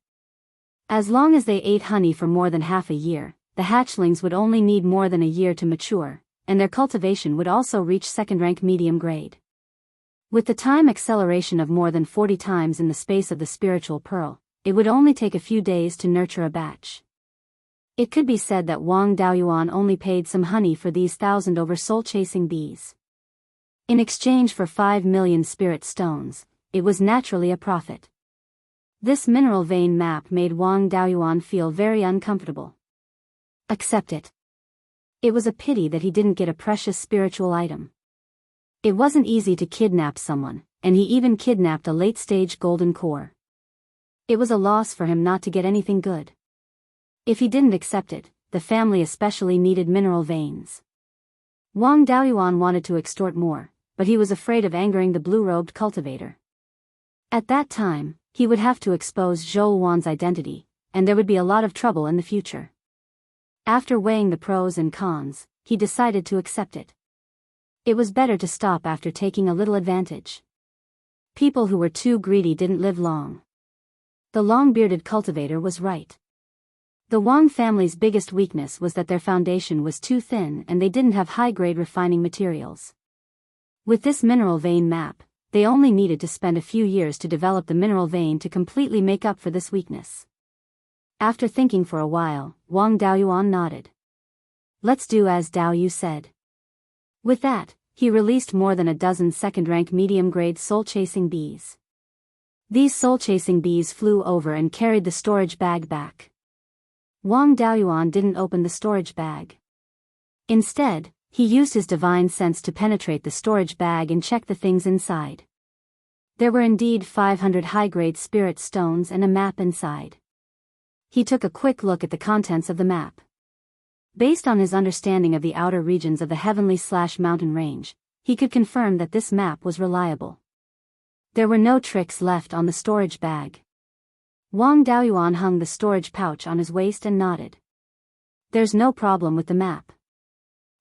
As long as they ate honey for more than half a year, the hatchlings would only need more than a year to mature, and their cultivation would also reach second-rank medium-grade. With the time acceleration of more than 40 times in the space of the spiritual pearl, it would only take a few days to nurture a batch. It could be said that Wang Daoyuan only paid some honey for these 1,000 over soul-chasing bees. In exchange for 5 million spirit stones, it was naturally a profit. This mineral vein map made Wang Daoyuan feel very uncomfortable. Accept it. It was a pity that he didn't get a precious spiritual item. It wasn't easy to kidnap someone, and he even kidnapped a late-stage golden core. It was a loss for him not to get anything good. If he didn't accept it, the family especially needed mineral veins. Wang Daoyuan wanted to extort more, but he was afraid of angering the blue-robed cultivator. At that time, he would have to expose Zhou Wan's identity, and there would be a lot of trouble in the future. After weighing the pros and cons, he decided to accept it. It was better to stop after taking a little advantage. People who were too greedy didn't live long. The long-bearded cultivator was right. The Wang family's biggest weakness was that their foundation was too thin and they didn't have high-grade refining materials. With this mineral vein map, they only needed to spend a few years to develop the mineral vein to completely make up for this weakness. After thinking for a while, Wang Daoyuan nodded. Let's do as Daoyu said. With that, he released more than a dozen second-rank medium-grade soul-chasing bees. These soul-chasing bees flew over and carried the storage bag back. Wang Daoyuan didn't open the storage bag. Instead, he used his divine sense to penetrate the storage bag and check the things inside. There were indeed 500 high-grade spirit stones and a map inside. He took a quick look at the contents of the map. Based on his understanding of the outer regions of the heavenly/mountain range, he could confirm that this map was reliable. There were no tricks left on the storage bag. Wang Daoyuan hung the storage pouch on his waist and nodded. There's no problem with the map.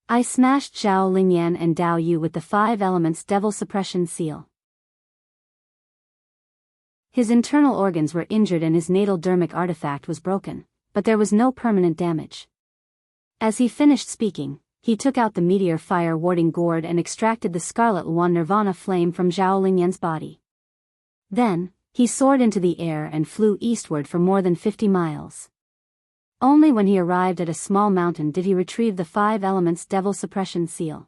I smashed Zhao Lingyan and Dao Yu with the 5 elements devil suppression seal. His internal organs were injured and his natal dermic artifact was broken, but there was no permanent damage. As he finished speaking, he took out the meteor fire warding gourd and extracted the scarlet one nirvana flame from Zhao Lingyan's body. Then, he soared into the air and flew eastward for more than 50 miles. Only when he arrived at a small mountain did he retrieve the 5 elements devil suppression seal.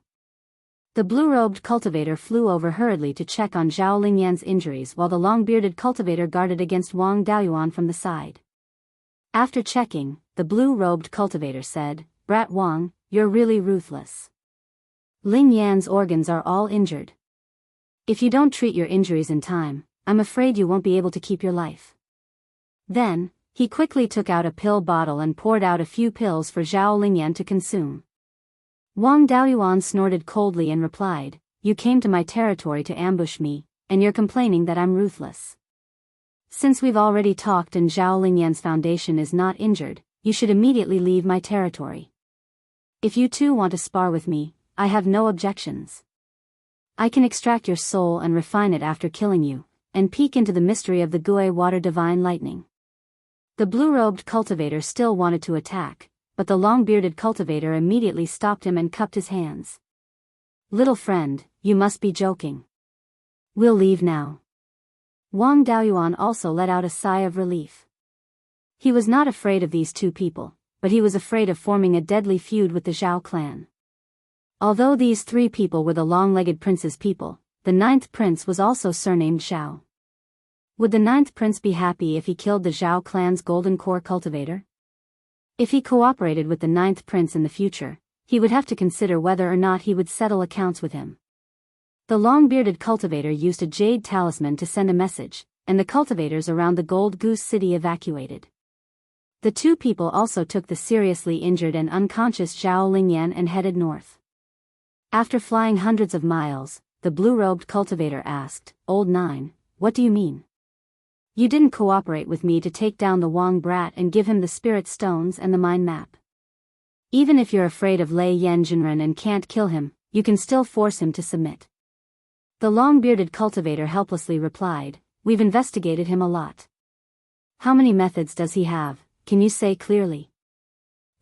The blue-robed cultivator flew over hurriedly to check on Zhao Lingyan's injuries while the long-bearded cultivator guarded against Wang Daoyuan from the side. After checking, the blue-robed cultivator said, "Brat Wang, you're really ruthless. Lingyan's organs are all injured. If you don't treat your injuries in time, I'm afraid you won't be able to keep your life." Then, he quickly took out a pill bottle and poured out a few pills for Zhao Lingyan to consume. Wang Daoyuan snorted coldly and replied, "You came to my territory to ambush me, and you're complaining that I'm ruthless. Since we've already talked and Zhao Lingyan's foundation is not injured, you should immediately leave my territory. If you two want to spar with me, I have no objections. I can extract your soul and refine it after killing you, and peek into the mystery of the Gui water divine lightning." The blue-robed cultivator still wanted to attack, but the long-bearded cultivator immediately stopped him and cupped his hands. "Little friend, you must be joking. We'll leave now." Wang Daoyuan also let out a sigh of relief. He was not afraid of these two people, but he was afraid of forming a deadly feud with the Zhao clan. Although these 3 people were the long-legged prince's people, the 9th prince was also surnamed Zhao. Would the 9th prince be happy if he killed the Zhao clan's golden core cultivator? If he cooperated with the 9th prince in the future, he would have to consider whether or not he would settle accounts with him. The long-bearded cultivator used a jade talisman to send a message, and the cultivators around the Gold Goose City evacuated. The two people also took the seriously injured and unconscious Zhao Lingyan and headed north. After flying hundreds of miles, the blue-robed cultivator asked, "Old Nine, what do you mean? You didn't cooperate with me to take down the Wang brat and give him the spirit stones and the mind map. Even if you're afraid of Lei Yanjinren and can't kill him, you can still force him to submit." The long-bearded cultivator helplessly replied, "We've investigated him a lot. How many methods does he have? Can you say clearly?"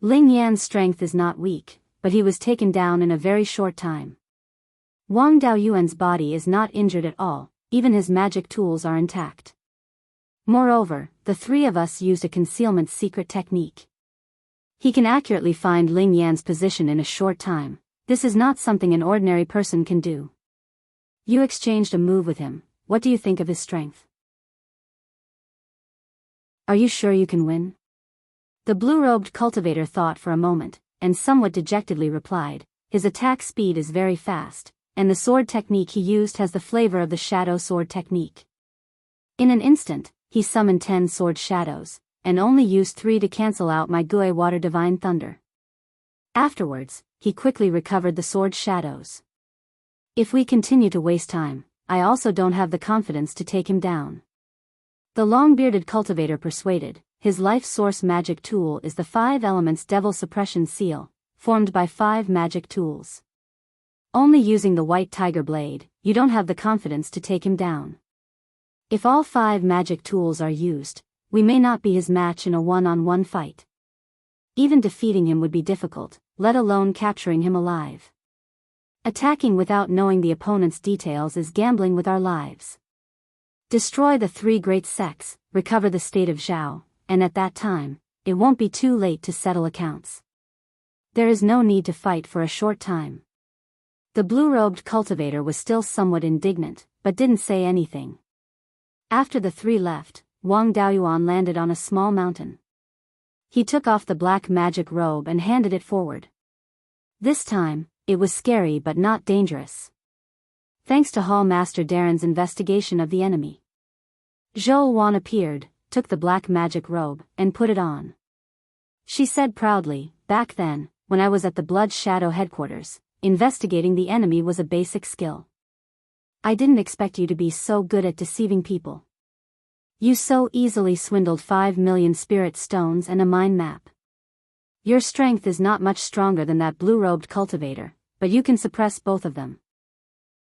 Ling Yan's strength is not weak, but he was taken down in a very short time. Wang Daoyuan's body is not injured at all, even his magic tools are intact. Moreover, the three of us used a concealment secret technique. He can accurately find Ling Yan's position in a short time. This is not something an ordinary person can do. You exchanged a move with him. What do you think of his strength? Are you sure you can win? The blue-robed cultivator thought for a moment, and somewhat dejectedly replied, "His attack speed is very fast, and the sword technique he used has the flavor of the shadow sword technique. In an instant, he summoned 10 sword shadows, and only used 3 to cancel out my Gui Water Divine Thunder. Afterwards, he quickly recovered the sword shadows. If we continue to waste time, I also don't have the confidence to take him down." The long-bearded cultivator persuaded, his life source magic tool is the 5 elements devil suppression seal, formed by 5 magic tools. Only using the white tiger blade, you don't have the confidence to take him down. If all 5 magic tools are used, we may not be his match in a one-on-one fight. Even defeating him would be difficult, let alone capturing him alive. Attacking without knowing the opponent's details is gambling with our lives. Destroy the 3 great sects, recover the state of Zhao, and at that time, it won't be too late to settle accounts. There is no need to fight for a short time. The blue-robed cultivator was still somewhat indignant, but didn't say anything. After the 3 left, Wang Daoyuan landed on a small mountain. He took off the black magic robe and handed it forward. This time, it was scary but not dangerous. Thanks to Hall Master Darren's investigation of the enemy. Zhou Wan appeared, took the black magic robe, and put it on. She said proudly, "Back then, when I was at the Blood Shadow headquarters, investigating the enemy was a basic skill. I didn't expect you to be so good at deceiving people. You so easily swindled 5 million spirit stones and a mind map. Your strength is not much stronger than that blue-robed cultivator, but you can suppress both of them."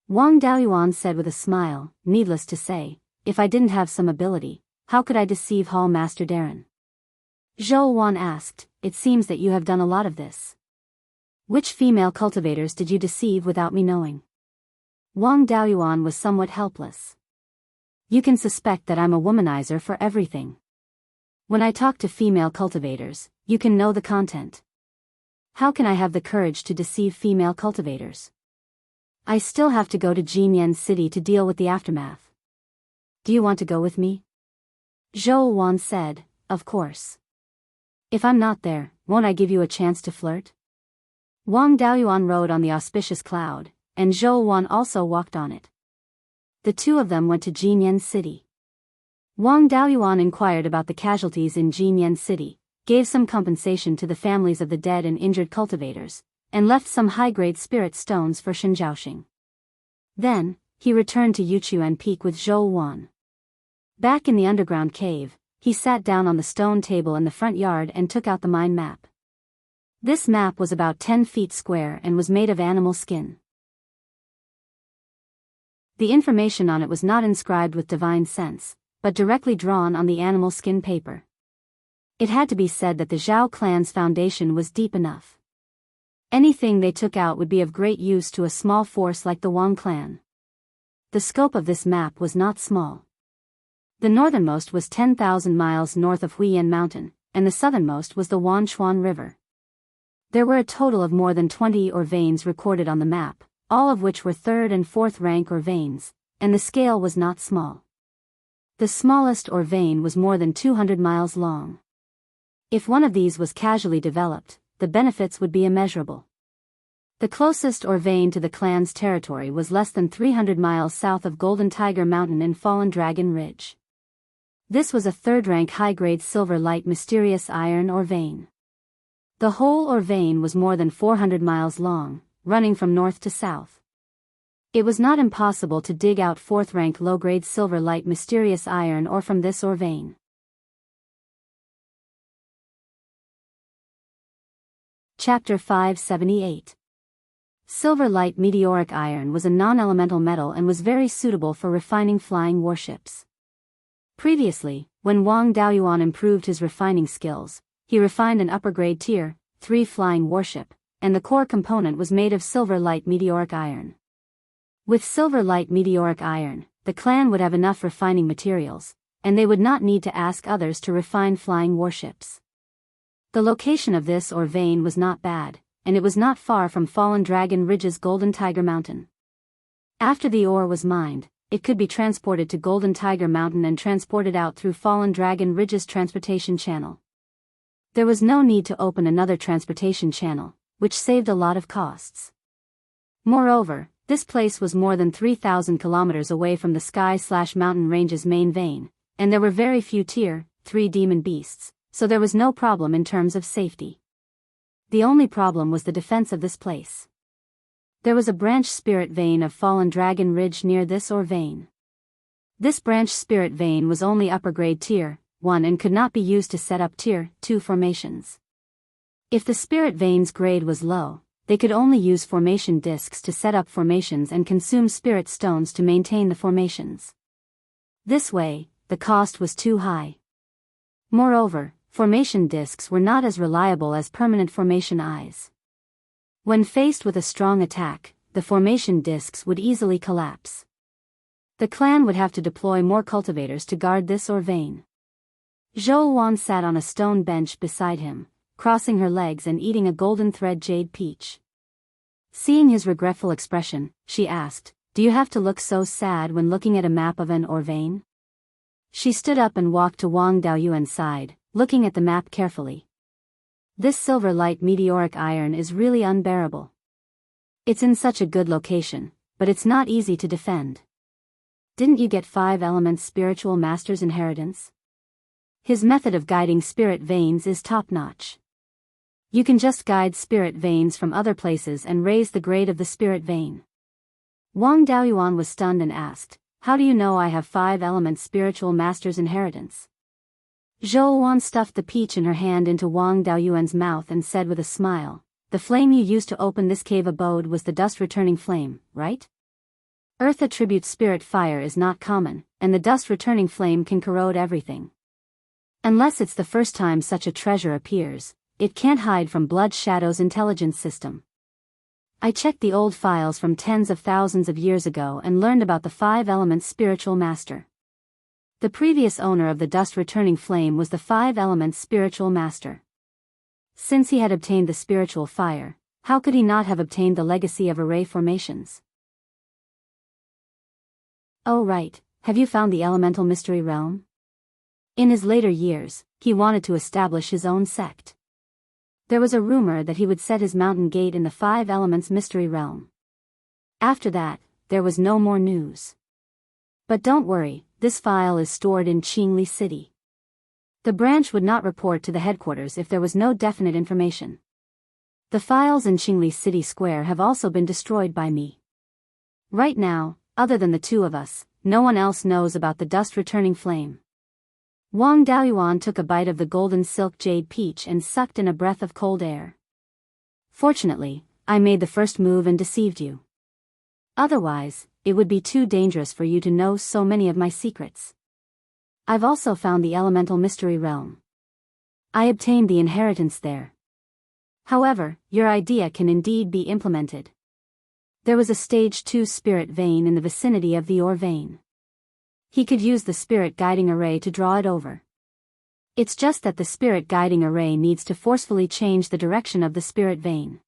Wang Daoyuan said with a smile, "Needless to say, if I didn't have some ability, how could I deceive Hall Master Darren?" Zhou Wan asked, "It seems that you have done a lot of this. Which female cultivators did you deceive without me knowing?" Wang Daoyuan was somewhat helpless. "You can suspect that I'm a womanizer for everything. When I talk to female cultivators, you can know the content. How can I have the courage to deceive female cultivators? I still have to go to Jinyan City to deal with the aftermath. Do you want to go with me?" Zhou Wan said, "Of course. If I'm not there, won't I give you a chance to flirt?" Wang Daoyuan rode on the auspicious cloud, and Zhou Wan also walked on it. The two of them went to Jinyan City. Wang Daoyuan inquired about the casualties in Jinyan City, gave some compensation to the families of the dead and injured cultivators, and left some high-grade spirit stones for Shen Zhaoxing. Then, he returned to Yuchuan Peak with Zhou Wan. Back in the underground cave, he sat down on the stone table in the front yard and took out the mind map. This map was about 10 feet square and was made of animal skin. The information on it was not inscribed with divine sense, but directly drawn on the animal skin paper. It had to be said that the Zhao clan's foundation was deep enough. Anything they took out would be of great use to a small force like the Wang clan. The scope of this map was not small. The northernmost was 10,000 miles north of Huiyan Mountain, and the southernmost was the Wanchuan River. There were a total of more than 20 or veins recorded on the map, all of which were 3rd and 4th rank or veins, and the scale was not small. The smallest or vein was more than 200 miles long. If one of these was casually developed, the benefits would be immeasurable. The closest or vein to the clan's territory was less than 300 miles south of Golden Tiger Mountain in Fallen Dragon Ridge. This was a third-rank high-grade silver light mysterious iron or vein. The hole or vein was more than 400 miles long, running from north to south. It was not impossible to dig out fourth-rank low-grade silver light mysterious iron ore from this ore vein. Chapter 578. Silver light meteoric iron was a non-elemental metal and was very suitable for refining flying warships. Previously, when Wang Daoyuan improved his refining skills, he refined an upper-grade Tier 3 flying warship, and the core component was made of silver light meteoric iron. With silver light meteoric iron, the clan would have enough refining materials, and they would not need to ask others to refine flying warships. The location of this ore vein was not bad, and it was not far from Fallen Dragon Ridge's Golden Tiger Mountain. After the ore was mined, it could be transported to Golden Tiger Mountain and transported out through Fallen Dragon Ridge's transportation channel. There was no need to open another transportation channel, which saved a lot of costs. Moreover, this place was more than 3,000 kilometers away from the Sky/Mountain Range's main vein, and there were very few Tier 3 demon beasts, so there was no problem in terms of safety. The only problem was the defense of this place. There was a branch spirit vein of Fallen Dragon Ridge near this ore vein. This branch spirit vein was only upper-grade Tier 1 and could not be used to set up Tier 2 formations. If the spirit vein's grade was low, they could only use formation discs to set up formations and consume spirit stones to maintain the formations. This way, the cost was too high. Moreover, formation discs were not as reliable as permanent formation eyes. When faced with a strong attack, the formation discs would easily collapse. The clan would have to deploy more cultivators to guard this ore vein. Zhou Wan sat on a stone bench beside him, crossing her legs and eating a golden thread jade peach. Seeing his regretful expression, she asked, "Do you have to look so sad when looking at a map of an ore vein?" She stood up and walked to Wang Daoyuan's side, looking at the map carefully. This silver light meteoric iron is really unbearable. It's in such a good location, but it's not easy to defend. Didn't you get 5 elements spiritual master's inheritance? His method of guiding spirit veins is top-notch. You can just guide spirit veins from other places and raise the grade of the spirit vein. Wang Daoyuan was stunned and asked, "How do you know I have 5 elements spiritual master's inheritance?" Zhou Wan stuffed the peach in her hand into Wang Daoyuan's mouth and said with a smile, "The flame you used to open this cave abode was the dust-returning flame, right? Earth attribute spirit fire is not common, and the dust-returning flame can corrode everything. Unless it's the first time such a treasure appears, it can't hide from Blood Shadow's intelligence system. I checked the old files from tens of thousands of years ago and learned about the 5 elements spiritual master. The previous owner of the dust-returning flame was the 5 elements spiritual master. Since he had obtained the spiritual fire, how could he not have obtained the legacy of array formations? Oh right, have you found the elemental mystery realm? In his later years, he wanted to establish his own sect. There was a rumor that he would set his mountain gate in the 5 elements mystery realm. After that, there was no more news. But don't worry, this file is stored in Qingli City. The branch would not report to the headquarters if there was no definite information. The files in Qingli City Square have also been destroyed by me. Right now, other than the 2 of us, no one else knows about the dust-returning flame. Wang Daoyuan took a bite of the golden silk jade peach and sucked in a breath of cold air. Fortunately, I made the first move and deceived you. Otherwise, it would be too dangerous for you to know so many of my secrets. I've also found the elemental mystery realm. I obtained the inheritance there. However, your idea can indeed be implemented. There was a stage 2 spirit vein in the vicinity of the ore vein. He could use the spirit guiding array to draw it over. It's just that the spirit guiding array needs to forcefully change the direction of the spirit vein.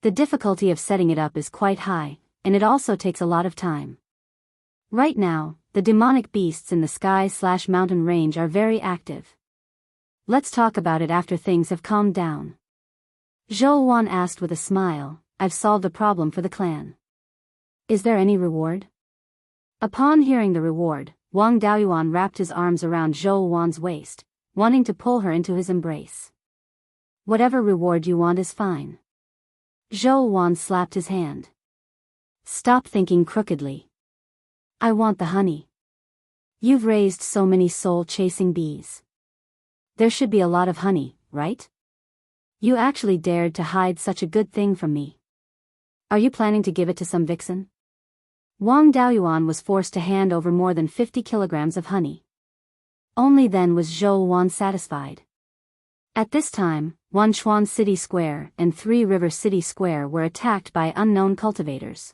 The difficulty of setting it up is quite high, and it also takes a lot of time. Right now, the demonic beasts in the Sky/Mountain Range are very active. Let's talk about it after things have calmed down. Zhou Wan asked with a smile, "I've solved the problem for the clan. Is there any reward?" Upon hearing the reward, Wang Daoyuan wrapped his arms around Zhou Wan's waist, wanting to pull her into his embrace. Whatever reward you want is fine. Zhou Wan slapped his hand. Stop thinking crookedly. I want the honey. You've raised so many soul-chasing bees. There should be a lot of honey, right? You actually dared to hide such a good thing from me. Are you planning to give it to some vixen? Wang Daoyuan was forced to hand over more than 50 kilograms of honey. Only then was Zhou Wan satisfied. At this time, Wanchuan City Square and Three River City Square were attacked by unknown cultivators.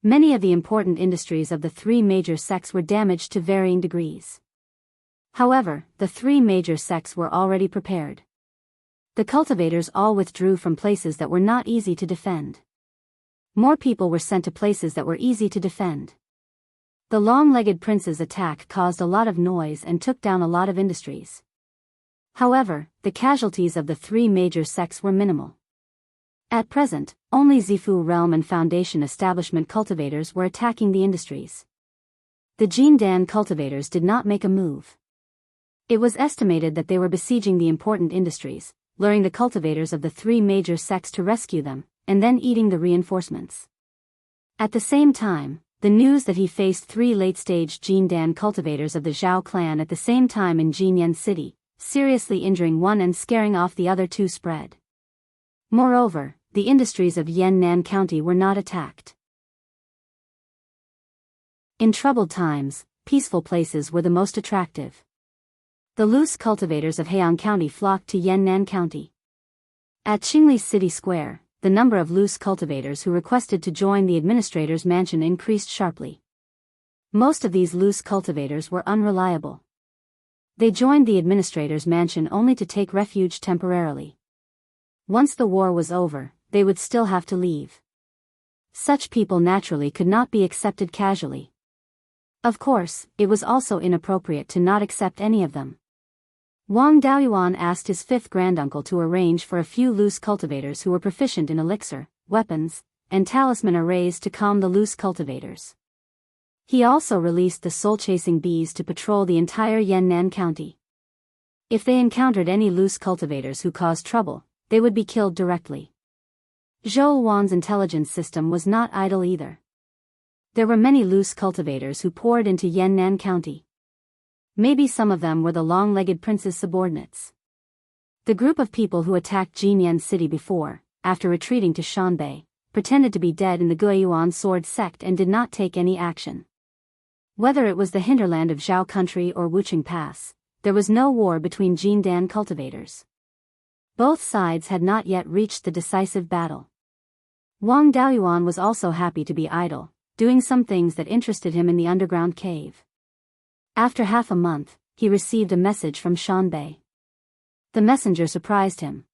Many of the important industries of the three major sects were damaged to varying degrees. However, the three major sects were already prepared. The cultivators all withdrew from places that were not easy to defend. More people were sent to places that were easy to defend. The long-legged prince's attack caused a lot of noise and took down a lot of industries. However, the casualties of the three major sects were minimal. At present, only Zifu Realm and Foundation establishment cultivators were attacking the industries. The Jindan cultivators did not make a move. It was estimated that they were besieging the important industries, luring the cultivators of the three major sects to rescue them, and then eating the reinforcements. At the same time, the news that he faced three late-stage Jindan cultivators of the Zhao clan at the same time in Jinyan City, seriously injuring one and scaring off the other two, spread. Moreover, the industries of Yannan County were not attacked. In troubled times, peaceful places were the most attractive. The loose cultivators of Heian County flocked to Yannan County. At Qingli City Square, the number of loose cultivators who requested to join the administrator's mansion increased sharply. Most of these loose cultivators were unreliable. They joined the administrator's mansion only to take refuge temporarily. Once the war was over, they would still have to leave. Such people naturally could not be accepted casually. Of course, it was also inappropriate to not accept any of them. Wang Daoyuan asked his fifth granduncle to arrange for a few loose cultivators who were proficient in elixir, weapons, and talisman arrays to calm the loose cultivators. He also released the soul-chasing bees to patrol the entire Yannan County. If they encountered any loose cultivators who caused trouble, they would be killed directly. Zhou Wan's intelligence system was not idle either. There were many loose cultivators who poured into Yannan County. Maybe some of them were the long-legged prince's subordinates. The group of people who attacked Jinyan City before, after retreating to Shanbei, pretended to be dead in the Guiyuan sword sect and did not take any action. Whether it was the hinterland of Zhao country or Wucheng Pass, there was no war between Jindan cultivators. Both sides had not yet reached the decisive battle. Wang Daoyuan was also happy to be idle, doing some things that interested him in the underground cave. After half a month, he received a message from Shanbei. The messenger surprised him.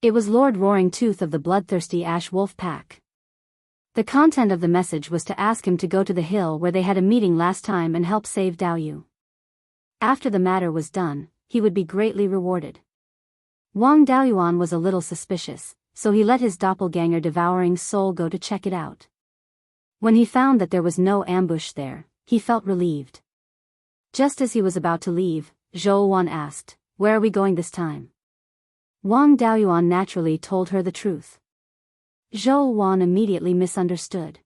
It was Lord Roaring Tooth of the bloodthirsty Ash Wolf Pack. The content of the message was to ask him to go to the hill where they had a meeting last time and help save Daoyu. After the matter was done, he would be greatly rewarded. Wang Daoyuan was a little suspicious, so he let his doppelganger Devouring Soul go to check it out. When he found that there was no ambush there, he felt relieved. Just as he was about to leave, Zhou Wan asked, "Where are we going this time?" Wang Daoyuan naturally told her the truth. Zhou Wan immediately misunderstood.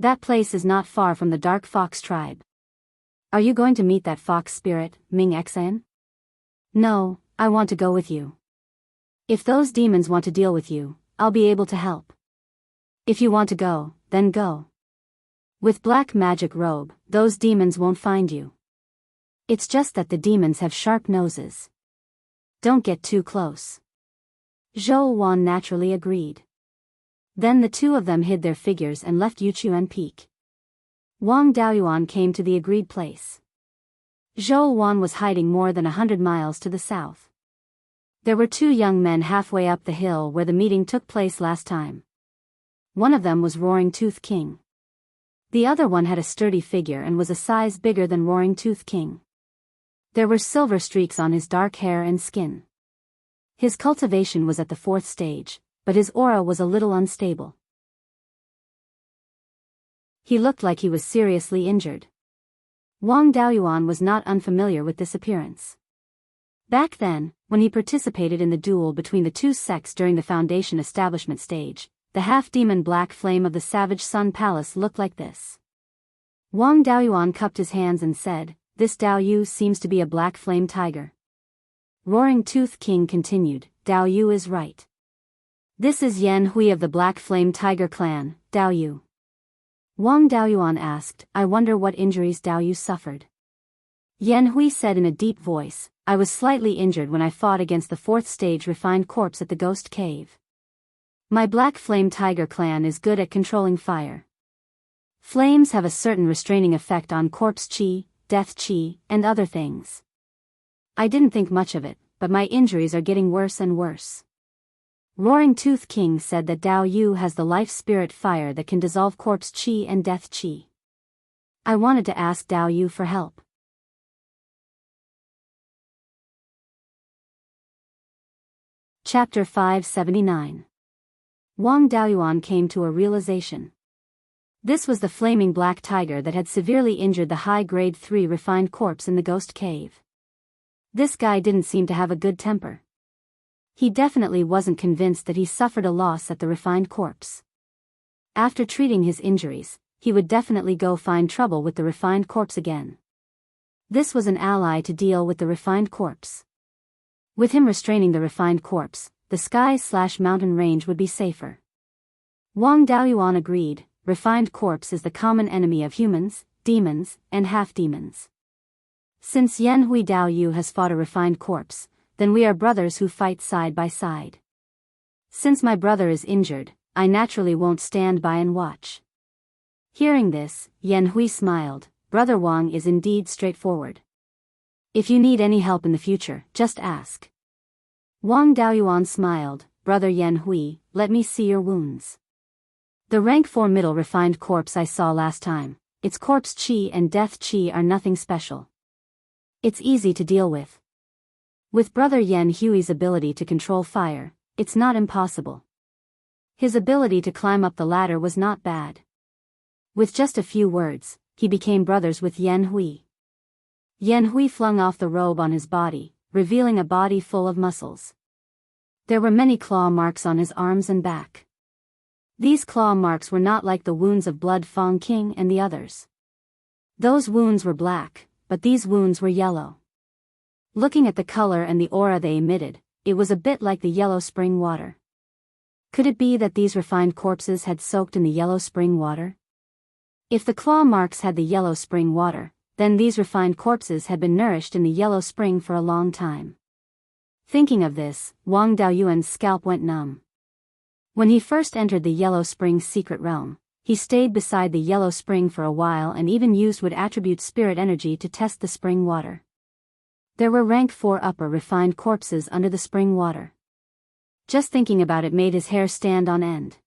"That place is not far from the Dark Fox tribe. Are you going to meet that fox spirit, Ming Xan?" "No, I want to go with you. If those demons want to deal with you, I'll be able to help. If you want to go, then go. With black magic robe, those demons won't find you. It's just that the demons have sharp noses. Don't get too close." Zhou Wan naturally agreed. Then the two of them hid their figures and left Yuchuan Peak. Wang Daoyuan came to the agreed place. Zhou Wan was hiding more than 100 miles to the south. There were two young men halfway up the hill where the meeting took place last time. One of them was Roaring Tooth King. The other one had a sturdy figure and was a size bigger than Roaring Tooth King. There were silver streaks on his dark hair and skin. His cultivation was at the 4th stage, but his aura was a little unstable. He looked like he was seriously injured. Wang Daoyuan was not unfamiliar with this appearance. Back then, when he participated in the duel between the two sects during the Foundation establishment stage, the half-demon black flame of the Savage Sun Palace looked like this. Wang Daoyuan cupped his hands and said, "This Dao Yu seems to be a black flame tiger." Roaring Tooth King continued, "Dao Yu is right. This is Yan Hui of the Black Flame Tiger clan, Dao Yu." Wang Daoyuan asked, "I wonder what injuries Dao Yu suffered." Yan Hui said in a deep voice, "I was slightly injured when I fought against the 4th stage refined corpse at the Ghost Cave. My Black Flame Tiger clan is good at controlling fire. Flames have a certain restraining effect on corpse chi, death chi, and other things. I didn't think much of it, but my injuries are getting worse and worse." Roaring Tooth King said that Dao Yu has the life spirit fire that can dissolve corpse chi and death chi. I wanted to ask Dao Yu for help. Chapter 579. Wang Daoyuan came to a realization. This was the flaming black tiger that had severely injured the high-grade 3 refined corpse in the Ghost Cave. This guy didn't seem to have a good temper. He definitely wasn't convinced that he suffered a loss at the refined corpse. After treating his injuries, he would definitely go find trouble with the refined corpse again. This was an ally to deal with the refined corpse. With him restraining the refined corpse, the sky/mountain range would be safer. Wang Daoyuan agreed. Refined corpse is the common enemy of humans, demons, and half-demons. Since Yan Hui Dao Yu has fought a refined corpse, then we are brothers who fight side by side. Since my brother is injured, I naturally won't stand by and watch." Hearing this, Yan Hui smiled. Brother Wang is indeed straightforward. If you need any help in the future, just ask. Wang Daoyuan smiled. Brother Yan Hui, let me see your wounds. The rank 4 middle refined corpse I saw last time, its corpse chi and death chi are nothing special. It's easy to deal with. With Brother Yan Hui's ability to control fire, it's not impossible. His ability to climb up the ladder was not bad. With just a few words, he became brothers with Yan Hui. Yan Hui flung off the robe on his body, revealing a body full of muscles. There were many claw marks on his arms and back. These claw marks were not like the wounds of Blood Fong King and the others. Those wounds were black, but these wounds were yellow. Looking at the color and the aura they emitted, it was a bit like the yellow spring water. Could it be that these refined corpses had soaked in the yellow spring water? If the claw marks had the yellow spring water, then these refined corpses had been nourished in the yellow spring for a long time. Thinking of this, Wang Daoyuan's scalp went numb. When he first entered the Yellow Spring's secret realm, he stayed beside the Yellow Spring for a while and even used wood attribute spirit energy to test the spring water. There were rank 4 upper refined corpses under the spring water. Just thinking about it made his hair stand on end.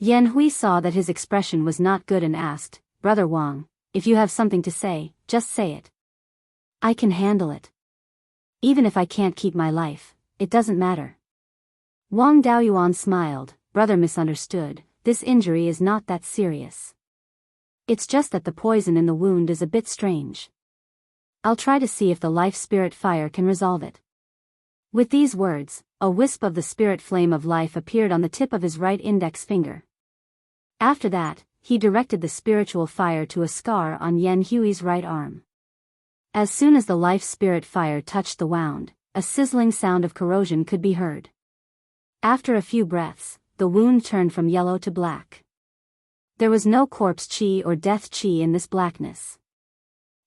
Yan Hui saw that his expression was not good and asked, "Brother Wang, if you have something to say, just say it. I can handle it. Even if I can't keep my life, it doesn't matter." Wang Daoyuan smiled. Brother misunderstood, this injury is not that serious. It's just that the poison in the wound is a bit strange. I'll try to see if the life spirit fire can resolve it. With these words, a wisp of the spirit flame of life appeared on the tip of his right index finger. After that, he directed the spiritual fire to a scar on Yan Hui's right arm. As soon as the life spirit fire touched the wound, a sizzling sound of corrosion could be heard. After a few breaths, the wound turned from yellow to black. There was no corpse chi or death chi in this blackness.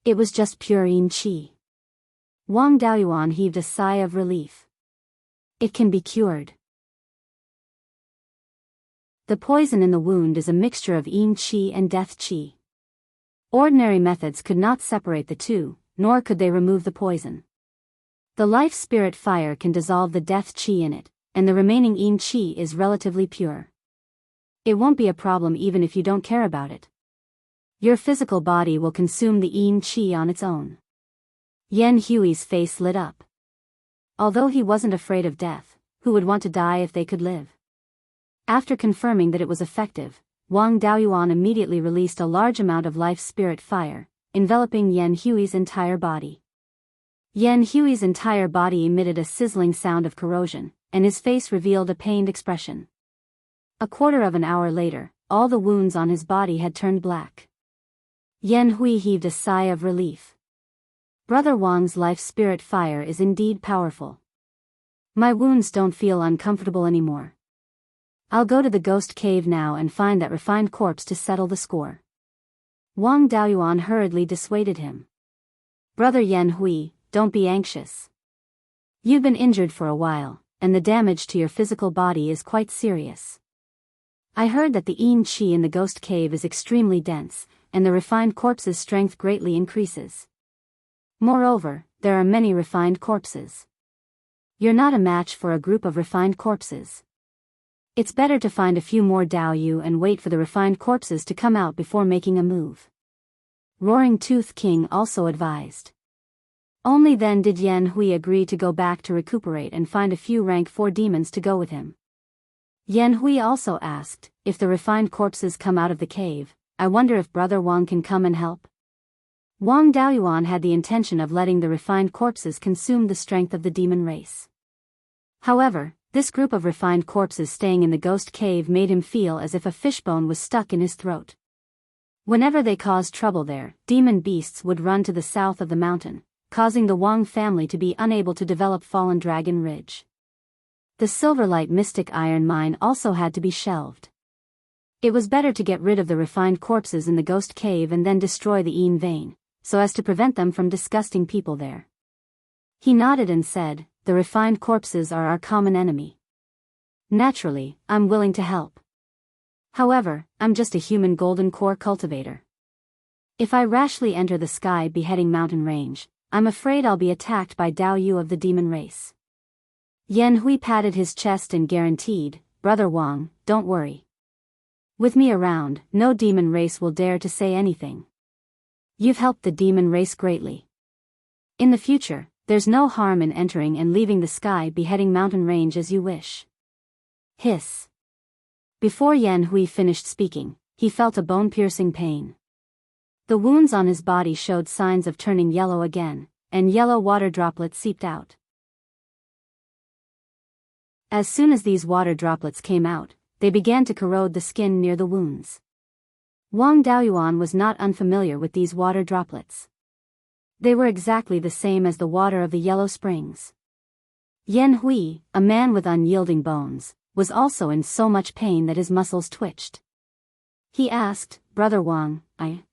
It was just pure yin chi. Wang Daoyuan heaved a sigh of relief. It can be cured. The poison in the wound is a mixture of yin chi and death chi. Ordinary methods could not separate the two, nor could they remove the poison. The life spirit fire can dissolve the death chi in it, and the remaining yin chi is relatively pure. It won't be a problem even if you don't care about it. Your physical body will consume the yin chi on its own. Yan Hui's face lit up. Although he wasn't afraid of death, who would want to die if they could live? After confirming that it was effective, Wang Daoyuan immediately released a large amount of life spirit fire, enveloping Yan Hui's entire body. Yan Hui's entire body emitted a sizzling sound of corrosion, and his face revealed a pained expression. A quarter of an hour later, all the wounds on his body had turned black. Yan Hui heaved a sigh of relief. Brother Wang's life spirit fire is indeed powerful. My wounds don't feel uncomfortable anymore. I'll go to the ghost cave now and find that refined corpse to settle the score. Wang Daoyuan hurriedly dissuaded him. Brother Yan Hui, don't be anxious. You've been injured for a while, and the damage to your physical body is quite serious. I heard that the yin qi in the ghost cave is extremely dense, and the refined corpse's strength greatly increases. Moreover, there are many refined corpses. You're not a match for a group of refined corpses. It's better to find a few more Daoyu and wait for the refined corpses to come out before making a move. Roaring Tooth King also advised. Only then did Yan Hui agree to go back to recuperate and find a few rank 4 demons to go with him. Yan Hui also asked, if the refined corpses come out of the cave, I wonder if Brother Wang can come and help. Wang Daoyuan had the intention of letting the refined corpses consume the strength of the demon race. However, this group of refined corpses staying in the ghost cave made him feel as if a fishbone was stuck in his throat. Whenever they caused trouble there, demon beasts would run to the south of the mountain, causing the Wang family to be unable to develop Fallen Dragon Ridge. The Silverlight Mystic Iron Mine also had to be shelved. It was better to get rid of the refined corpses in the ghost cave and then destroy the Yin vein, so as to prevent them from disgusting people there. He nodded and said, the refined corpses are our common enemy. Naturally, I'm willing to help. However, I'm just a human golden core cultivator. If I rashly enter the sky beheading mountain range, I'm afraid I'll be attacked by Daoyu of the demon race. Yan Hui patted his chest and guaranteed, Brother Wang, don't worry. With me around, no demon race will dare to say anything. You've helped the demon race greatly. In the future, there's no harm in entering and leaving the sky beheading mountain range as you wish. Hiss. Before Yan Hui finished speaking, he felt a bone-piercing pain. The wounds on his body showed signs of turning yellow again, and yellow water droplets seeped out. As soon as these water droplets came out, they began to corrode the skin near the wounds. Wang Daoyuan was not unfamiliar with these water droplets. They were exactly the same as the water of the yellow springs. Yan Hui, a man with unyielding bones, was also in so much pain that his muscles twitched. He asked, Brother Wang,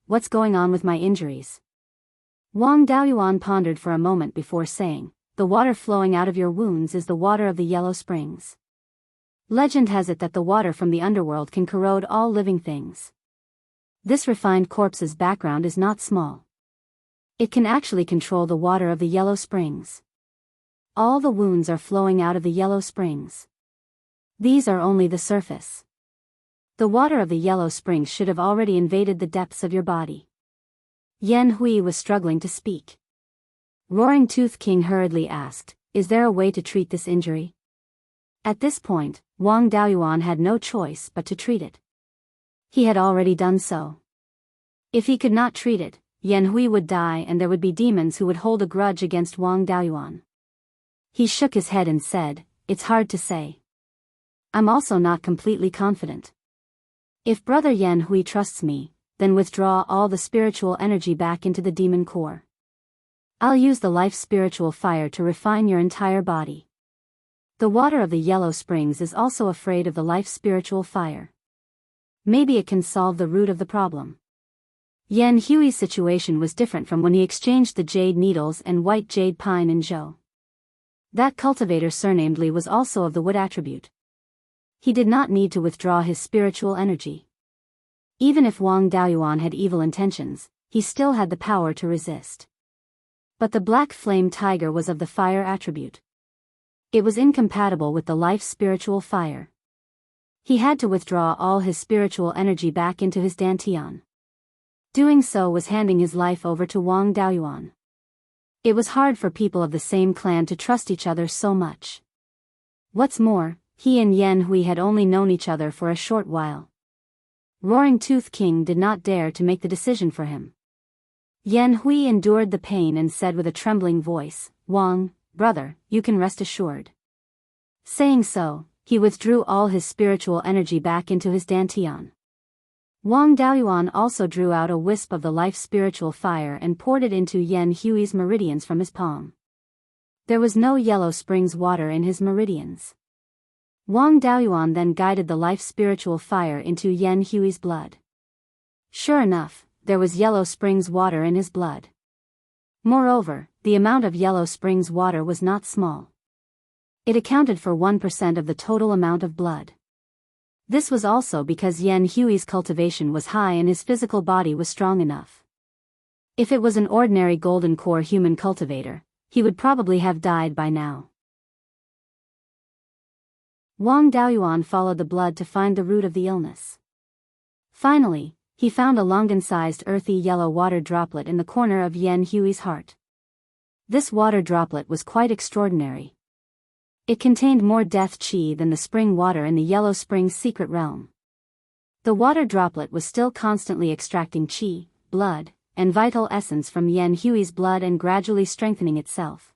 what's going on with my injuries? Wang Daoyuan pondered for a moment before saying, the water flowing out of your wounds is the water of the yellow springs. Legend has it that the water from the underworld can corrode all living things. This refined corpse's background is not small. It can actually control the water of the yellow springs. All the wounds are flowing out of the yellow springs. These are only the surface. The water of the yellow springs should have already invaded the depths of your body. Yan Hui was struggling to speak. Roaring Tooth King hurriedly asked, is there a way to treat this injury? At this point, Wang Daoyuan had no choice but to treat it. He had already done so. If he could not treat it, Yan Hui would die and there would be demons who would hold a grudge against Wang Daoyuan. He shook his head and said, it's hard to say. I'm also not completely confident. If Brother Yan Hui trusts me, then withdraw all the spiritual energy back into the demon core. I'll use the life spiritual fire to refine your entire body. The water of the yellow springs is also afraid of the life spiritual fire. Maybe it can solve the root of the problem. Yan Hui's situation was different from when he exchanged the jade needles and white jade pine in Zhou. That cultivator surnamed Li was also of the wood attribute. He did not need to withdraw his spiritual energy. Even if Wang Daoyuan had evil intentions, he still had the power to resist. But the black flame tiger was of the fire attribute. It was incompatible with the life spiritual fire. He had to withdraw all his spiritual energy back into his dantian. Doing so was handing his life over to Wang Daoyuan. It was hard for people of the same clan to trust each other so much. What's more, he and Yan Hui had only known each other for a short while. Roaring Tooth King did not dare to make the decision for him. Yan Hui endured the pain and said with a trembling voice, "Wang, brother, you can rest assured." Saying so, he withdrew all his spiritual energy back into his dantian. Wang Daoyuan also drew out a wisp of the life spiritual fire and poured it into Yan Hui's meridians from his palm. There was no yellow springs water in his meridians. Wang Daoyuan then guided the life spiritual fire into Yan Hui's blood. Sure enough, there was yellow springs water in his blood. Moreover, the amount of yellow springs water was not small. It accounted for 1% of the total amount of blood. This was also because Yan Hui's cultivation was high and his physical body was strong enough. If it was an ordinary golden core human cultivator, he would probably have died by now. Wang Daoyuan followed the blood to find the root of the illness. Finally, he found a longan-sized earthy yellow water droplet in the corner of Yan Hui's heart. This water droplet was quite extraordinary. It contained more death qi than the spring water in the Yellow Spring's secret realm. The water droplet was still constantly extracting qi, blood, and vital essence from Yan Hui's blood and gradually strengthening itself.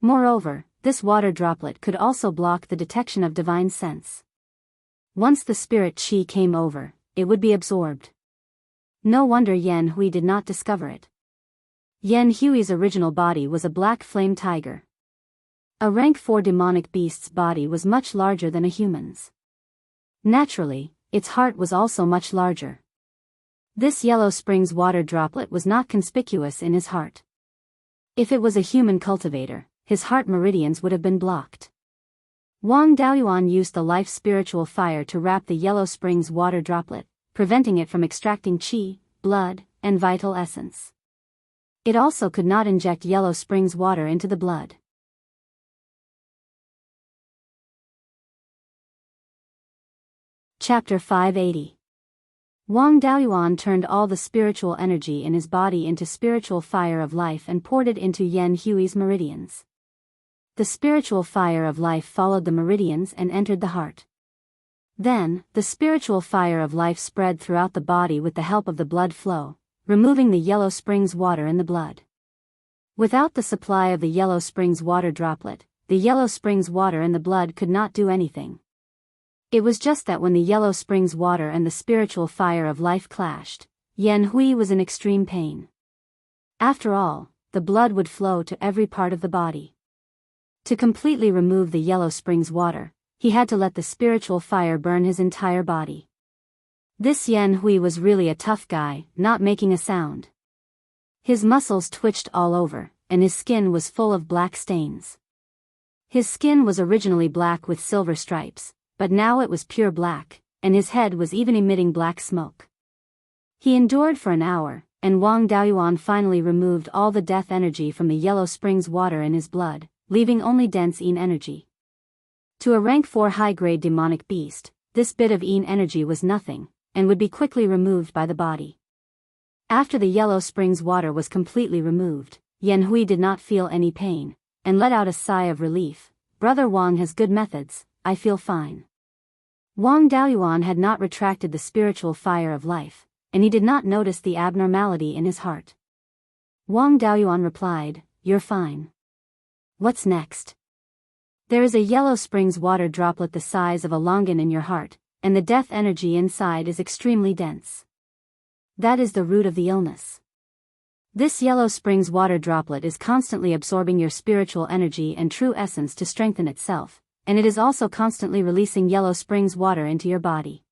Moreover, this water droplet could also block the detection of divine sense. Once the spirit qi came over, it would be absorbed. No wonder Yan Hui did not discover it. Yan Hui's original body was a black flame tiger. A rank 4 demonic beast's body was much larger than a human's. Naturally, its heart was also much larger. This Yellow Springs water droplet was not conspicuous in his heart. If it was a human cultivator, his heart meridians would have been blocked. Wang Daoyuan used the life spiritual fire to wrap the Yellow Springs water droplet, preventing it from extracting qi, blood, and vital essence. It also could not inject Yellow Springs water into the blood. Chapter 580. Wang Daoyuan turned all the spiritual energy in his body into spiritual fire of life and poured it into Yan Hui's meridians. The spiritual fire of life followed the meridians and entered the heart. Then, the spiritual fire of life spread throughout the body with the help of the blood flow, removing the Yellow Springs water in the blood. Without the supply of the Yellow Springs water droplet, the Yellow Springs water in the blood could not do anything. It was just that when the Yellow Springs water and the spiritual fire of life clashed, Yan Hui was in extreme pain. After all, the blood would flow to every part of the body. To completely remove the Yellow Springs water, he had to let the spiritual fire burn his entire body. This Yan Hui was really a tough guy, not making a sound. His muscles twitched all over, and his skin was full of black stains. His skin was originally black with silver stripes, but now it was pure black, and his head was even emitting black smoke. He endured for an hour, and Wang Daoyuan finally removed all the death energy from the Yellow Springs water in his blood, leaving only dense yin energy. To a rank 4 high-grade demonic beast, this bit of yin energy was nothing, and would be quickly removed by the body. After the Yellow Springs water was completely removed, Yan Hui did not feel any pain, and let out a sigh of relief. "Brother Wang has good methods, I feel fine." Wang Daoyuan had not retracted the spiritual fire of life, and he did not notice the abnormality in his heart. Wang Daoyuan replied, "You're fine. What's next?" "There is a Yellow Springs water droplet the size of a longan in your heart, and the death energy inside is extremely dense. That is the root of the illness. This Yellow Springs water droplet is constantly absorbing your spiritual energy and true essence to strengthen itself, and it is also constantly releasing Yellow Springs water into your body.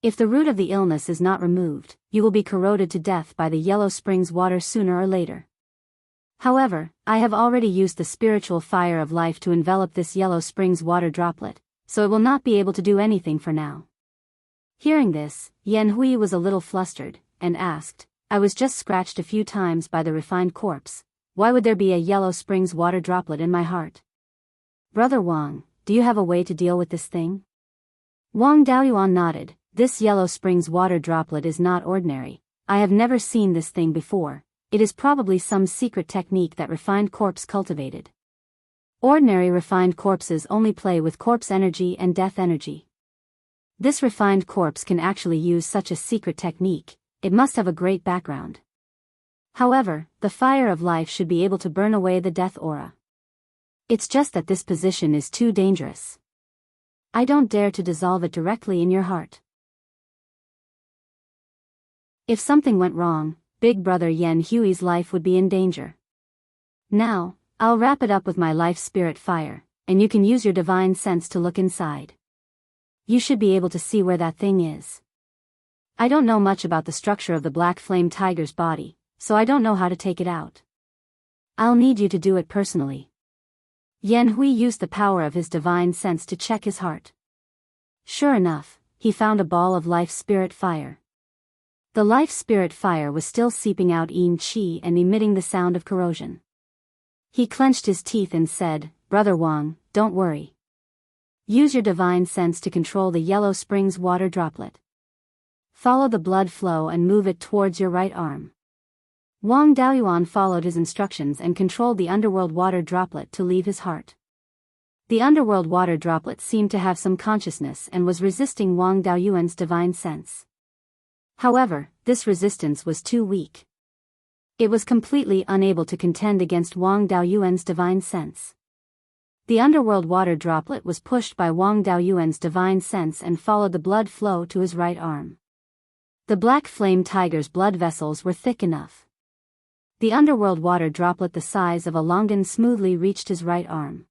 If the root of the illness is not removed, you will be corroded to death by the Yellow Springs water sooner or later. However, I have already used the spiritual fire of life to envelop this Yellow Springs water droplet, so it will not be able to do anything for now." Hearing this, Yan Hui was a little flustered, and asked, "I was just scratched a few times by the refined corpse. Why would there be a Yellow Springs water droplet in my heart?" "Brother Wang, do you have a way to deal with this thing?" Wang Daoyuan nodded. "This Yellow Springs water droplet is not ordinary. I have never seen this thing before. It is probably some secret technique that refined corpse cultivated. Ordinary refined corpses only play with corpse energy and death energy. This refined corpse can actually use such a secret technique. It must have a great background." However, the fire of life should be able to burn away the death aura. It's just that this position is too dangerous. I don't dare to dissolve it directly in your heart. If something went wrong, Big Brother Yan Hui's life would be in danger. Now, I'll wrap it up with my life spirit fire, and you can use your divine sense to look inside. You should be able to see where that thing is. I don't know much about the structure of the black flame tiger's body, so I don't know how to take it out. I'll need you to do it personally. Yan Hui used the power of his divine sense to check his heart. Sure enough, he found a ball of life spirit fire. The life spirit fire was still seeping out yin qi and emitting the sound of corrosion. He clenched his teeth and said, "Brother Wang, don't worry. Use your divine sense to control the yellow springs water droplet. Follow the blood flow and move it towards your right arm." Wang Daoyuan followed his instructions and controlled the underworld water droplet to leave his heart. The underworld water droplet seemed to have some consciousness and was resisting Wang Daoyuan's divine sense. However, this resistance was too weak. It was completely unable to contend against Wang Daoyuan's divine sense. The underworld water droplet was pushed by Wang Daoyuan's divine sense and followed the blood flow to his right arm. The black flame tiger's blood vessels were thick enough. The underworld water droplet the size of a longan smoothly reached his right arm.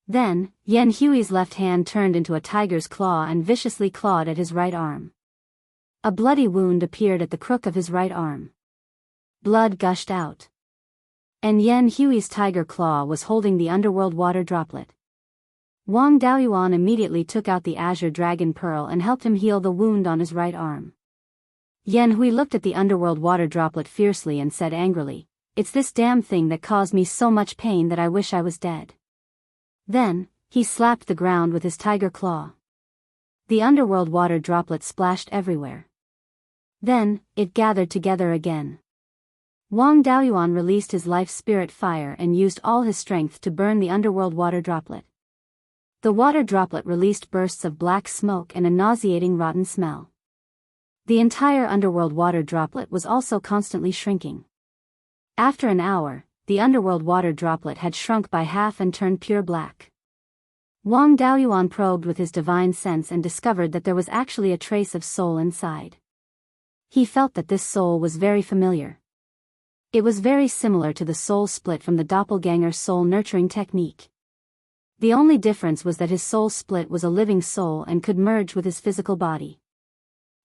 Then, Yan Hui's left hand turned into a tiger's claw and viciously clawed at his right arm. A bloody wound appeared at the crook of his right arm. Blood gushed out. And Yan Hui's tiger claw was holding the underworld water droplet. Wang Daoyuan immediately took out the azure dragon pearl and helped him heal the wound on his right arm. Yan Hui looked at the underworld water droplet fiercely and said angrily, "It's this damn thing that caused me so much pain that I wish I was dead." Then, he slapped the ground with his tiger claw. The underworld water droplet splashed everywhere. Then, it gathered together again. Wang Daoyuan released his life spirit fire and used all his strength to burn the underworld water droplet. The water droplet released bursts of black smoke and a nauseating rotten smell. The entire underworld water droplet was also constantly shrinking. After an hour, the underworld water droplet had shrunk by half and turned pure black. Wang Daoyuan probed with his divine sense and discovered that there was actually a trace of soul inside. He felt that this soul was very familiar. It was very similar to the soul split from the doppelganger soul nurturing technique. The only difference was that his soul split was a living soul and could merge with his physical body.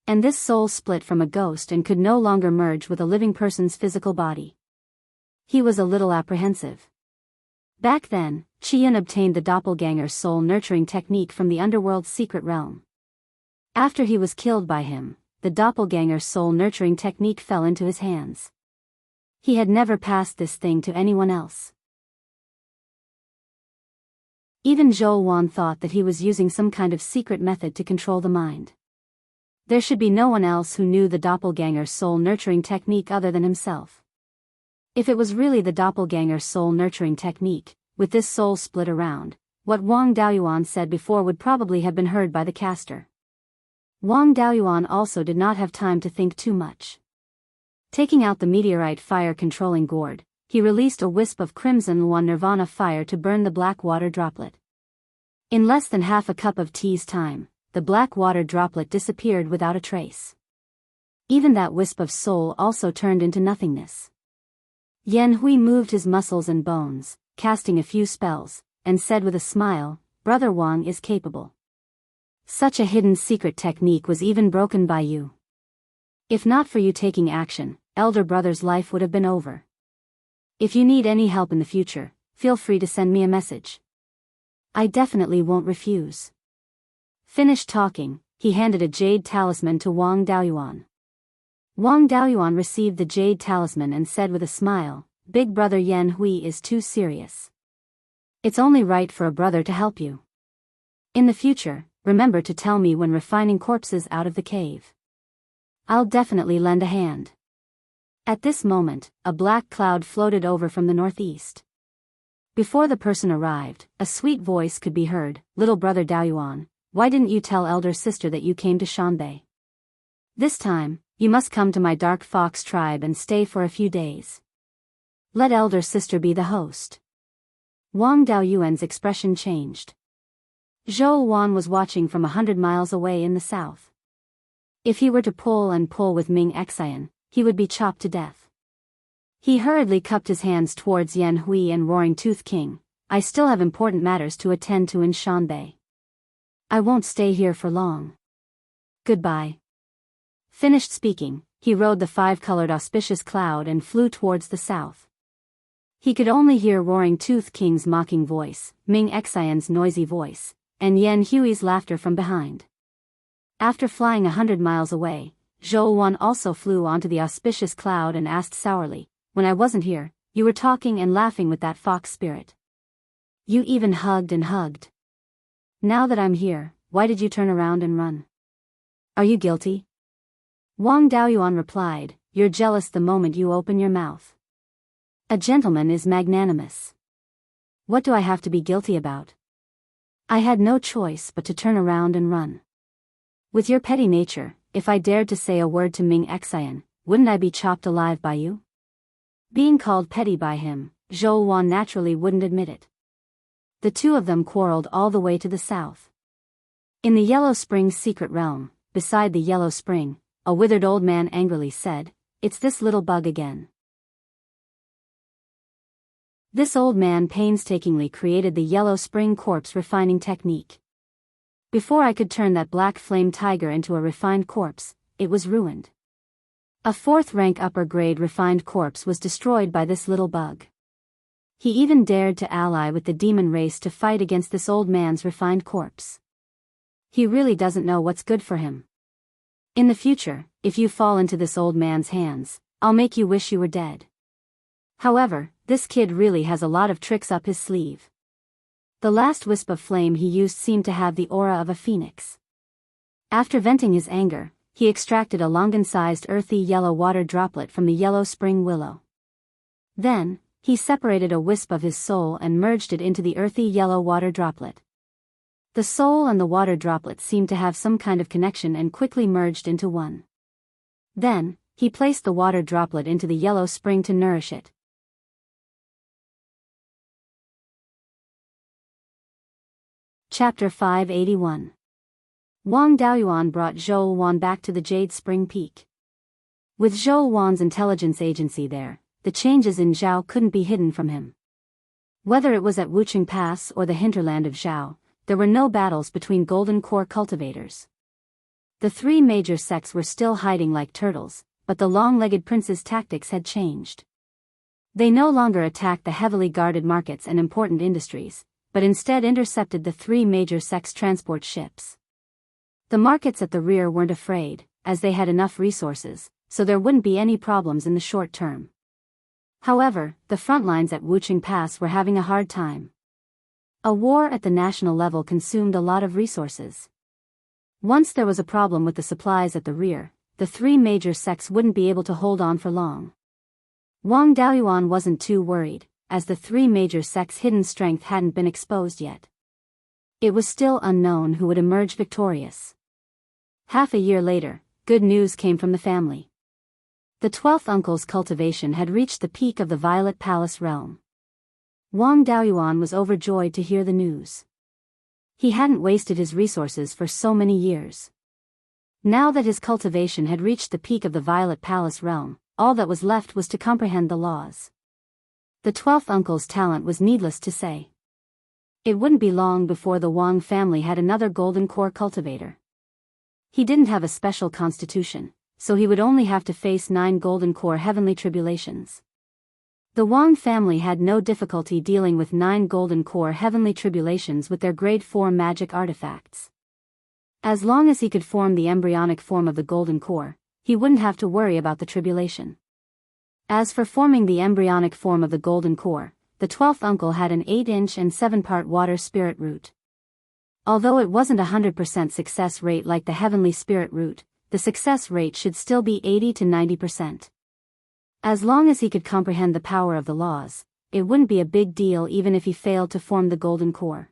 And this soul split from a ghost and could no longer merge with a living person's physical body. He was a little apprehensive. Back then, Qian obtained the doppelganger soul nurturing technique from the underworld's secret realm. After he was killed by him, the doppelganger soul nurturing technique fell into his hands. He had never passed this thing to anyone else. Even Zhou Wan thought that he was using some kind of secret method to control the mind. There should be no one else who knew the doppelganger soul nurturing technique other than himself. If it was really the doppelganger soul nurturing technique, with this soul split around, what Wang Daoyuan said before would probably have been heard by the caster. Wang Daoyuan also did not have time to think too much. Taking out the meteorite fire controlling gourd, he released a wisp of crimson Luan Nirvana fire to burn the black water droplet. In less than half a cup of tea's time, the black water droplet disappeared without a trace. Even that wisp of soul also turned into nothingness. Yan Hui moved his muscles and bones, casting a few spells, and said with a smile, "Brother Wang is capable. Such a hidden secret technique was even broken by you. If not for you taking action, elder brother's life would have been over. If you need any help in the future, feel free to send me a message. I definitely won't refuse." Finished talking, he handed a jade talisman to Wang Daoyuan. Wang Daoyuan received the jade talisman and said with a smile, "Big brother Yan Hui is too serious. It's only right for a brother to help you. In the future, remember to tell me when refining corpses out of the cave. I'll definitely lend a hand." At this moment, a black cloud floated over from the northeast. Before the person arrived, a sweet voice could be heard, "Little brother Daoyuan, why didn't you tell elder sister that you came to Shanbei?" This time, you must come to my dark fox tribe and stay for a few days. Let elder sister be the host." Wang Daoyuan's expression changed. Zhou Wan was watching from 100 miles away in the south. If he were to pull and pull with Ming Xian, he would be chopped to death. He hurriedly cupped his hands towards Yan Hui and Roaring Tooth King. "I still have important matters to attend to in Shanbei. I won't stay here for long. Goodbye." Finished speaking, he rode the five-colored auspicious cloud and flew towards the south. He could only hear Roaring Tooth King's mocking voice, Ming Xian's noisy voice, and Yan Hui's laughter from behind. After flying 100 miles away, Zhou Wan also flew onto the auspicious cloud and asked sourly, "When I wasn't here, you were talking and laughing with that fox spirit. You even hugged and hugged. Now that I'm here, why did you turn around and run? Are you guilty?" Wang Daoyuan replied, "You're jealous the moment you open your mouth. A gentleman is magnanimous. What do I have to be guilty about? I had no choice but to turn around and run. With your petty nature, if I dared to say a word to Ming Xian, wouldn't I be chopped alive by you?" Being called petty by him, Zhou Wan naturally wouldn't admit it. The two of them quarreled all the way to the south. In the Yellow Spring's secret realm, beside the Yellow Spring, a withered old man angrily said, "It's this little bug again." This old man painstakingly created the Yellow Spring corpse refining technique. Before I could turn that black flame tiger into a refined corpse, it was ruined. A fourth-rank upper-grade refined corpse was destroyed by this little bug. He even dared to ally with the demon race to fight against this old man's refined corpse. He really doesn't know what's good for him. In the future, if you fall into this old man's hands, I'll make you wish you were dead. However, this kid really has a lot of tricks up his sleeve. The last wisp of flame he used seemed to have the aura of a phoenix. After venting his anger, he extracted a longan-sized earthy yellow water droplet from the Yellow Spring willow. Then, he separated a wisp of his soul and merged it into the earthy yellow water droplet. The soul and the water droplet seemed to have some kind of connection and quickly merged into one. Then, he placed the water droplet into the Yellow Spring to nourish it. Chapter 581. Wang Daoyuan brought Zhou Wan back to the Jade Spring Peak. With Zhou Wan's intelligence agency there, the changes in Zhao couldn't be hidden from him. Whether it was at Wuxia Pass or the hinterland of Zhao, there were no battles between Golden Core cultivators. The three major sects were still hiding like turtles, but the long-legged prince's tactics had changed. They no longer attacked the heavily guarded markets and important industries, but instead intercepted the three major sects' transport ships. The markets at the rear weren't afraid, as they had enough resources, so there wouldn't be any problems in the short term. However, the front lines at Wuxia Pass were having a hard time. A war at the national level consumed a lot of resources. Once there was a problem with the supplies at the rear, the three major sects wouldn't be able to hold on for long. Wang Daoyuan wasn't too worried, as the three major sects' hidden strength hadn't been exposed yet. It was still unknown who would emerge victorious. Half a year later, good news came from the family. The 12th uncle's cultivation had reached the peak of the Violet Palace realm. Wang Daoyuan was overjoyed to hear the news. He hadn't wasted his resources for so many years. Now that his cultivation had reached the peak of the Violet Palace realm, all that was left was to comprehend the laws. The 12th uncle's talent was needless to say. It wouldn't be long before the Wang family had another Golden Core cultivator. He didn't have a special constitution, so he would only have to face 9 Golden Core heavenly tribulations. The Wang family had no difficulty dealing with 9 Golden Core heavenly tribulations with their grade 4 magic artifacts. As long as he could form the embryonic form of the Golden Core, he wouldn't have to worry about the tribulation. As for forming the embryonic form of the Golden Core, the 12th uncle had an 8-inch and 7-part water spirit root. Although it wasn't a 100% success rate like the heavenly spirit root, the success rate should still be 80 to 90%. As long as he could comprehend the power of the laws, it wouldn't be a big deal even if he failed to form the Golden Core.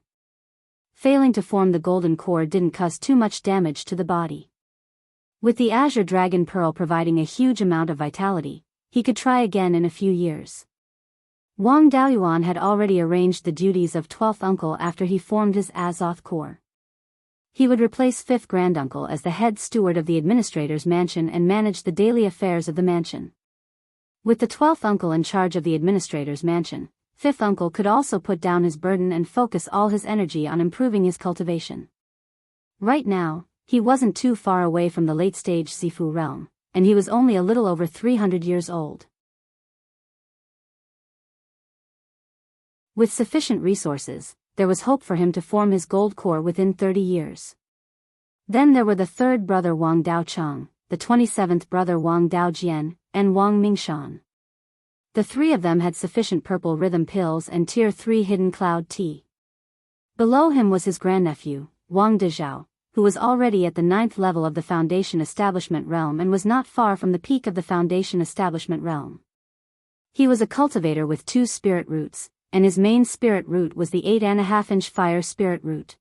Failing to form the Golden Core didn't cause too much damage to the body. With the Azure Dragon Pearl providing a huge amount of vitality, he could try again in a few years. Wang Daoyuan had already arranged the duties of 12th uncle after he formed his Azoth Corps. He would replace 5th granduncle as the head steward of the administrator's mansion and manage the daily affairs of the mansion. With the 12th uncle in charge of the administrator's mansion, 5th uncle could also put down his burden and focus all his energy on improving his cultivation. Right now, he wasn't too far away from the late-stage Sifu realm, and he was only a little over 300 years old. With sufficient resources, there was hope for him to form his gold core within 30 years. Then there were the third brother Wang Daochang, the 27th brother Wang Daojian, and Wang Mingshan. The three of them had sufficient purple rhythm pills and Tier 3 hidden cloud tea. Below him was his grandnephew, Wang Dezhao, who was already at the 9th level of the Foundation Establishment realm and was not far from the peak of the Foundation Establishment realm. He was a cultivator with 2 spirit roots, and his main spirit root was the 8.5-inch fire spirit root.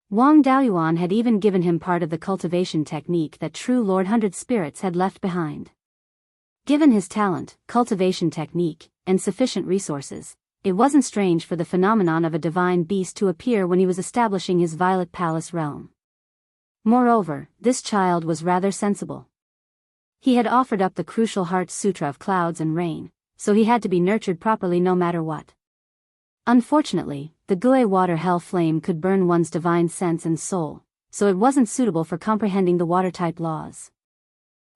Wang Daoyuan had even given him part of the cultivation technique that true Lord 100 spirits had left behind. Given his talent, cultivation technique, and sufficient resources, it wasn't strange for the phenomenon of a divine beast to appear when he was establishing his Violet Palace realm. Moreover, this child was rather sensible. He had offered up the crucial Heart Sutra of clouds and rain, so he had to be nurtured properly no matter what. Unfortunately, the Gui water hell flame could burn one's divine sense and soul, so it wasn't suitable for comprehending the water-type laws.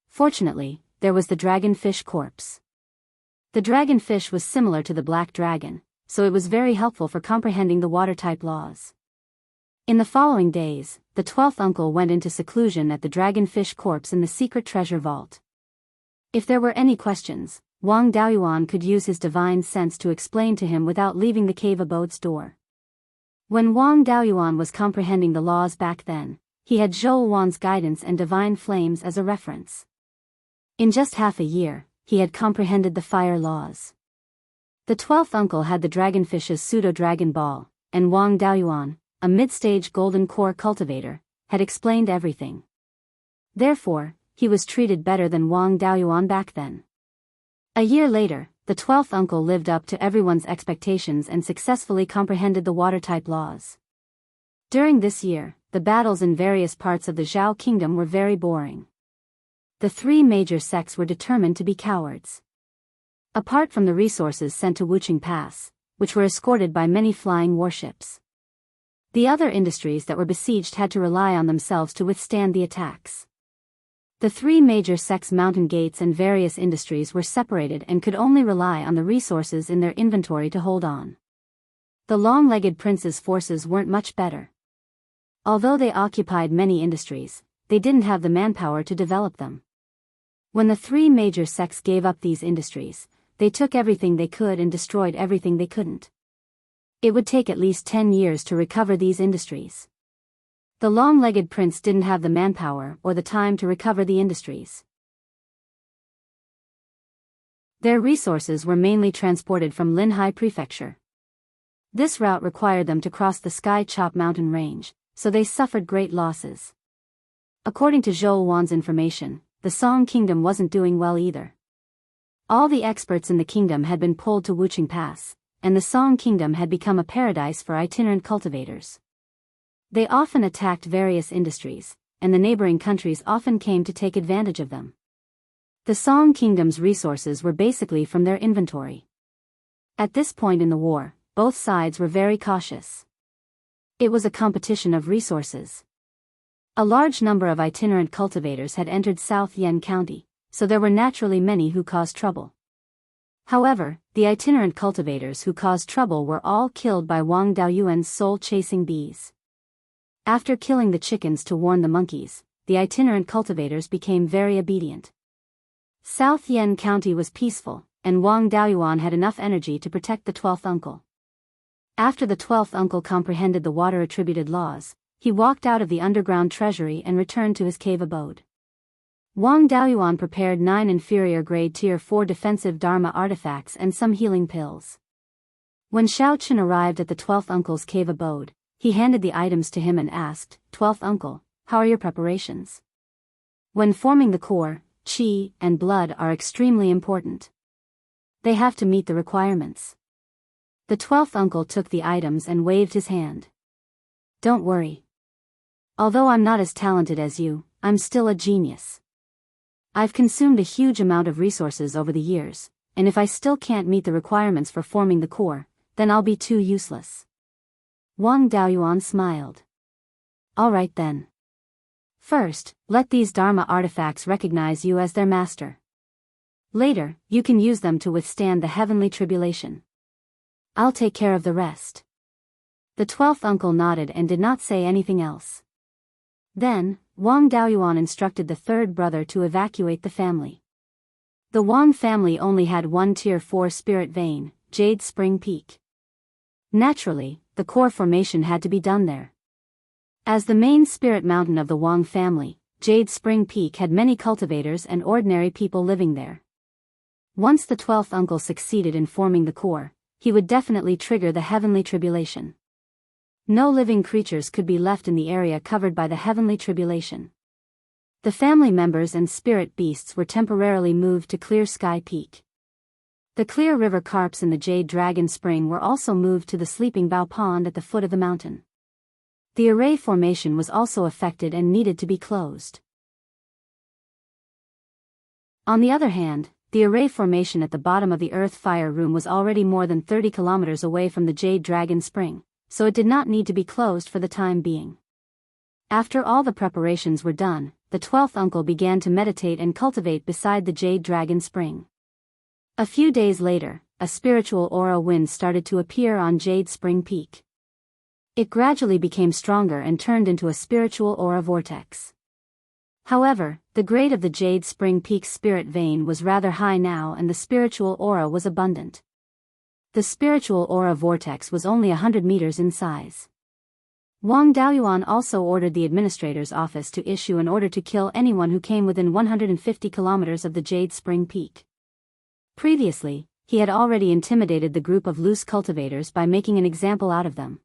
Fortunately, there was the dragonfish corpse. The dragonfish was similar to the black dragon, so it was very helpful for comprehending the water-type laws. In the following days, the 12th uncle went into seclusion at the dragonfish corpse in the secret treasure vault. If there were any questions, Wang Daoyuan could use his divine sense to explain to him without leaving the cave abode's door. When Wang Daoyuan was comprehending the laws back then, he had Zhou Wan's guidance and divine flames as a reference. In just half a year, he had comprehended the fire laws. The 12th uncle had the dragonfish's pseudo-dragon ball, and Wang Daoyuan, a mid-stage golden core cultivator, had explained everything. Therefore, he was treated better than Wang Daoyuan back then. A year later, the 12th uncle lived up to everyone's expectations and successfully comprehended the water-type laws. During this year, the battles in various parts of the Zhao kingdom were very boring. The 3 major sects were determined to be cowards. Apart from the resources sent to Wuxia Pass, which were escorted by many flying warships, the other industries that were besieged had to rely on themselves to withstand the attacks. The 3 major sects' mountain gates and various industries were separated and could only rely on the resources in their inventory to hold on. The long-legged prince's forces weren't much better. Although they occupied many industries, they didn't have the manpower to develop them. When the 3 major sects gave up these industries, they took everything they could and destroyed everything they couldn't. It would take at least 10 years to recover these industries. The long-legged prince didn't have the manpower or the time to recover the industries. Their resources were mainly transported from Linhai Prefecture. This route required them to cross the Sky Chop mountain range, so they suffered great losses. According to Zhou Wan's information, the Song Kingdom wasn't doing well either. All the experts in the kingdom had been pulled to Wuxia Pass, and the Song Kingdom had become a paradise for itinerant cultivators. They often attacked various industries, and the neighboring countries often came to take advantage of them. The Song Kingdom's resources were basically from their inventory. At this point in the war, both sides were very cautious. It was a competition of resources. A large number of itinerant cultivators had entered South Yen County, so there were naturally many who caused trouble. However, the itinerant cultivators who caused trouble were all killed by Wang Daoyuan's soul-chasing bees. After killing the chickens to warn the monkeys, the itinerant cultivators became very obedient. South Yen County was peaceful, and Wang Daoyuan had enough energy to protect the 12th uncle. After the 12th uncle comprehended the water-attributed laws, he walked out of the underground treasury and returned to his cave abode. Wang Daoyuan prepared 9 inferior grade Tier 4 defensive Dharma artifacts and some healing pills. When Xiao Qin arrived at the 12th uncle's cave abode, he handed the items to him and asked, "12th uncle, how are your preparations?" When forming the core, qi and blood are extremely important. They have to meet the requirements. The 12th uncle took the items and waved his hand. Don't worry. Although I'm not as talented as you, I'm still a genius. I've consumed a huge amount of resources over the years, and if I still can't meet the requirements for forming the core, then I'll be too useless. Wang Daoyuan smiled. All right then. First, let these Dharma artifacts recognize you as their master. Later, you can use them to withstand the heavenly tribulation. I'll take care of the rest. The 12th uncle nodded and did not say anything else. Then, Wang Daoyuan instructed the third brother to evacuate the family. The Wang family only had one Tier 4 spirit vein, Jade Spring Peak. Naturally, the core formation had to be done there. As the main spirit mountain of the Wang family, Jade Spring Peak had many cultivators and ordinary people living there. Once the 12th uncle succeeded in forming the core, he would definitely trigger the heavenly tribulation. No living creatures could be left in the area covered by the heavenly tribulation. The family members and spirit beasts were temporarily moved to Clear Sky Peak. The clear river carps in the Jade Dragon Spring were also moved to the Sleeping Bow Pond at the foot of the mountain. The array formation was also affected and needed to be closed. On the other hand, the array formation at the bottom of the Earth Fire Room was already more than 30 kilometers away from the Jade Dragon Spring, so it did not need to be closed for the time being. After all the preparations were done, the 12th uncle began to meditate and cultivate beside the Jade Dragon Spring. A few days later, a spiritual aura wind started to appear on Jade Spring Peak. It gradually became stronger and turned into a spiritual aura vortex. However, the grade of the Jade Spring Peak's spirit vein was rather high now and the spiritual aura was abundant. The spiritual aura vortex was only 100 meters in size. Wang Daoyuan also ordered the administrator's office to issue an order to kill anyone who came within 150 kilometers of the Jade Spring Peak. Previously, he had already intimidated the group of loose cultivators by making an example out of them.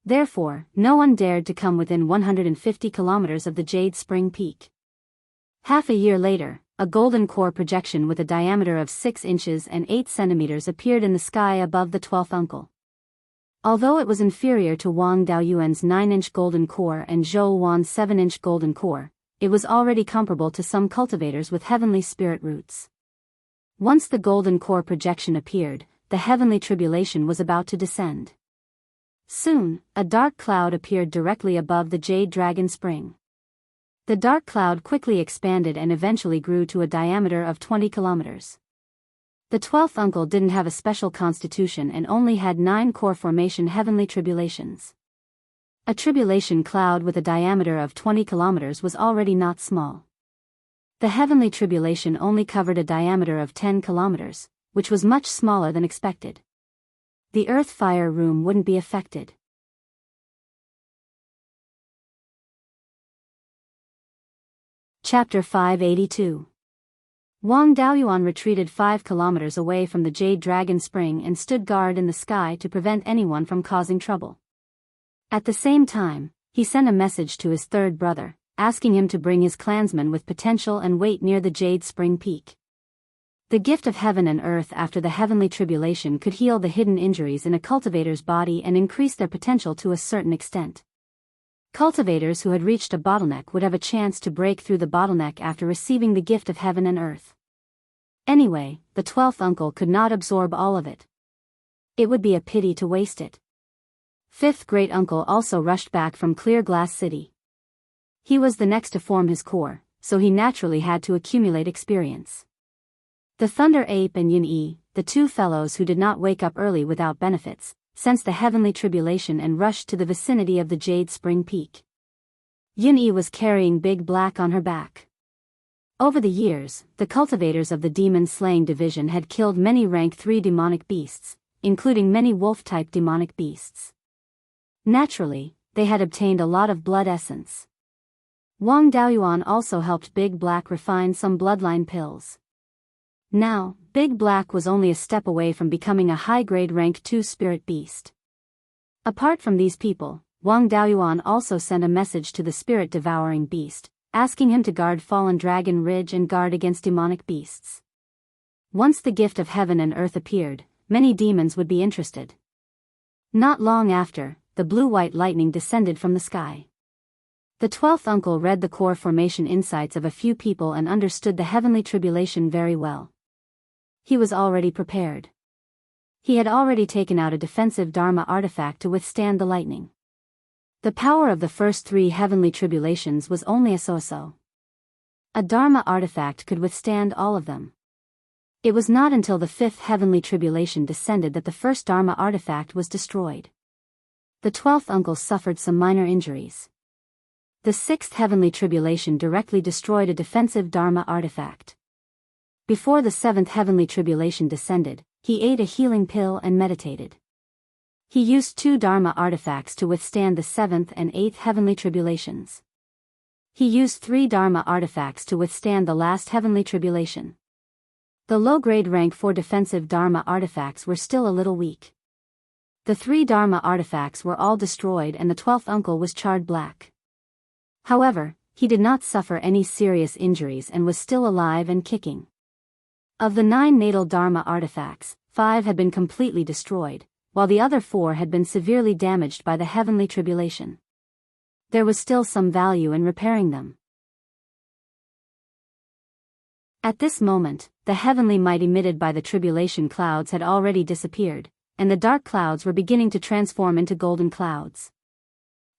Therefore, no one dared to come within 150 kilometers of the Jade Spring Peak. Half a year later, a golden core projection with a diameter of 6 inches and 8 centimeters appeared in the sky above the 12th uncle. Although it was inferior to Wang Daoyuan's 9-inch golden core and Zhou Wan's 7-inch golden core, it was already comparable to some cultivators with heavenly spirit roots. Once the golden core projection appeared, the heavenly tribulation was about to descend. Soon, a dark cloud appeared directly above the Jade Dragon Spring. The dark cloud quickly expanded and eventually grew to a diameter of 20 kilometers. The 12th uncle didn't have a special constitution and only had 9 core formation heavenly tribulations. A tribulation cloud with a diameter of 20 kilometers was already not small. The heavenly tribulation only covered a diameter of 10 kilometers, which was much smaller than expected. The Earth Fire Room wouldn't be affected. Chapter 582. Wang Daoyuan retreated 5 kilometers away from the Jade Dragon Spring and stood guard in the sky to prevent anyone from causing trouble. At the same time, he sent a message to his third brother, asking him to bring his clansmen with potential and wait near the Jade Spring Peak. The gift of heaven and earth after the heavenly tribulation could heal the hidden injuries in a cultivator's body and increase their potential to a certain extent. Cultivators who had reached a bottleneck would have a chance to break through the bottleneck after receiving the gift of heaven and earth. Anyway, the 12th uncle could not absorb all of it. It would be a pity to waste it. 5th great uncle also rushed back from Clear Glass City. He was the next to form his core, so he naturally had to accumulate experience. The Thunder Ape and Yin Yi, the 2 fellows who did not wake up early without benefits, sensed the heavenly tribulation and rushed to the vicinity of the Jade Spring Peak. Yin Yi was carrying Big Black on her back. Over the years, the cultivators of the demon-slaying division had killed many rank 3 demonic beasts, including many wolf-type demonic beasts. Naturally, they had obtained a lot of blood essence. Wang Daoyuan also helped Big Black refine some bloodline pills. Now, Big Black was only a step away from becoming a high-grade rank 2 spirit beast. Apart from these people, Wang Daoyuan also sent a message to the spirit-devouring beast, asking him to guard Fallen Dragon Ridge and guard against demonic beasts. Once the gift of heaven and earth appeared, many demons would be interested. Not long after, the blue-white lightning descended from the sky. The 12th uncle read the core formation insights of a few people and understood the heavenly tribulation very well. He was already prepared. He had already taken out a defensive Dharma artifact to withstand the lightning. The power of the first 3 heavenly tribulations was only a so-so. A Dharma artifact could withstand all of them. It was not until the 5th heavenly tribulation descended that the first Dharma artifact was destroyed. The 12th uncle suffered some minor injuries. The 6th heavenly tribulation directly destroyed a defensive Dharma artifact. Before the 7th heavenly tribulation descended, he ate a healing pill and meditated. He used 2 Dharma artifacts to withstand the 7th and 8th heavenly tribulations. He used 3 Dharma artifacts to withstand the last heavenly tribulation. The low-grade rank 4 defensive Dharma artifacts were still a little weak. The 3 Dharma artifacts were all destroyed and the 12th uncle was charred black. However, he did not suffer any serious injuries and was still alive and kicking. Of the 9 natal Dharma artifacts, 5 had been completely destroyed, while the other 4 had been severely damaged by the heavenly tribulation. There was still some value in repairing them. At this moment, the heavenly might emitted by the tribulation clouds had already disappeared, and the dark clouds were beginning to transform into golden clouds.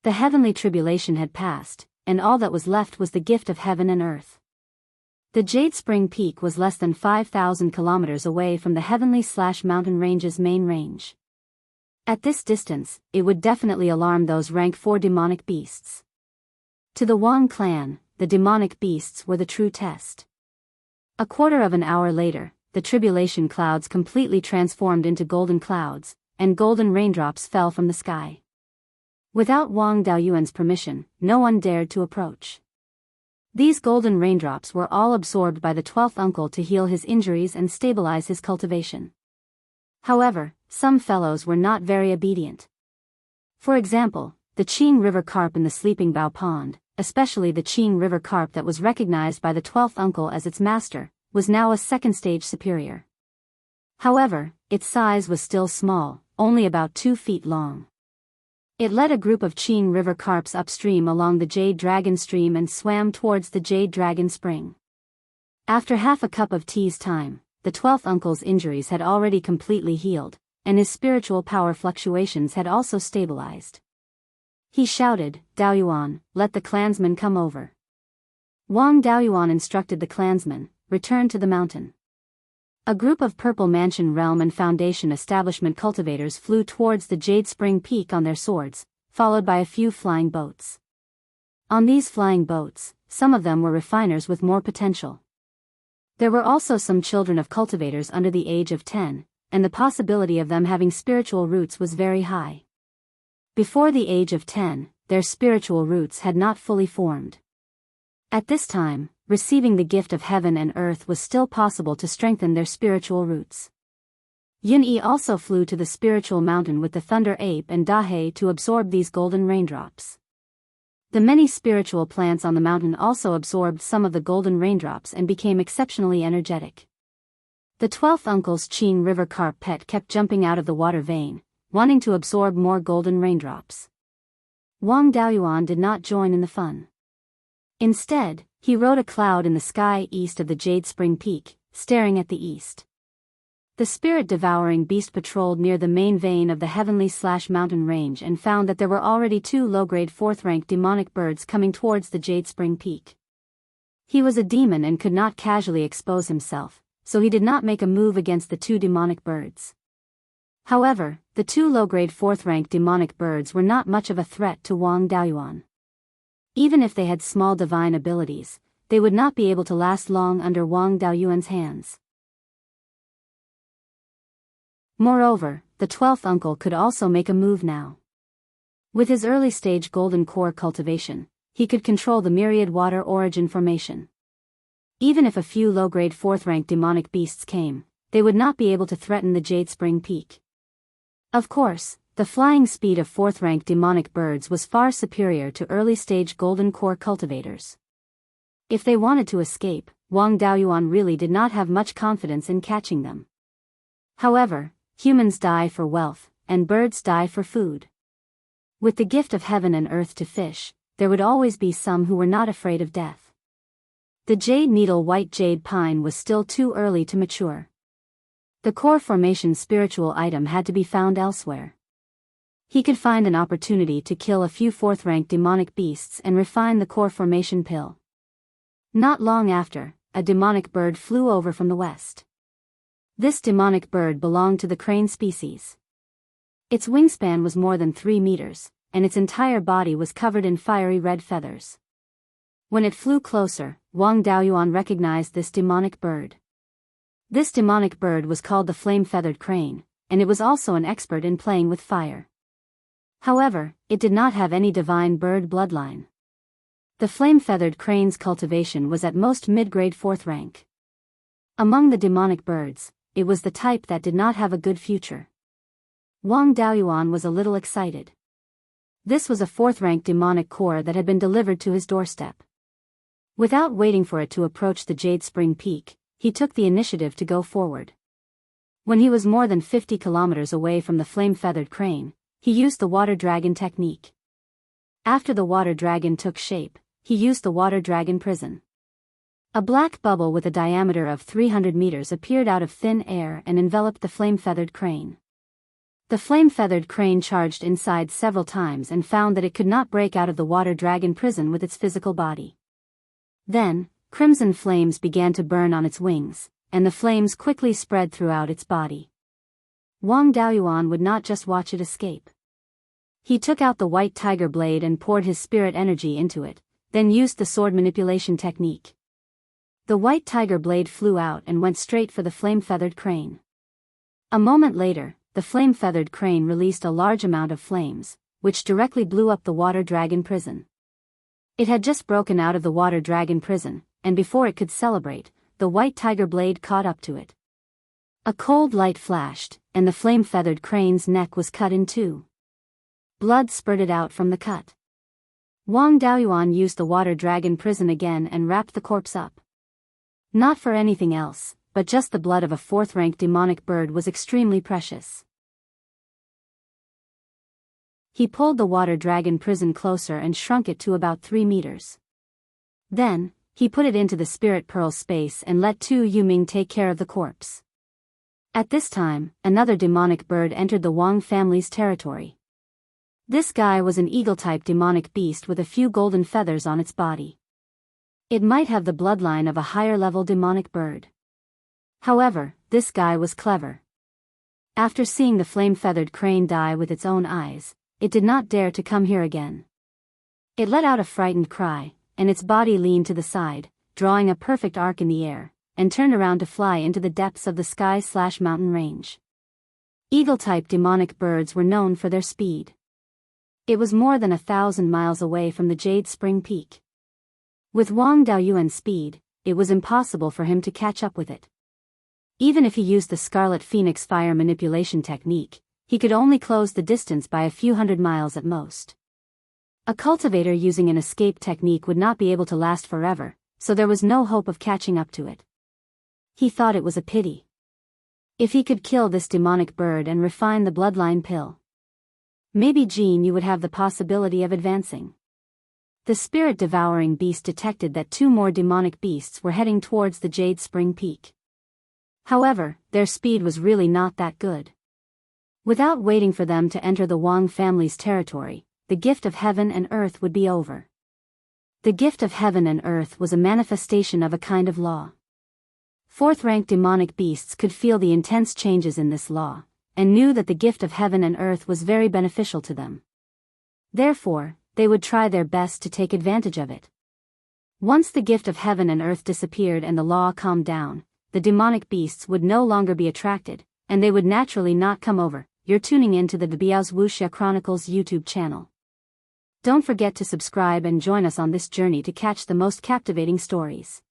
The heavenly tribulation had passed, and all that was left was the gift of heaven and earth. The Jade Spring Peak was less than 5,000 kilometers away from the heavenly/mountain range's main range. At this distance, it would definitely alarm those rank 4 demonic beasts. To the Wang clan, the demonic beasts were the true test. A quarter of an hour later, the tribulation clouds completely transformed into golden clouds, and golden raindrops fell from the sky. Without Wang Daoyuan's permission, no one dared to approach. These golden raindrops were all absorbed by the 12th uncle to heal his injuries and stabilize his cultivation. However, some fellows were not very obedient. For example, the Qing River carp in the Sleeping Bow Pond, especially the Qing River carp that was recognized by the 12th uncle as its master, was now a second-stage superior. However, its size was still small, only about 2 feet long. It led a group of Qing River carps upstream along the Jade Dragon stream and swam towards the Jade Dragon spring. After half a cup of tea's time, the 12th uncle's injuries had already completely healed, and his spiritual power fluctuations had also stabilized. He shouted, "Daoyuan, let the clansmen come over." Wang Daoyuan instructed the clansmen, "Return to the mountain." A group of Purple Mansion Realm and Foundation establishment cultivators flew towards the Jade Spring Peak on their swords, followed by a few flying boats. On these flying boats, some of them were refiners with more potential. There were also some children of cultivators under the age of 10, and the possibility of them having spiritual roots was very high. Before the age of 10, their spiritual roots had not fully formed. At this time, receiving the gift of heaven and earth was still possible to strengthen their spiritual roots. Yun-Yi also flew to the spiritual mountain with the Thunder Ape and Dahe to absorb these golden raindrops. The many spiritual plants on the mountain also absorbed some of the golden raindrops and became exceptionally energetic. The 12th uncle's Qing River carp pet kept jumping out of the water vein, wanting to absorb more golden raindrops. Wang Daoyuan did not join in the fun. Instead, he rode a cloud in the sky east of the Jade Spring Peak, staring at the east. The spirit-devouring beast patrolled near the main vein of the heavenly/mountain range and found that there were already 2 low-grade 4th-rank demonic birds coming towards the Jade Spring Peak. He was a demon and could not casually expose himself, so he did not make a move against the 2 demonic birds. However, the 2 low-grade 4th-rank demonic birds were not much of a threat to Wang Daoyuan. Even if they had small divine abilities, they would not be able to last long under Wang Daoyuan's hands. Moreover, the 12th uncle could also make a move now. With his early-stage golden core cultivation, he could control the myriad water origin formation. Even if a few low-grade 4th-rank demonic beasts came, they would not be able to threaten the Jade Spring Peak. Of course, the flying speed of 4th-rank demonic birds was far superior to early-stage golden core cultivators. If they wanted to escape, Wang Daoyuan really did not have much confidence in catching them. However, humans die for wealth, and birds die for food. With the gift of heaven and earth to fish, there would always be some who were not afraid of death. The jade needle white jade pine was still too early to mature. The core formation spiritual item had to be found elsewhere. He could find an opportunity to kill a few fourth-rank demonic beasts and refine the core formation pill. Not long after, a demonic bird flew over from the west. This demonic bird belonged to the crane species. Its wingspan was more than 3 meters, and its entire body was covered in fiery red feathers. When it flew closer, Wang Daoyuan recognized this demonic bird. This demonic bird was called the flame-feathered crane, and it was also an expert in playing with fire. However, it did not have any divine bird bloodline. The flame-feathered crane's cultivation was at most mid-grade 4th rank. Among the demonic birds, it was the type that did not have a good future. Wang Daoyuan was a little excited. This was a 4th-rank demonic core that had been delivered to his doorstep. Without waiting for it to approach the Jade Spring Peak, he took the initiative to go forward. When he was more than 50 kilometers away from the flame-feathered crane, he used the water dragon technique. After the water dragon took shape, he used the water dragon prison. A black bubble with a diameter of 300 meters appeared out of thin air and enveloped the flame-feathered crane. The flame-feathered crane charged inside several times and found that it could not break out of the water dragon prison with its physical body. Then, crimson flames began to burn on its wings, and the flames quickly spread throughout its body. Wang Daoyuan would not just watch it escape. He took out the white tiger blade and poured his spirit energy into it, then used the sword manipulation technique. The white tiger blade flew out and went straight for the flame-feathered crane. A moment later, the flame-feathered crane released a large amount of flames, which directly blew up the water dragon prison. It had just broken out of the water dragon prison, and before it could celebrate, the white tiger blade caught up to it. A cold light flashed, and the flame-feathered crane's neck was cut in two. Blood spurted out from the cut. Wang Daoyuan used the water dragon prison again and wrapped the corpse up. Not for anything else, but just the blood of a 4th-rank demonic bird was extremely precious. He pulled the water dragon prison closer and shrunk it to about 3 meters. Then, he put it into the spirit pearl space and let Tu Yuming take care of the corpse. At this time, another demonic bird entered the Wang family's territory. This guy was an eagle-type demonic beast with a few golden feathers on its body. It might have the bloodline of a higher-level demonic bird. However, this guy was clever. After seeing the flame-feathered crane die with its own eyes, it did not dare to come here again. It let out a frightened cry, and its body leaned to the side, drawing a perfect arc in the air, and turned around to fly into the depths of the sky/mountain range. Eagle-type demonic birds were known for their speed. It was more than 1,000 miles away from the Jade Spring Peak. With Wang Daoyuan's speed, it was impossible for him to catch up with it. Even if he used the Scarlet Phoenix fire manipulation technique, he could only close the distance by a few hundred miles at most. A cultivator using an escape technique would not be able to last forever, so there was no hope of catching up to it. He thought it was a pity. If he could kill this demonic bird and refine the bloodline pill, maybe you would have the possibility of advancing. The spirit-devouring beast detected that 2 more demonic beasts were heading towards the Jade Spring Peak. However, their speed was really not that good. Without waiting for them to enter the Wang family's territory, the gift of heaven and earth would be over. The gift of heaven and earth was a manifestation of a kind of law. 4th-rank demonic beasts could feel the intense changes in this law, and knew that the gift of heaven and earth was very beneficial to them. Therefore, they would try their best to take advantage of it. Once the gift of heaven and earth disappeared and the law calmed down, the demonic beasts would no longer be attracted, and they would naturally not come over. You're tuning in to the Biyao's Wuxia Chronicles YouTube channel. Don't forget to subscribe and join us on this journey to catch the most captivating stories.